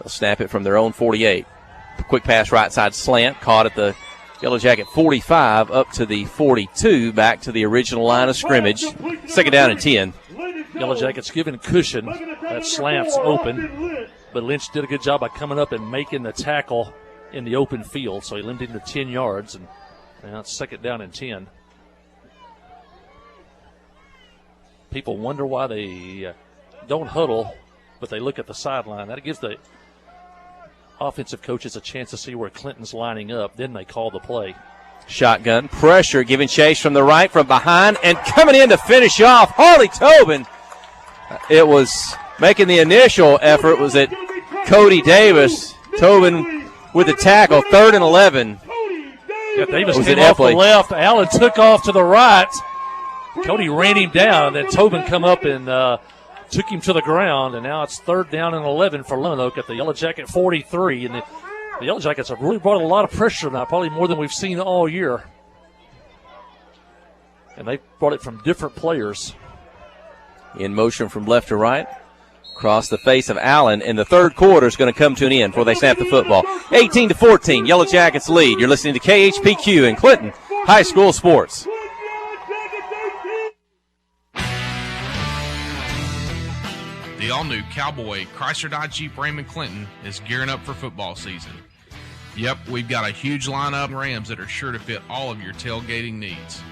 B: They'll snap it from their own 48. Quick pass right side slant. Caught at the Yellow Jacket 45 up to the 42. Back to the original line of scrimmage. Second down and 10.
A: Yellow Jackets giving cushion. That slant's open. But Lynch did a good job by coming up and making the tackle in the open field. So he limited him to 10 yards. And now it's second down and 10. People wonder why they don't huddle, but they look at the sideline. That gives the offensive coaches a chance to see where Clinton's lining up. Then they call the play.
B: Shotgun, pressure, giving chase from the right, from behind, and coming in to finish off, Harley Tobin. It was making the initial effort, was it Cody Davis. Tobin with the tackle, 3rd and 11.
A: Yeah, Davis came off the left. Allen took off to the right. Cody ran him down, and then Tobin come up and took him to the ground, and now it's 3rd down and 11 for Lonoke at the Yellow Jacket 43. And the Yellow Jackets have really brought a lot of pressure now, probably more than we've seen all year. And they brought it from different players.
B: In motion from left to right. Across the face of Allen, and the third quarter is going to come to an end before they snap the football. 18-14, Yellow Jackets lead. You're listening to KHPQ in Clinton High School Sports.
G: The all-new Cowboy Chrysler Dodge Jeep Ram Clinton is gearing up for football season. Yep, we've got a huge lineup of Rams that are sure to fit all of your tailgating needs.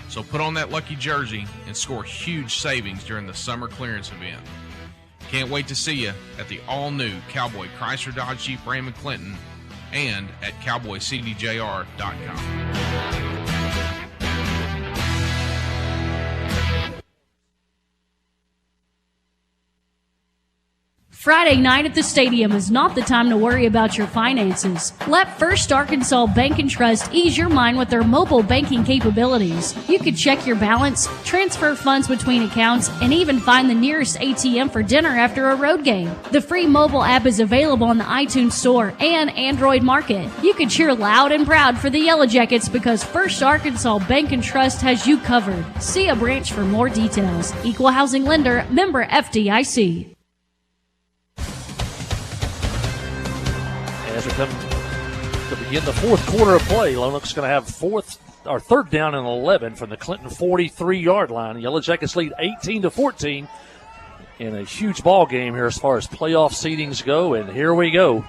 G: So put on that lucky jersey and score huge savings during the summer clearance event. Can't wait to see you at the all-new Cowboy Chrysler Dodge Jeep Ram Clinton and at cowboycdjr.com.
H: Friday night at the stadium is not the time to worry about your finances. Let First Arkansas Bank and Trust ease your mind with their mobile banking capabilities. You can check your balance, transfer funds between accounts, and even find the nearest ATM for dinner after a road game. The free mobile app is available on the iTunes Store and Android Market. You can cheer loud and proud for the Yellow Jackets because First Arkansas Bank and Trust has you covered. See a branch for more details. Equal housing lender, member FDIC.
A: As we come to begin the fourth quarter of play, Lonoke's going to have third down and 11 from the Clinton 43-yard line. The Yellow Jackets lead 18-14 in a huge ball game here as far as playoff seedings go, and here we go.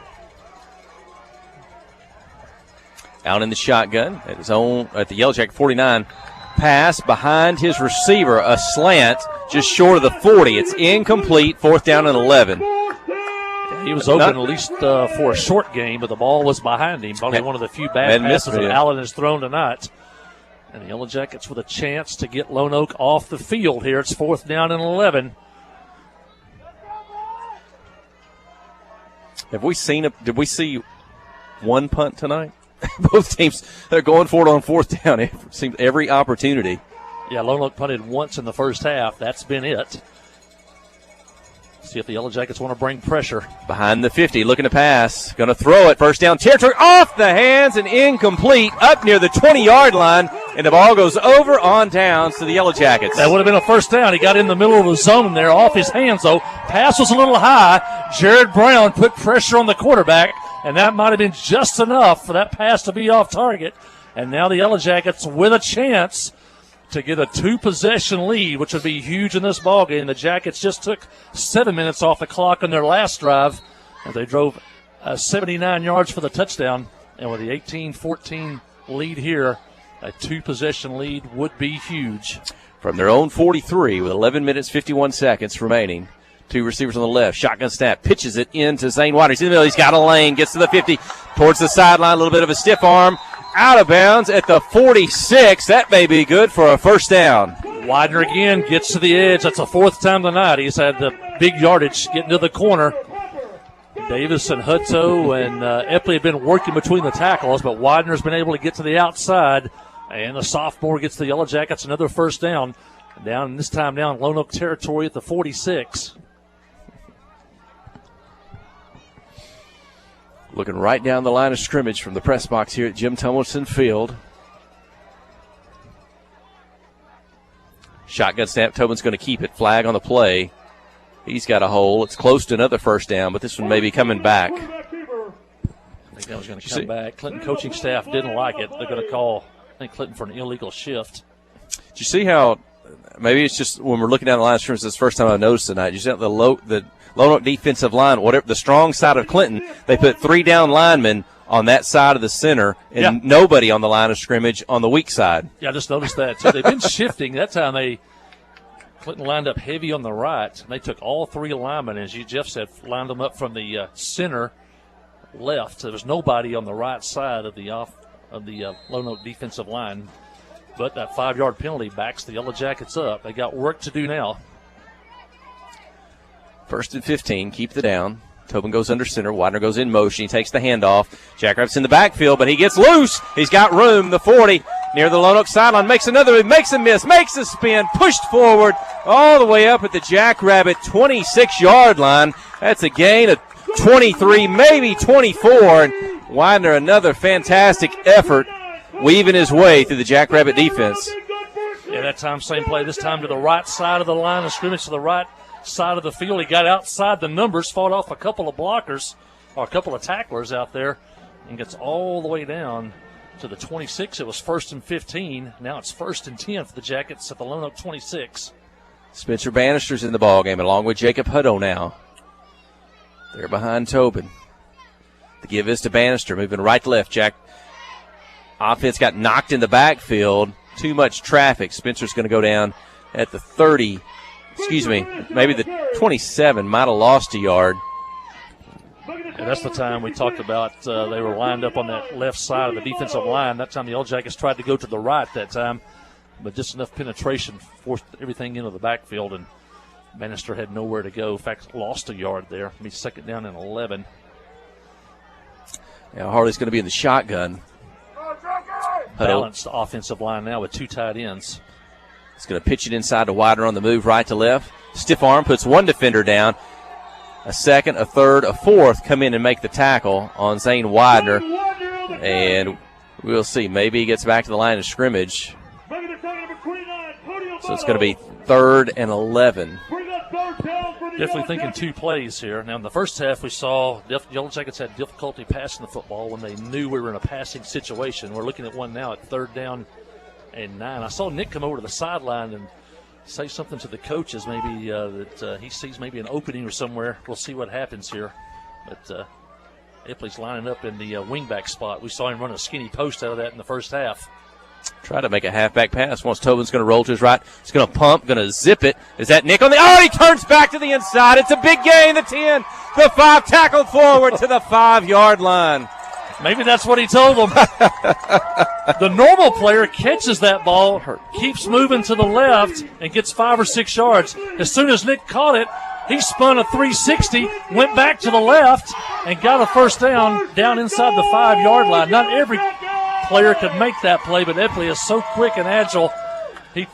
B: Out in the shotgun at the Yellow Jacket 49. Pass behind his receiver, a slant just short of the 40. It's incomplete, fourth down and 11.
A: He was open at least for a short game, but the ball was behind him. Probably one of the few bad passes that Allen has thrown tonight. And the Yellow Jackets with a chance to get Lonoke off the field here. It's fourth down and 11.
B: Did we see one punt tonight? Both teams, they're going for it on fourth down. It seems every opportunity.
A: Yeah, Lonoke punted once in the first half. That's been it. See if the Yellow Jackets want to bring pressure.
B: Behind the 50, looking to pass. Going to throw it. First down territory. Off the hands and incomplete. Up near the 20-yard line. And the ball goes over on downs to the Yellow Jackets.
A: That would have been a first down. He got in the middle of the zone there. Off his hands, though. Pass was a little high. Jared Brown put pressure on the quarterback. And that might have been just enough for that pass to be off target. And now the Yellow Jackets with a chance to get a two-possession lead, which would be huge in this ballgame. The Jackets just took 7 minutes off the clock on their last drive, and they drove 79 yards for the touchdown. And with the 18-14 lead here, a two-possession lead would be huge.
B: From their own 43 with 11 minutes, 51 seconds remaining. Two receivers on the left. Shotgun snap. Pitches it into Zane Waters. In the middle. He's got a lane. Gets to the 50. Towards the sideline. A little bit of a stiff arm. Out of bounds at the 46. That may be good for a first down.
A: Widener again gets to the edge. That's the fourth time tonight. He's had the big yardage getting to the corner. Davis and Hutto and Epley have been working between the tackles, but Widener's been able to get to the outside. And the sophomore gets the Yellow Jackets another first down. This time down Lonoke territory at the 46.
B: Looking right down the line of scrimmage from the press box here at Jim Tumlinson Field. Shotgun snap. Tobin's going to keep it. Flag on the play. He's got a hole. It's close to another first down, but this one may be coming back.
A: I think that was going to come back. Clinton coaching staff didn't like it. They're going to call, I think, Clinton for an illegal shift.
B: Did you see how, maybe it's just when we're looking down the line of scrimmage, this is the first time I've noticed tonight. You see how the Lonoke defensive line, whatever the strong side of Clinton, they put three down linemen on that side of the center and nobody on the line of scrimmage on the weak side.
A: Yeah, I just noticed that too. They've been shifting. That time Clinton lined up heavy on the right. They took all three linemen, as Jeff said, lined them up from the center left. There was nobody on the right side of the Lonoke defensive line. But that 5-yard penalty backs the Yellow Jackets up. They got work to do now.
B: First and 15, keep the down. Tobin goes under center. Widener goes in motion. He takes the handoff. Jackrabbit's in the backfield, but he gets loose. He's got room. The 40 near the Lonoke sideline. Makes another. Makes a miss. Makes a spin. Pushed forward all the way up at the Jackrabbit 26-yard line. That's a gain of 23, maybe 24. And Widener, another fantastic effort, weaving his way through the Jackrabbit defense.
A: Yeah, that time same play. This time to the right side of the line of scrimmage, to the right side of the field. He got outside the numbers, fought off a couple of blockers or a couple of tacklers out there, and gets all the way down to the 26. It was first and 15. Now it's first and 10 for the Jackets at the Lonoke 26.
B: Spencer Bannister's in the ballgame along with Jacob Hutto now. They're behind Tobin. The give is to Bannister, moving right to left. Jack offense got knocked in the backfield. Too much traffic. Spencer's going to go down at the 30. Maybe the 27, might have lost a yard.
A: And that's the time we talked about. They were lined up on that left side of the defensive line. That time the Yellow Jackets tried to go to the right that time, but just enough penetration forced everything into the backfield, and Bannister had nowhere to go. In fact, lost a yard there. It'll be second down and 11.
B: Now Harley's going to be in the shotgun.
A: Balanced offensive line now with 2 tight ends.
B: He's going to pitch it inside to Widener on the move, right to left. Stiff arm puts one defender down. A second, a third, a fourth come in and make the tackle on Zane Widener. And we'll see. Maybe he gets back to the line of scrimmage. So it's going to be 3rd and 11.
A: Definitely thinking 2 plays here. Now, in the first half, we saw Yellow Jackets had difficulty passing the football when they knew we were in a passing situation. We're looking at one now at 3rd down and 9. I saw Nick come over to the sideline and say something to the coaches, maybe that he sees maybe an opening or somewhere. We'll see what happens here. But Epley's lining up in the wingback spot. We saw him run a skinny post out of that in the first half.
B: Try to make a halfback pass. Once Tobin's going to roll to his right. He's going to pump, going to zip it. Is that Nick on the – oh, he turns back to the inside. It's a big gain, the 10. The 5 tackled forward to the 5-yard line.
A: Maybe that's what he told them. The normal player catches that ball, keeps moving to the left, and gets 5 or 6 yards. As soon as Nick caught it, he spun a 360, went back to the left, and got a first down inside the 5-yard line. Not every player could make that play, but Epley is so quick and agile. He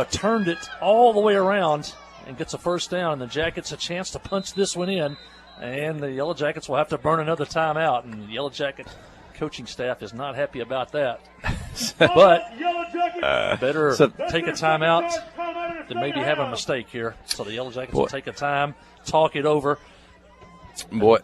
A: turned it all the way around and gets a first down, and the Jackets a chance to punch this one in. And the Yellow Jackets will have to burn another timeout, and the Yellow Jacket coaching staff is not happy about that. But better take a timeout than maybe have a mistake here. So the Yellow Jackets will take a time, talk it over.
B: Boy,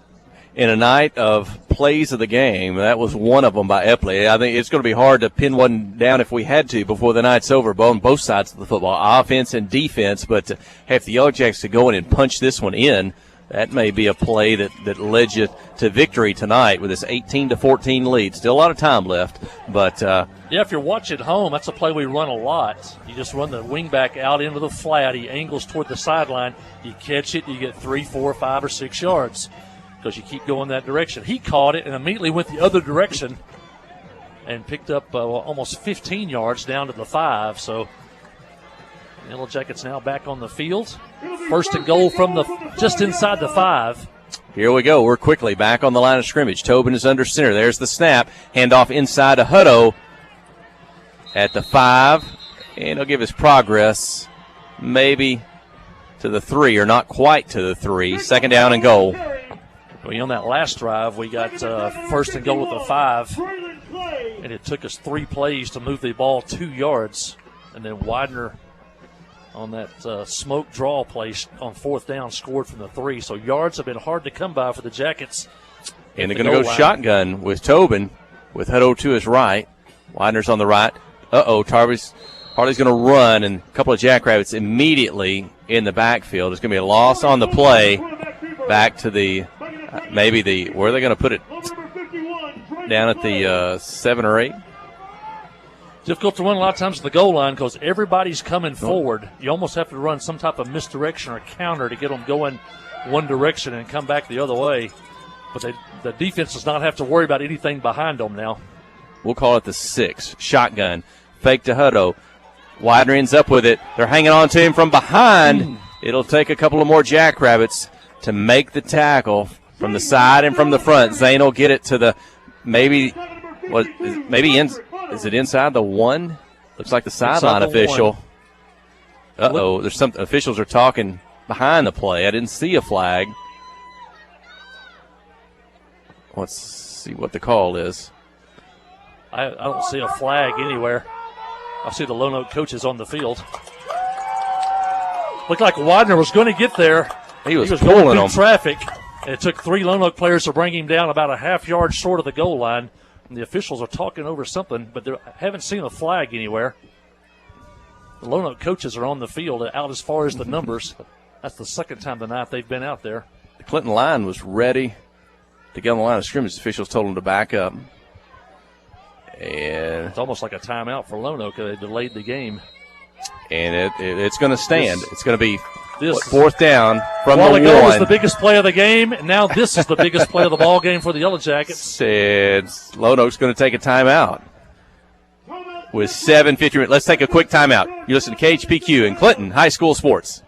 B: in a night of plays of the game, that was one of them by Epley. I think it's going to be hard to pin one down if we had to before the night's over on both sides of the football, offense and defense. But to have the Yellow Jackets to go in and punch this one in, that may be a play that led you to victory tonight with this 18-14 lead. Still a lot of time left, but
A: yeah, if you're watching at home, that's a play we run a lot. You just run the wingback out into the flat. He angles toward the sideline. You catch it, you get 3, 4, 5, or 6 yards because you keep going that direction. He caught it and immediately went the other direction and picked up almost 15 yards down to the 5. So Yellow Jackets now back on the field. 1st and goal from just inside the 5.
B: Here we go. We're quickly back on the line of scrimmage. Tobin is under center. There's the snap. Handoff inside to Hutto at the 5. And he'll give his progress maybe to the 3, or not quite to the 3. 2nd down and goal.
A: On that last drive, we got 1st and goal with the 5. And it took us 3 plays to move the ball 2 yards. And then Widener on that smoke draw play on 4th down scored from the 3. So yards have been hard to come by for the Jackets.
B: And they're going to go shotgun with Tobin with Hutto to his right. Widener's on the right. Harley's going to run, and a couple of Jackrabbits immediately in the backfield. It's going to be a loss on the play. Back to the where are they going to put it? Down at the 7 or 8.
A: Difficult to run a lot of times at the goal line because everybody's coming forward. You almost have to run some type of misdirection or counter to get them going one direction and come back the other way. But the defense does not have to worry about anything behind them now.
B: We'll call it the 6. Shotgun. Fake to Hutto. Widener ends up with it. They're hanging on to him from behind. It'll take a couple of more Jackrabbits to make the tackle from the side and from the front. Zane will get it to the is it inside the 1? Looks like the sideline official. There's some officials are talking behind the play. I didn't see a flag. Let's see what the call is.
A: I don't see a flag anywhere. I see the Lonoke coaches on the field. Looked like Widener was going to get there.
B: He was
A: pulling
B: going
A: through
B: him.
A: Traffic. And it took 3 Lonoke players to bring him down about a half yard short of the goal line. And the officials are talking over something, but they haven't seen a flag anywhere. The Lonoke coaches are on the field out as far as the numbers. That's the 2nd time tonight they've been out there.
B: The Clinton line was ready to get on the line of scrimmage. The officials told them to back up. And
A: it's almost like a timeout for Lonoke. They delayed the game.
B: And it's going to stand. It's going to be 4th down from the 1.
A: While ago was the biggest play of the game, and now this is the biggest play of the ball game for the Yellow Jackets.
B: Lonoke's going to take a timeout with 7:50. Let's take a quick timeout. You listen to KHPQ and Clinton High School Sports.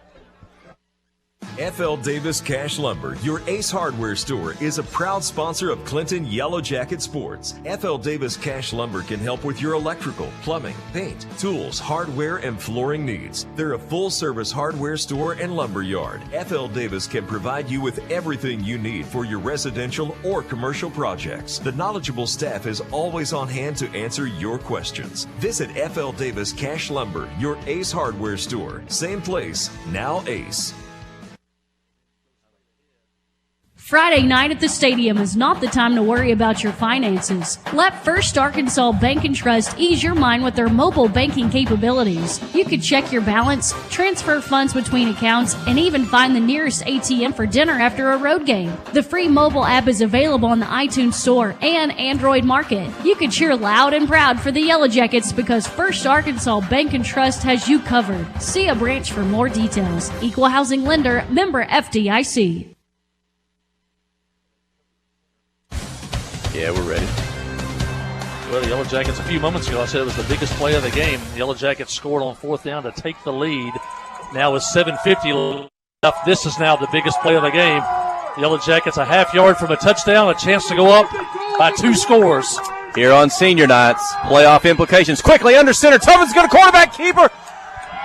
F: FL Davis Cash Lumber, your Ace Hardware store, is a proud sponsor of Clinton Yellow Jacket Sports. FL Davis Cash Lumber can help with your electrical, plumbing, paint, tools, hardware, and flooring needs. They're a full-service hardware store and lumber yard. FL Davis can provide you with everything you need for your residential or commercial projects. The knowledgeable staff is always on hand to answer your questions. Visit FL Davis Cash Lumber, your Ace Hardware store. Same place, now Ace.
H: Friday night at the stadium is not the time to worry about your finances. Let First Arkansas Bank and Trust ease your mind with their mobile banking capabilities. You can check your balance, transfer funds between accounts, and even find the nearest ATM for dinner after a road game. The free mobile app is available on the iTunes Store and Android Market. You can cheer loud and proud for the Yellow Jackets because First Arkansas Bank and Trust has you covered. See a branch for more details. Equal housing lender, member FDIC.
B: Yeah, we're ready.
A: Well, the Yellow Jackets, a few moments ago, I said it was the biggest play of the game. The Yellow Jackets scored on fourth down to take the lead. Now with 7:50 left, this is now the biggest play of the game. The Yellow Jackets a half yard from a touchdown, a chance to go up by 2 scores.
B: Here on senior nights, playoff implications. Quickly under center, Tubman's going to quarterback keeper.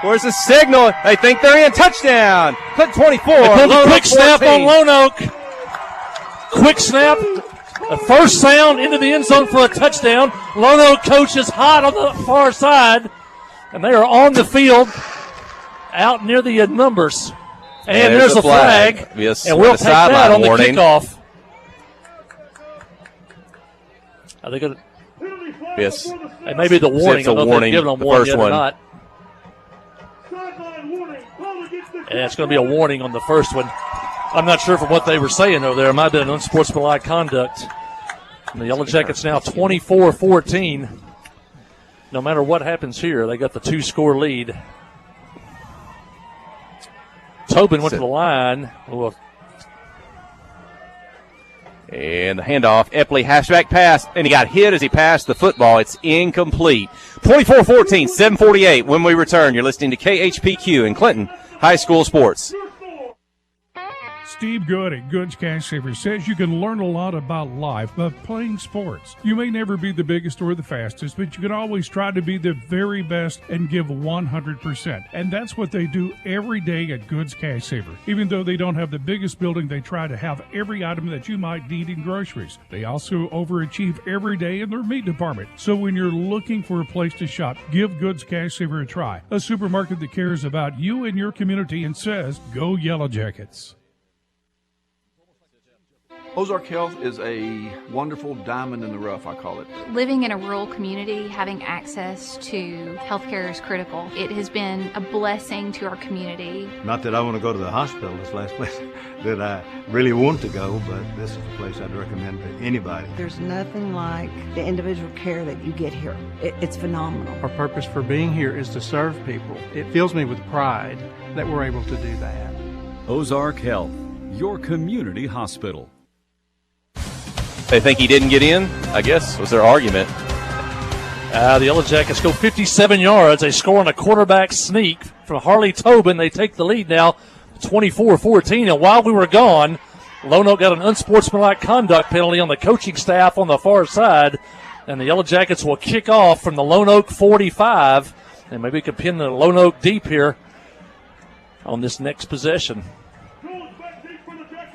B: Where's the signal? They think they're in. Touchdown. Clint 24.
A: They pulled a quick snap on Lonoke. Quick snap. A first sound into the end zone for a touchdown. Lonoke coach is hot on the far side, and they are on the field out near the numbers. And there's a flag.
B: Yes,
A: and we'll take that on
B: warning.
A: The kickoff. Are they going to?
B: Yes.
A: It may be the warning.
B: It's a warning.
A: Giving them
B: The
A: one
B: first
A: yet
B: one.
A: or not. And it's going to be a warning on the first one. I'm not sure from what they were saying over there. It might have been unsportsmanlike conduct. And the Yellow Jackets now 24-14. No matter what happens here, they got the 2-score lead. Tobin went to the line.
B: And the handoff, Epley hatchback pass, and he got hit as he passed the football. It's incomplete. 24-14, 7:48. When we return, you're listening to KHPQ in Clinton High School Sports.
D: Steve Good at Goods Cash Saver says you can learn a lot about life by playing sports. You may never be the biggest or the fastest, but you can always try to be the very best and give 100%. And that's what they do every day at Goods Cash Saver. Even though they don't have the biggest building, they try to have every item that you might need in groceries. They also overachieve every day in their meat department. So when you're looking for a place to shop, give Goods Cash Saver a try. A supermarket that cares about you and your community and says, go Yellow Jackets.
J: Ozark Health is a wonderful diamond in the rough, I call it.
K: Living in a rural community, having access to healthcare is critical. It has been a blessing to our community.
L: Not that I want to go to the hospital, this last place that I really want to go, but this is a place I'd recommend to anybody.
M: There's nothing like the individual care that you get here. It's phenomenal.
N: Our purpose for being here is to serve people. It fills me with pride that we're able to do that.
O: Ozark Health, your community hospital.
B: They think he didn't get in, I guess, was their argument.
A: The Yellow Jackets go 57 yards. They score on a quarterback sneak from Harley Tobin. They take the lead now 24-14. And while we were gone, Lonoke got an unsportsmanlike conduct penalty on the coaching staff on the far side. And the Yellow Jackets will kick off from the Lonoke 45. And maybe we can pin the Lonoke deep here on this next possession.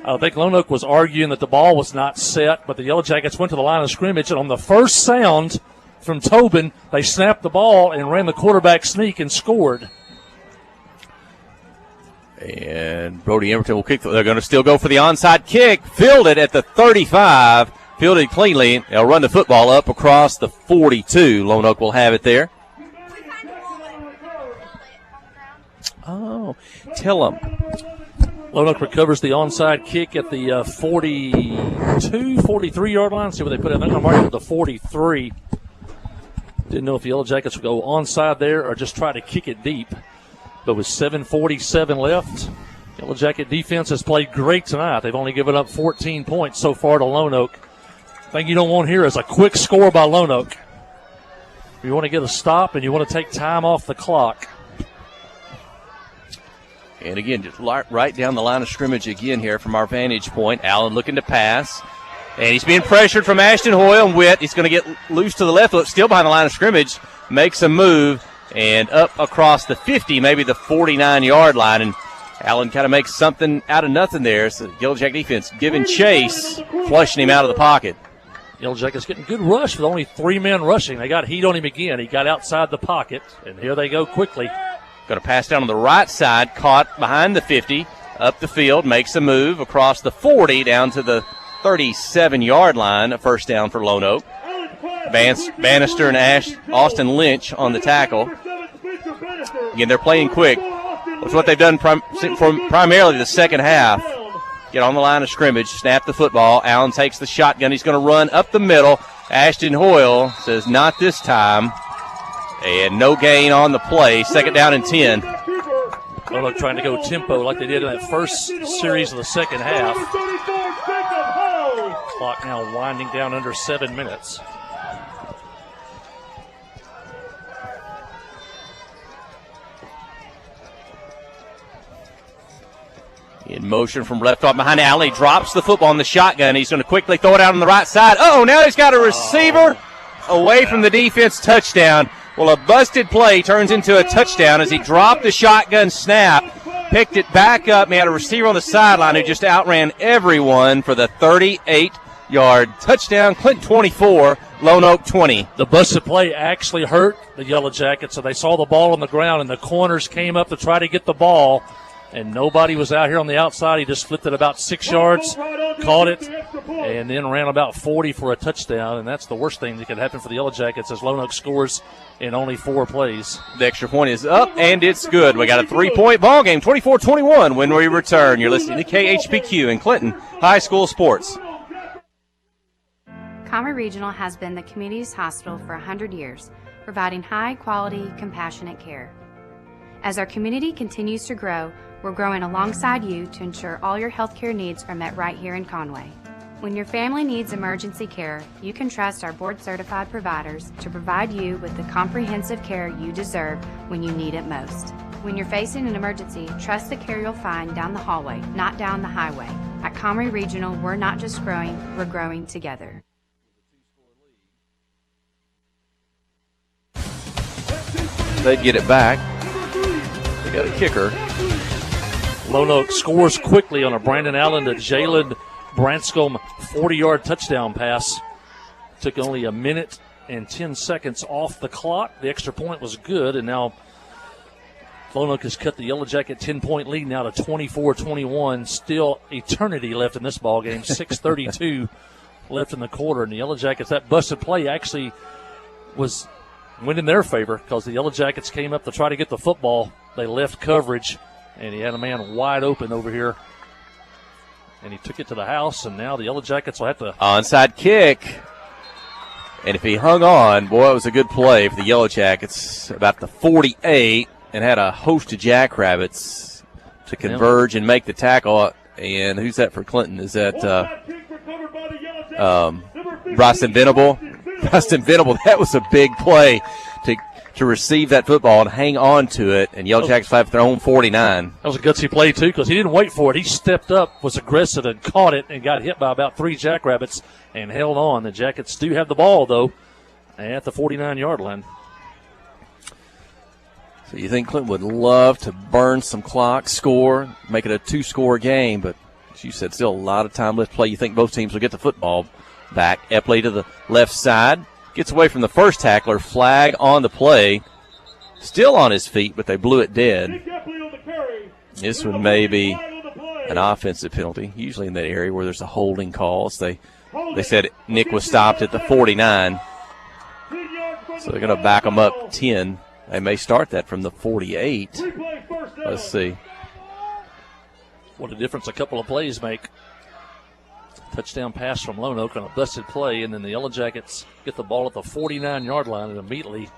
A: I think Lonoke was arguing that the ball was not set, but the Yellow Jackets went to the line of scrimmage, and on the first sound from Tobin, they snapped the ball and ran the quarterback sneak and scored.
B: And Brody Emerton will kick. They're going to still go for the onside kick. Fielded at the 35. Fielded cleanly. They'll run the football up across the 42. Lonoke will have it there. Oh, tell them.
A: Lonoke recovers the onside kick at the 43-yard line. See where they put it. They're going to mark it at the 43. Didn't know if the Yellow Jackets would go onside there or just try to kick it deep. But with 7:47 left, Yellow Jacket defense has played great tonight. They've only given up 14 points so far to Lonoke. Thing you don't want here is a quick score by Lonoke. You want to get a stop and you want to take time off the clock.
B: And again, just right down the line of scrimmage again here from our vantage point. Allen looking to pass. And he's being pressured from Ashton Hoyle and Witt. He's going to get loose to the left, but still behind the line of scrimmage. Makes a move and up across the 50, maybe the 49-yard line. And Allen kind of makes something out of nothing there. So the Yellow Jacket defense giving chase, flushing him out of the pocket.
A: Yellow Jackets getting good rush with only 3 men rushing. They got heat on him again. He got outside the pocket, and here they go quickly.
B: Going to pass down on the right side, caught behind the 50, up the field, makes a move across the 40 down to the 37-yard line. A first down for Lonoke. Bannister and Austin Lynch on the tackle. Again, they're playing quick. That's what they've done primarily the second half. Get on the line of scrimmage, snap the football. Allen takes the shotgun. He's going to run up the middle. Ashton Hoyle says, not this time. And no gain on the play. Second down and 10.
A: Lonoke trying to go tempo like they did in that first series of the second half. Clock now winding down under 7 minutes.
B: In motion from left off behind Allen. He drops the football in the shotgun. He's going to quickly throw it out on the right side. Oh, now he's got a receiver away from the defense. Touchdown. Well, a busted play turns into a touchdown as he dropped the shotgun snap, picked it back up, and he had a receiver on the sideline who just outran everyone for the 38-yard touchdown. Clinton 24, Lonoke 20.
A: The busted play actually hurt the Yellow Jackets, so they saw the ball on the ground, and the corners came up to try to get the ball. And nobody was out here on the outside. He just flipped it about 6 yards, caught it, and then ran about 40 for a touchdown. And that's the worst thing that could happen for the Yellow Jackets as Lonoke scores in only 4 plays.
B: The extra point is up, and it's good. We got a 3-point ball game, 24-21 when we return. You're listening to KHPQ in Clinton High School Sports.
P: Comrie Regional has been the community's hospital for 100 years, providing high-quality, compassionate care. As our community continues to grow, we're growing alongside you to ensure all your healthcare needs are met right here in Conway. When your family needs emergency care, you can trust our board-certified providers to provide you with the comprehensive care you deserve when you need it most. When you're facing an emergency, trust the care you'll find down the hallway, not down the highway. At Comrie Regional, we're not just growing, we're growing together.
B: They'd get it back. They got a kicker.
A: Lonoke scores quickly on a Brandon Allen to Jalen Branscombe 40-yard touchdown pass. Took only a minute and 10 seconds off the clock. The extra point was good, and now Lonoke has cut the Yellow Jacket 10-point lead now to 24-21. Still eternity left in this ball game. 6:32 left in the quarter, and the Yellow Jackets, that busted play actually went in their favor because the Yellow Jackets came up to try to get the football. They left coverage, and he had a man wide open over here. And he took it to the house, and now the Yellow Jackets will have to.
B: Onside kick. And if he hung on, boy, it was a good play for the Yellow Jackets. About the 48, and had a host of Jackrabbits to converge and make the tackle. And who's that for Clinton? Is that Bryson Venable? Bryson Venable, that was a big play to receive that football and hang on to it, and Yellow Jackets have their own 49.
A: That was a gutsy play, too, because he didn't wait for it. He stepped up, was aggressive, and caught it and got hit by about 3 Jackrabbits and held on. The Jackets do have the ball, though, at the 49-yard line.
B: So you think Clinton would love to burn some clock, score, make it a 2-score game, but as you said, still a lot of time left to play. You think both teams will get the football back. Epley to the left side. Gets away from the first tackler. Flag on the play. Still on his feet, but they blew it dead. This one may be an offensive penalty. Usually in that area where there's a holding call. They said Nick was stopped at the 49. So they're going to back him up 10. They may start that from the 48. Let's see.
A: What a difference a couple of plays make. Touchdown pass from Lonoke on a busted play, and then the Yellow Jackets get the ball at the 49-yard line and immediately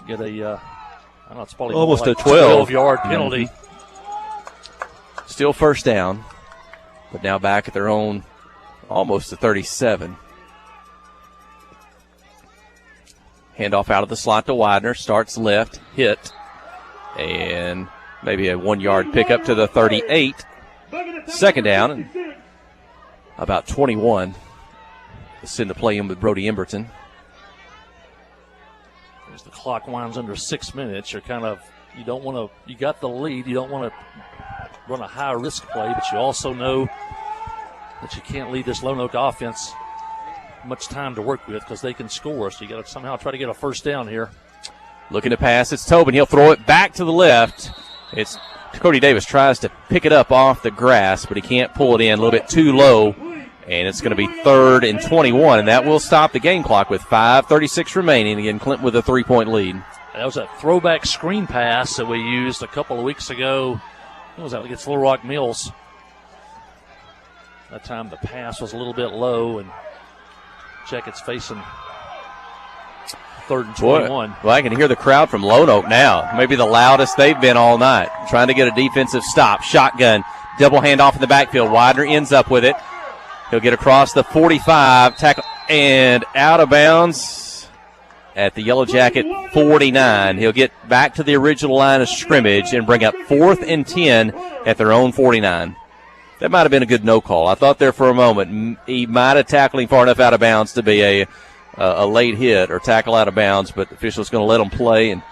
A: get it's probably
B: almost
A: like
B: a 12-yard
A: penalty.
B: Mm-hmm. Still first down, but now back at their own almost the 37. Handoff out of the slot to Widener, starts left, hit, and maybe a 1-yard pickup to the 38. Second down and about 21. Send the play in with Brody Emberton.
A: As the clock winds under 6 minutes, you don't want to, you got the lead, you don't want to run a high risk play, but you also know that you can't leave this Lonoke offense much time to work with because they can score. So you got to somehow try to get a first down here.
B: Looking to pass, it's Tobin. He'll throw it back to the left. It's Cody Davis tries to pick it up off the grass, but he can't pull it in, a little bit too low. And it's going to be 3rd and 21, and that will stop the game clock with 5:36 remaining. Again, Clinton with a 3-point lead.
A: That was that throwback screen pass that we used a couple of weeks ago. It was out against Little Rock Mills. That time the pass was a little bit low, and Jackets facing 3rd and 21.
B: Well, I can hear the crowd from Lonoke now. Maybe the loudest they've been all night. Trying to get a defensive stop. Shotgun. Double handoff in the backfield. Widener ends up with it. He'll get across the 45. Tackle and out of bounds at the Yellow Jacket 49. He'll get back to the original line of scrimmage and bring up 4th and 10 at their own 49. That might have been a good no call. I thought there for a moment he might have tackled him far enough out of bounds to be a late hit or tackle out of bounds, but the official's going to let him play and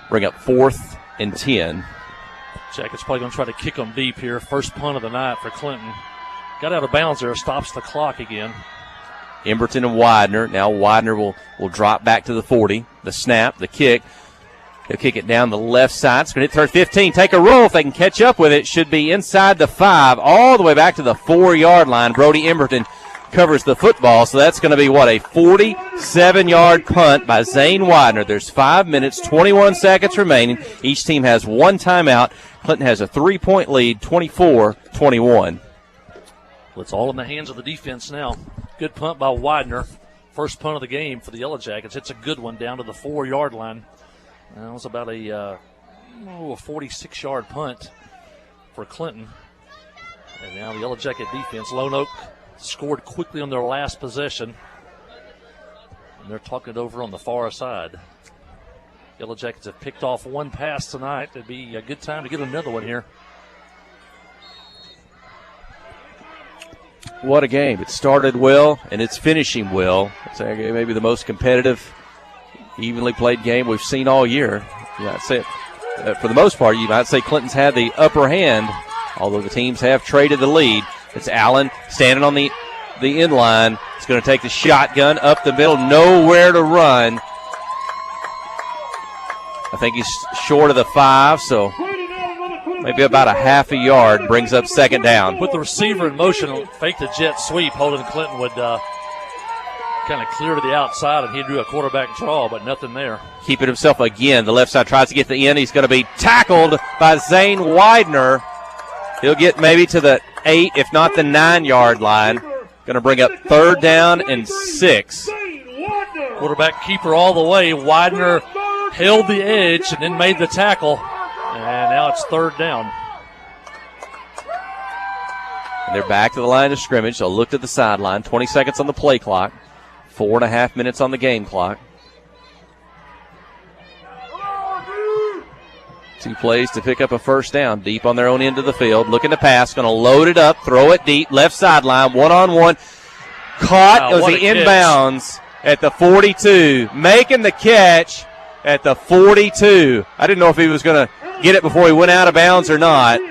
B: bring up 4th and 10.
A: Jackets probably going to try to kick them deep here. First punt of the night for Clinton. Got out of bounds there, stops the clock again.
B: Emberton and Widener. Now Widener will drop back to the 40. The snap, the kick. He'll kick it down the left side. It's going to hit third 15. Take a roll if they can catch up with it. Should be inside the 5, all the way back to the 4-yard line. Brody Emberton covers the football, so that's going to be, a 47-yard punt by Zane Widener. There's 5 minutes, 21 seconds remaining. Each team has 1 timeout. Clinton has a 3-point lead, 24-21.
A: Well, it's all in the hands of the defense now. Good punt by Widener. First punt of the game for the Yellow Jackets. It's a good one down to the 4-yard line. That was about a 46-yard punt for Clinton. And now the Yellow Jacket defense. Lonoke scored quickly on their last possession. And they're talking it over on the far side. Yellow Jackets have picked off 1 pass tonight. It'd be a good time to get another one here.
B: What a game. It started well, and it's finishing well. It's maybe the most competitive, evenly played game we've seen all year. You might say, for the most part, you might say Clinton's had the upper hand, although the teams have traded the lead. It's Allen standing on the end line. He's going to take the shotgun up the middle, nowhere to run. I think he's short of the 5, so maybe about a half a yard, brings up second down.
A: Put the receiver in motion, fake the jet sweep. Holden Clinton would kind of clear to the outside, and he drew a quarterback draw, but nothing there.
B: Keeping himself again. The left side tries to get the end. He's going to be tackled by Zane Widener. He'll get maybe to the 8, if not the 9-yard line. Going to bring up 3rd down and 6.
A: Quarterback keeper all the way. Widener held the edge and then made the tackle. And now it's 3rd down.
B: And they're back to the line of scrimmage. They'll look to the sideline. 20 seconds on the play clock. 4.5 minutes on the game clock. 2 plays to pick up a first down. Deep on their own end of the field. Looking to pass. Going to load it up. Throw it deep. Left sideline. 1-on-1. Caught. It was the inbounds at the 42. Making the catch at the 42. I didn't know if he was going to get it before he went out of bounds or not.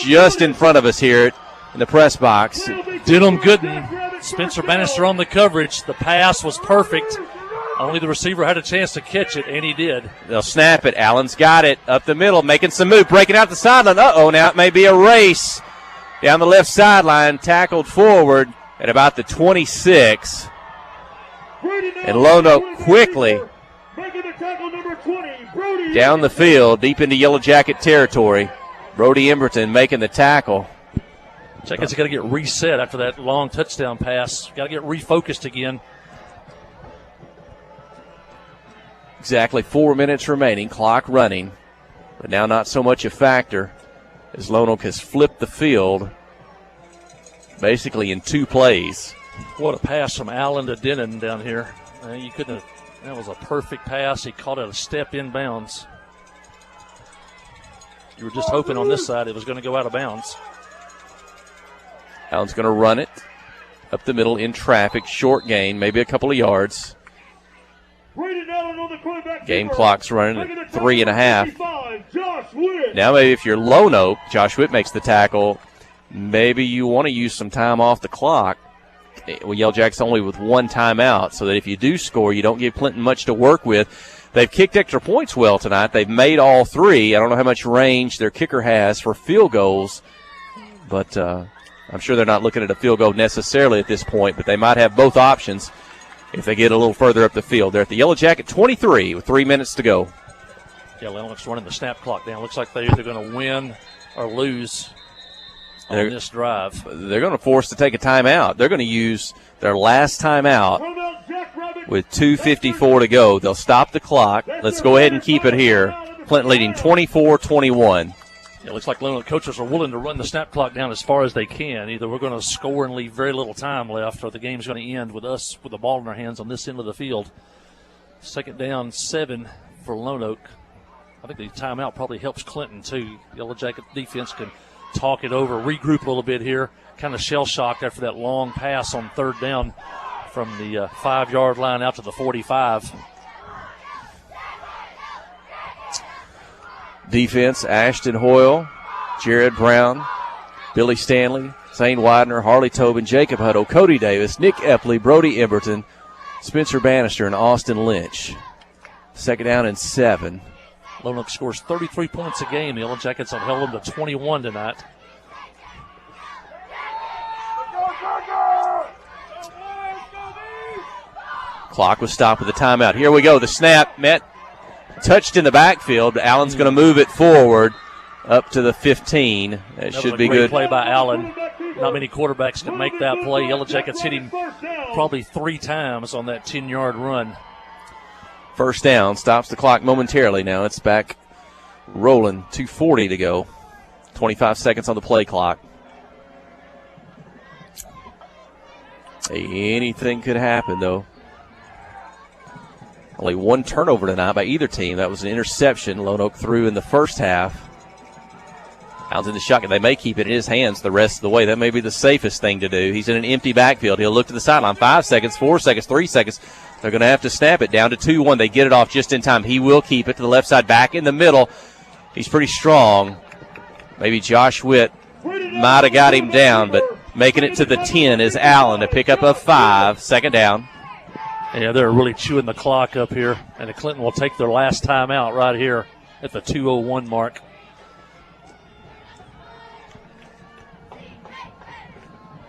B: Just in front of us here in the press box.
A: Denham Gooden, Spencer Bannister on the coverage. The pass was perfect. Only the receiver had a chance to catch it, and he did.
B: They'll snap it. Allen's got it up the middle, making some move, breaking out the sideline. Uh-oh, now it may be a race down the left sideline, tackled forward at about the 26. And Lonoke quickly down the field, deep into Yellow Jacket territory. Brody Emberton making the tackle.
A: Jackets got to get reset after that long touchdown pass. Got to get refocused again.
B: Exactly 4 minutes remaining, clock running, but now not so much a factor as Lonoke has flipped the field basically in 2 plays.
A: What a pass from Allen to Denon down here. You couldn't have, that was a perfect pass. He caught it a step inbounds. You were just hoping on this side it was going to go out of bounds.
B: Allen's going to run it up the middle in traffic. Short gain, maybe a couple of yards. Game clock's running at 3.5. Now maybe if you're Lonoke, Josh Witt makes the tackle. Maybe you want to use some time off the clock. Well, Yellow Jackets only with one timeout, so that if you do score, you don't give Clinton much to work with. They've kicked extra points well tonight. They've made all three. I don't know how much range their kicker has for field goals, but I'm sure they're not looking at a field goal necessarily at this point, but they might have both options if they get a little further up the field. They're at the Yellow Jacket 23 with 3 minutes to go.
A: Yeah, Lonoke's running the snap clock down. Looks like they're either going to win or lose on this drive.
B: They're going to force to take a timeout. They're going to use their last timeout with 2:54 to go. They'll stop the clock. Let's go ahead and keep it here. Clinton leading 24-21.
A: It looks like Lonoke coaches are willing to run the snap clock down as far as they can. Either we're going to score and leave very little time left, or the game's going to end with us with the ball in our hands on this end of the field. 2nd down, 7 for Lonoke. I think the timeout probably helps Clinton, too. Yellow Jacket defense can talk it over, regroup a little bit here. Kind of shell-shocked after that long pass on 3rd down from the 5-yard line out to the 45.
B: Defense, Ashton Hoyle, Jared Brown, Billy Stanley, Zane Widener, Harley Tobin, Jacob Hutto, Cody Davis, Nick Epley, Brody Emberton, Spencer Bannister, and Austin Lynch. 2nd down and 7.
A: Lonoke scores 33 points a game. The Yellow Jackets have held them to 21 tonight.
B: Clock was stopped with a timeout. Here we go. The snap met, touched in the backfield. Allen's going to move it forward up to the 15. That should be good.
A: Play by Allen. Not many quarterbacks can make that play. Yellow Jackets hit him probably 3 times on that 10-yard run.
B: 1st down, stops the clock momentarily now. It's back rolling, 2:40 to go. 25 seconds on the play clock. Anything could happen, though. Only 1 turnover tonight by either team. That was an interception Lonoke threw in the first half. Allen's in the shotgun. They may keep it in his hands the rest of the way. That may be the safest thing to do. He's in an empty backfield. He'll look to the sideline. 5 seconds, 4 seconds, 3 seconds. They're going to have to snap it down to 2-1. They get it off just in time. He will keep it to the left side, back in the middle. He's pretty strong. Maybe Josh Witt might have got him down, but making it to the 10 is Allen to pick up a 5. 2nd down.
A: Yeah, they're really chewing the clock up here, and the Clinton will take their last time out right here at the 2:01 mark.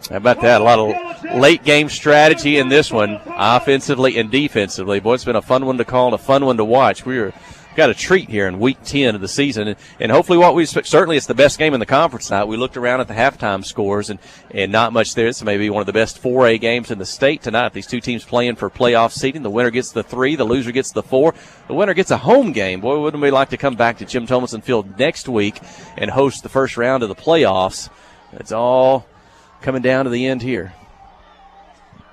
B: How about that? A lot of late game strategy in this one, offensively and defensively. Boy, it's been a fun one to call and a fun one to watch. We've got a treat here in week 10 of the season, and hopefully what we expect, certainly it's the best game in the conference tonight. We looked around at the halftime scores, and not much there. It's maybe one of the best 4A games in the state tonight. These two teams playing for playoff seeding. The winner gets the 3, the loser gets the 4. The winner gets a home game. Boy, wouldn't we like to come back to Jim Thomason Field next week and host the first round of the playoffs. It's all coming down to the end here.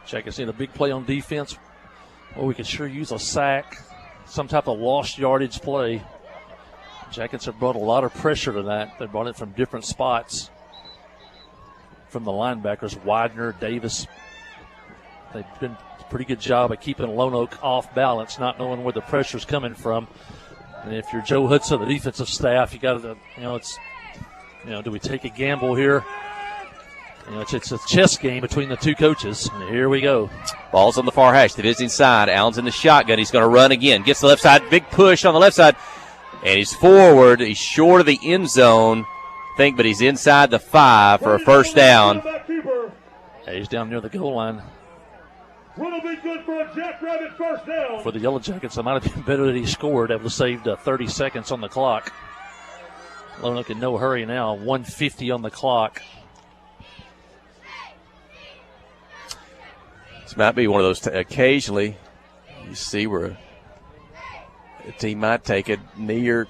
A: Jackets in a big play on defense. Well, we could sure use a sack, some type of lost yardage play. Jackets have brought a lot of pressure tonight. They brought it from different spots. From the linebackers, Widener, Davis. They've been a pretty good job of keeping Lonoke off balance, not knowing where the pressure's coming from. And if you're Joe Hudson, the defensive staff, you got to, do we take a gamble here? It's a chess game between the two coaches. And here we go.
B: Ball's on the far hash, the visiting side. Allen's in the shotgun. He's going to run again. Gets the left side. Big push on the left side. And he's forward. He's short of the end zone, but he's inside the 5 for a 1st down.
A: Yeah, he's down near the goal line.
C: Will be good for a Jackrabbit 1st down.
A: For the Yellow Jackets, it might have been better that he scored. That would have saved 30 seconds on the clock. Lonoke in no hurry now. 1:50 on the clock.
B: This might be one of those occasionally you see where a team might take a knee or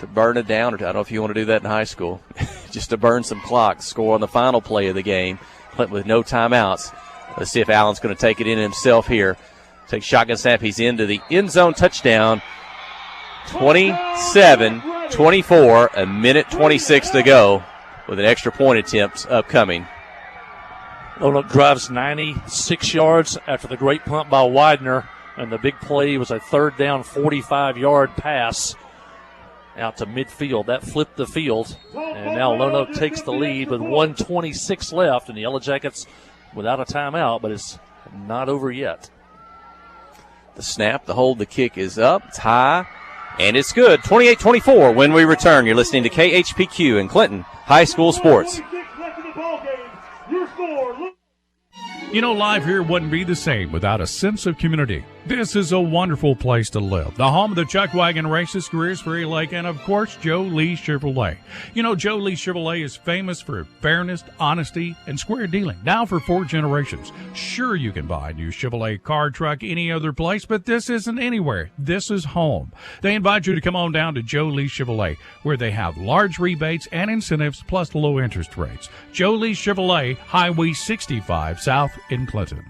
B: to burn it down. Or I don't know if you want to do that in high school. Just to burn some clock, score on the final play of the game. Clinton with no timeouts. Let's see if Allen's going to take it in himself here. Take shotgun snap. He's into the end zone. Touchdown. 27 28-24, a minute 26 to go with an extra point attempt upcoming.
A: Lonoke drives 96 yards after the great punt by Widener, and the big play was a third down 45-yard pass out to midfield. That flipped the field, and now Lonoke takes the lead with 1:26 left, and the Yellow Jackets without a timeout, but it's not over yet.
B: The snap, the hold, the kick is up. It's high, and it's good. 28-24 when we return. You're listening to KHPQ in Clinton High School Sports.
D: You know, life here wouldn't be the same without a sense of community. This is a wonderful place to live. The home of the Chuck Wagon Races, Greers Ferry Lake, and of course, Joe Lee Chevrolet. You know, Joe Lee Chevrolet is famous for fairness, honesty, and square dealing. Now for 4 generations. Sure, you can buy a new Chevrolet car, truck, any other place, but this isn't anywhere. This is home. They invite you to come on down to Joe Lee Chevrolet, where they have large rebates and incentives plus low interest rates. Joe Lee Chevrolet, Highway 65 South in Clinton.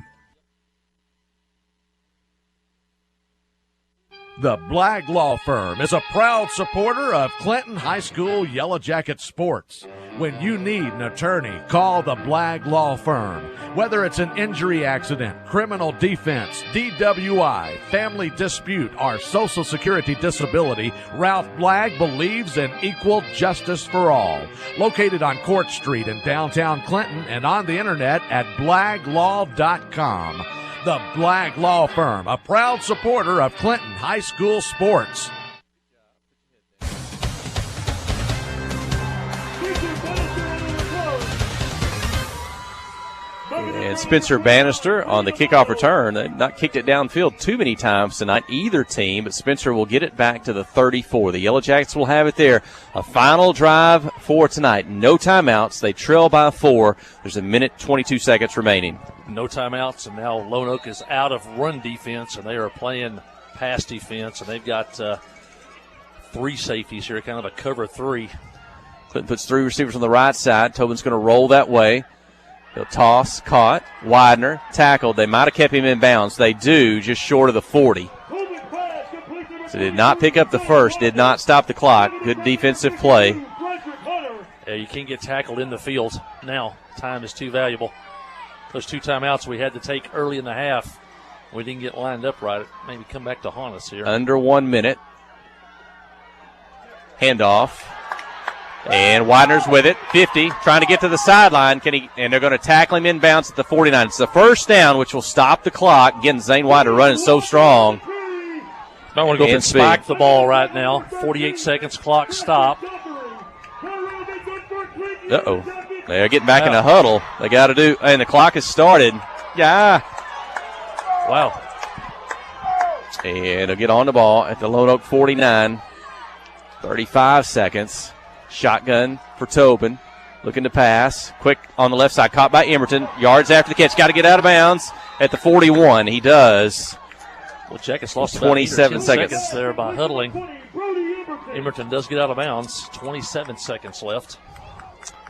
E: The Blagg Law Firm is a proud supporter of Clinton High School Yellow Jacket sports. When you need an attorney, call the Blagg Law Firm. Whether it's an injury accident, criminal defense, DWI, family dispute, or Social Security disability, Ralph Blagg believes in equal justice for all. Located on Court Street in downtown Clinton and on the internet at blagglaw.com. The Blagg Law Firm, a proud supporter of Clinton High School sports.
B: And Spencer Bannister on the kickoff return. They've not kicked it downfield too many times tonight, either team, but Spencer will get it back to the 34. The Yellow Jackets will have it there. A final drive for tonight. No timeouts. They trail by 4. There's a minute 22 seconds remaining.
A: No timeouts, and now Lonoke is out of run defense, and they are playing pass defense, and they've got 3 safeties here, kind of a cover 3.
B: Clinton puts 3 receivers on the right side. Tobin's going to roll that way. He'll toss, caught, Widener, tackled. They might have kept him in bounds. They do, just short of the 40. So did not pick up the first, did not stop the clock. Good defensive play.
A: Yeah, you can't get tackled in the field now. Time is too valuable. Those 2 timeouts we had to take early in the half, we didn't get lined up right. Maybe come back to haunt us here.
B: Under 1 minute. Handoff. And Widener's with it. 50, trying to get to the sideline. And they're going to tackle him inbounds at the 49. It's the first down, which will stop the clock. Again, Zane Widener running so strong.
A: Might want to go up and spike the ball right now. 48 seconds, clock stopped.
B: Uh-oh. They're getting back in the huddle. They got to do, and the clock has started. Yeah.
A: Wow.
B: And they'll get on the ball at the Lonoke 49. 35 seconds. Shotgun for Tobin. Looking to pass. Quick on the left side. Caught by Emerton. Yards after the catch. Got to get out of bounds at the 41. He does.
A: Well, Jackets lost
B: 27
A: seconds there by huddling. Emerton does get out of bounds. 27 seconds left.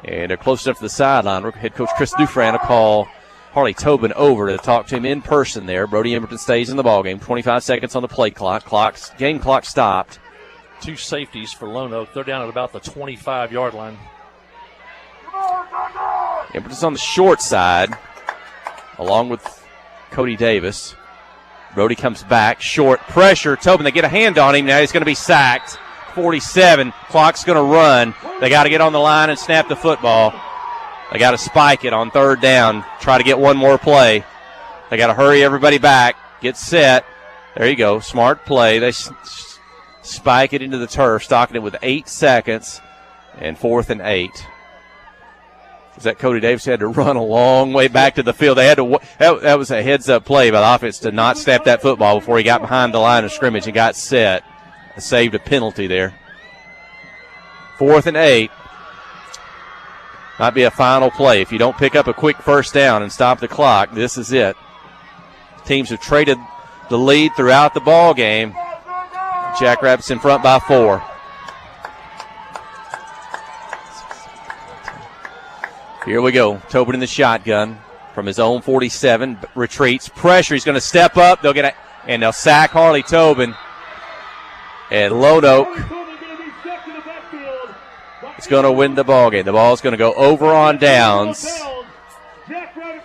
B: And they're close enough to the sideline. Head coach Chris Dufran will call Harley Tobin over to talk to him in person there. Brody Emerton stays in the ballgame. 25 seconds on the play clock. Game clock stopped.
A: 2 safeties for Lonoke. They're down at about the 25-yard line.
B: Emerton's on the short side, along with Cody Davis. Brody comes back. Short pressure. Tobin, they get a hand on him. Now he's going to be sacked. 47. Clock's going to run. They got to get on the line and snap the football. They got to spike it on 3rd down. Try to get one more play. They got to hurry everybody back. Get set. There you go. Smart play. They spike it into the turf, stocking it with 8 seconds, and 4th and 8. Is that Cody Davis had to run a long way back to the field? They had to. That was a heads-up play by the offense to not snap that football before he got behind the line of scrimmage and got set. Saved a penalty there. 4th and 8. Might be a final play. If you don't pick up a quick first down and stop the clock, this is it. Teams have traded the lead throughout the ball game. Jackrabbits in front by 4. Here we go. Tobin in the shotgun from his own 47. Retreats. Pressure. He's going to step up. And they'll sack Harley Tobin. And Lonoke is going to win the ball game. The ball's going to go over on downs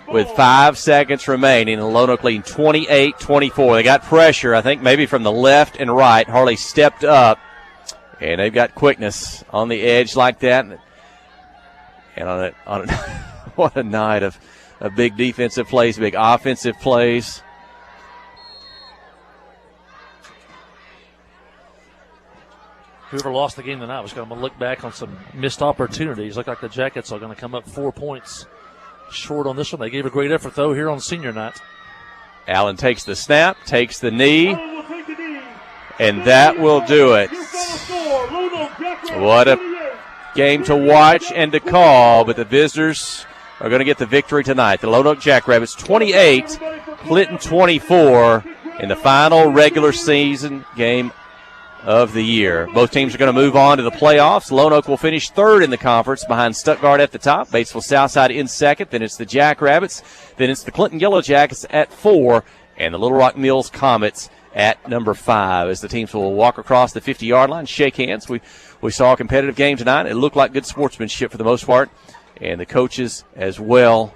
B: with 5 seconds remaining, and Lonoke leading 28-24. They got pressure, I think, maybe from the left and right. Harley stepped up, and they've got quickness on the edge like that. And on it, what a night of big defensive plays, big offensive plays.
A: Whoever lost the game tonight was going to look back on some missed opportunities. Look like the Jackets are going to come up 4 points short on this one. They gave a great effort, though, here on senior night.
B: Allen takes the snap, takes the knee, and that will do it. What a game to watch and to call, but the visitors are going to get the victory tonight. The Lonoke Jackrabbits 28, Clinton 24 in the final regular season game of the year. Both teams are going to move on to the playoffs. Lonoke will finish third in the conference behind Stuttgart at the top, Batesville Southside in second, then it's the Jackrabbits, then it's the Clinton Yellow Jackets at 4, and the Little Rock Mills Comets at number 5 as the teams will walk across the 50-yard line, shake hands. We saw a competitive game tonight. It looked like good sportsmanship for the most part, and the coaches as well.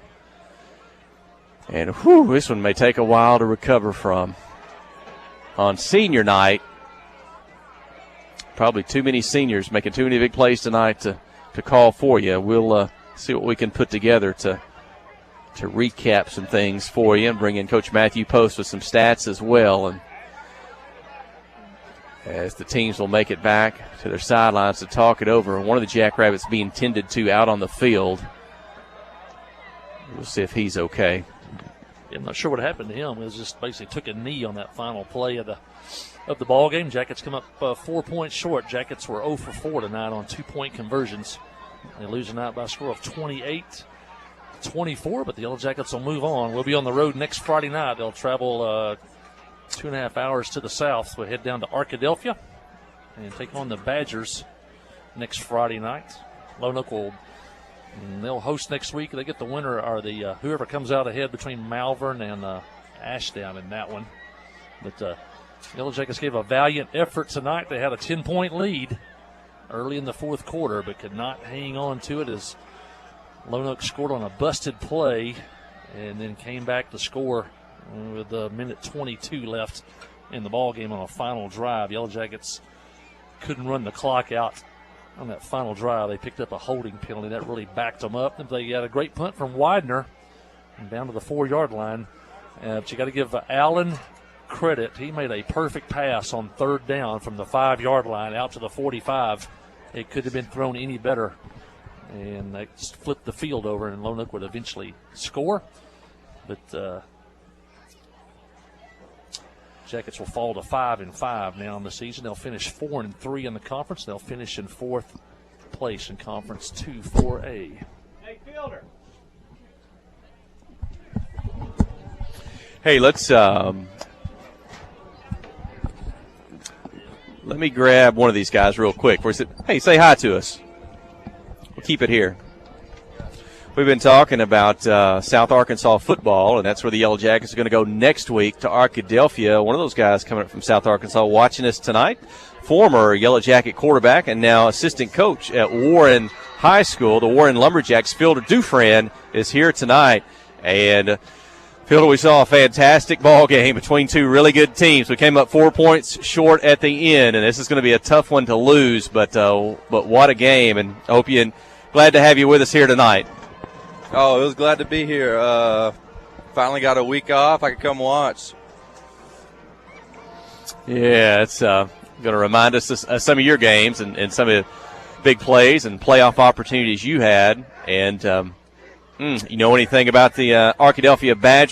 B: And this one may take a while to recover from. On senior night, probably too many seniors making too many big plays tonight to call for you. We'll see what we can put together to recap some things for you and bring in Coach Matthew Post with some stats as well. And as the teams will make it back to their sidelines to talk it over, one of the Jackrabbits being tended to out on the field. We'll see if he's okay.
A: I'm not sure what happened to him. It was just basically took a knee on that final play of the ball game. Jackets come up 4 points short. Jackets were 0 for 4 tonight on 2-point conversions. They lose tonight by a score of 28-24, but the Yellow Jackets will move on. We'll be on the road next Friday night. They'll travel 2.5 hours to the south. We'll head down to Arkadelphia and take on the Badgers next Friday night. Lonoke they'll host next week. They get the winner or the whoever comes out ahead between Malvern and Ashdown in that one. But Yellow Jackets gave a valiant effort tonight. They had a 10-point lead early in the fourth quarter, but could not hang on to it as Lonoke scored on a busted play and then came back to score with a minute 22 left in the ball game on a final drive. Yellow Jackets couldn't run the clock out on that final drive. They picked up a holding penalty that really backed them up. They got a great punt from Widener and down to the 4-yard line. But you got to give Allen credit. He made a perfect pass on third down from the 5-yard line out to the 45. It could have been thrown any better. And they flipped the field over, and Lonoke would eventually score. But Jackets will fall to 5-5 now in the season. They'll finish 4-3 in the conference. They'll finish in 4th place in Conference 2-4A.
B: Hey, Fielder. Hey, let's let me grab one of these guys real quick. Hey, say hi to us. We'll keep it here. We've been talking about South Arkansas football, and that's where the Yellow Jackets are going to go next week to Arkadelphia. One of those guys coming up from South Arkansas watching us tonight, former Yellow Jacket quarterback and now assistant coach at Warren High School. The Warren Lumberjacks, Fielder Dufresne, is here tonight. And Fielder, we saw a fantastic ball game between two really good teams. We came up 4 points short at the end, and this is going to be a tough one to lose, but what a game. And I hope glad to have you with us here tonight.
Q: Oh, it was glad to be here. Finally got a week off. I could come watch.
B: Yeah, it's going to remind us of some of your games and some of the big plays and playoff opportunities you had. And you know anything about the Arkadelphia Badgers?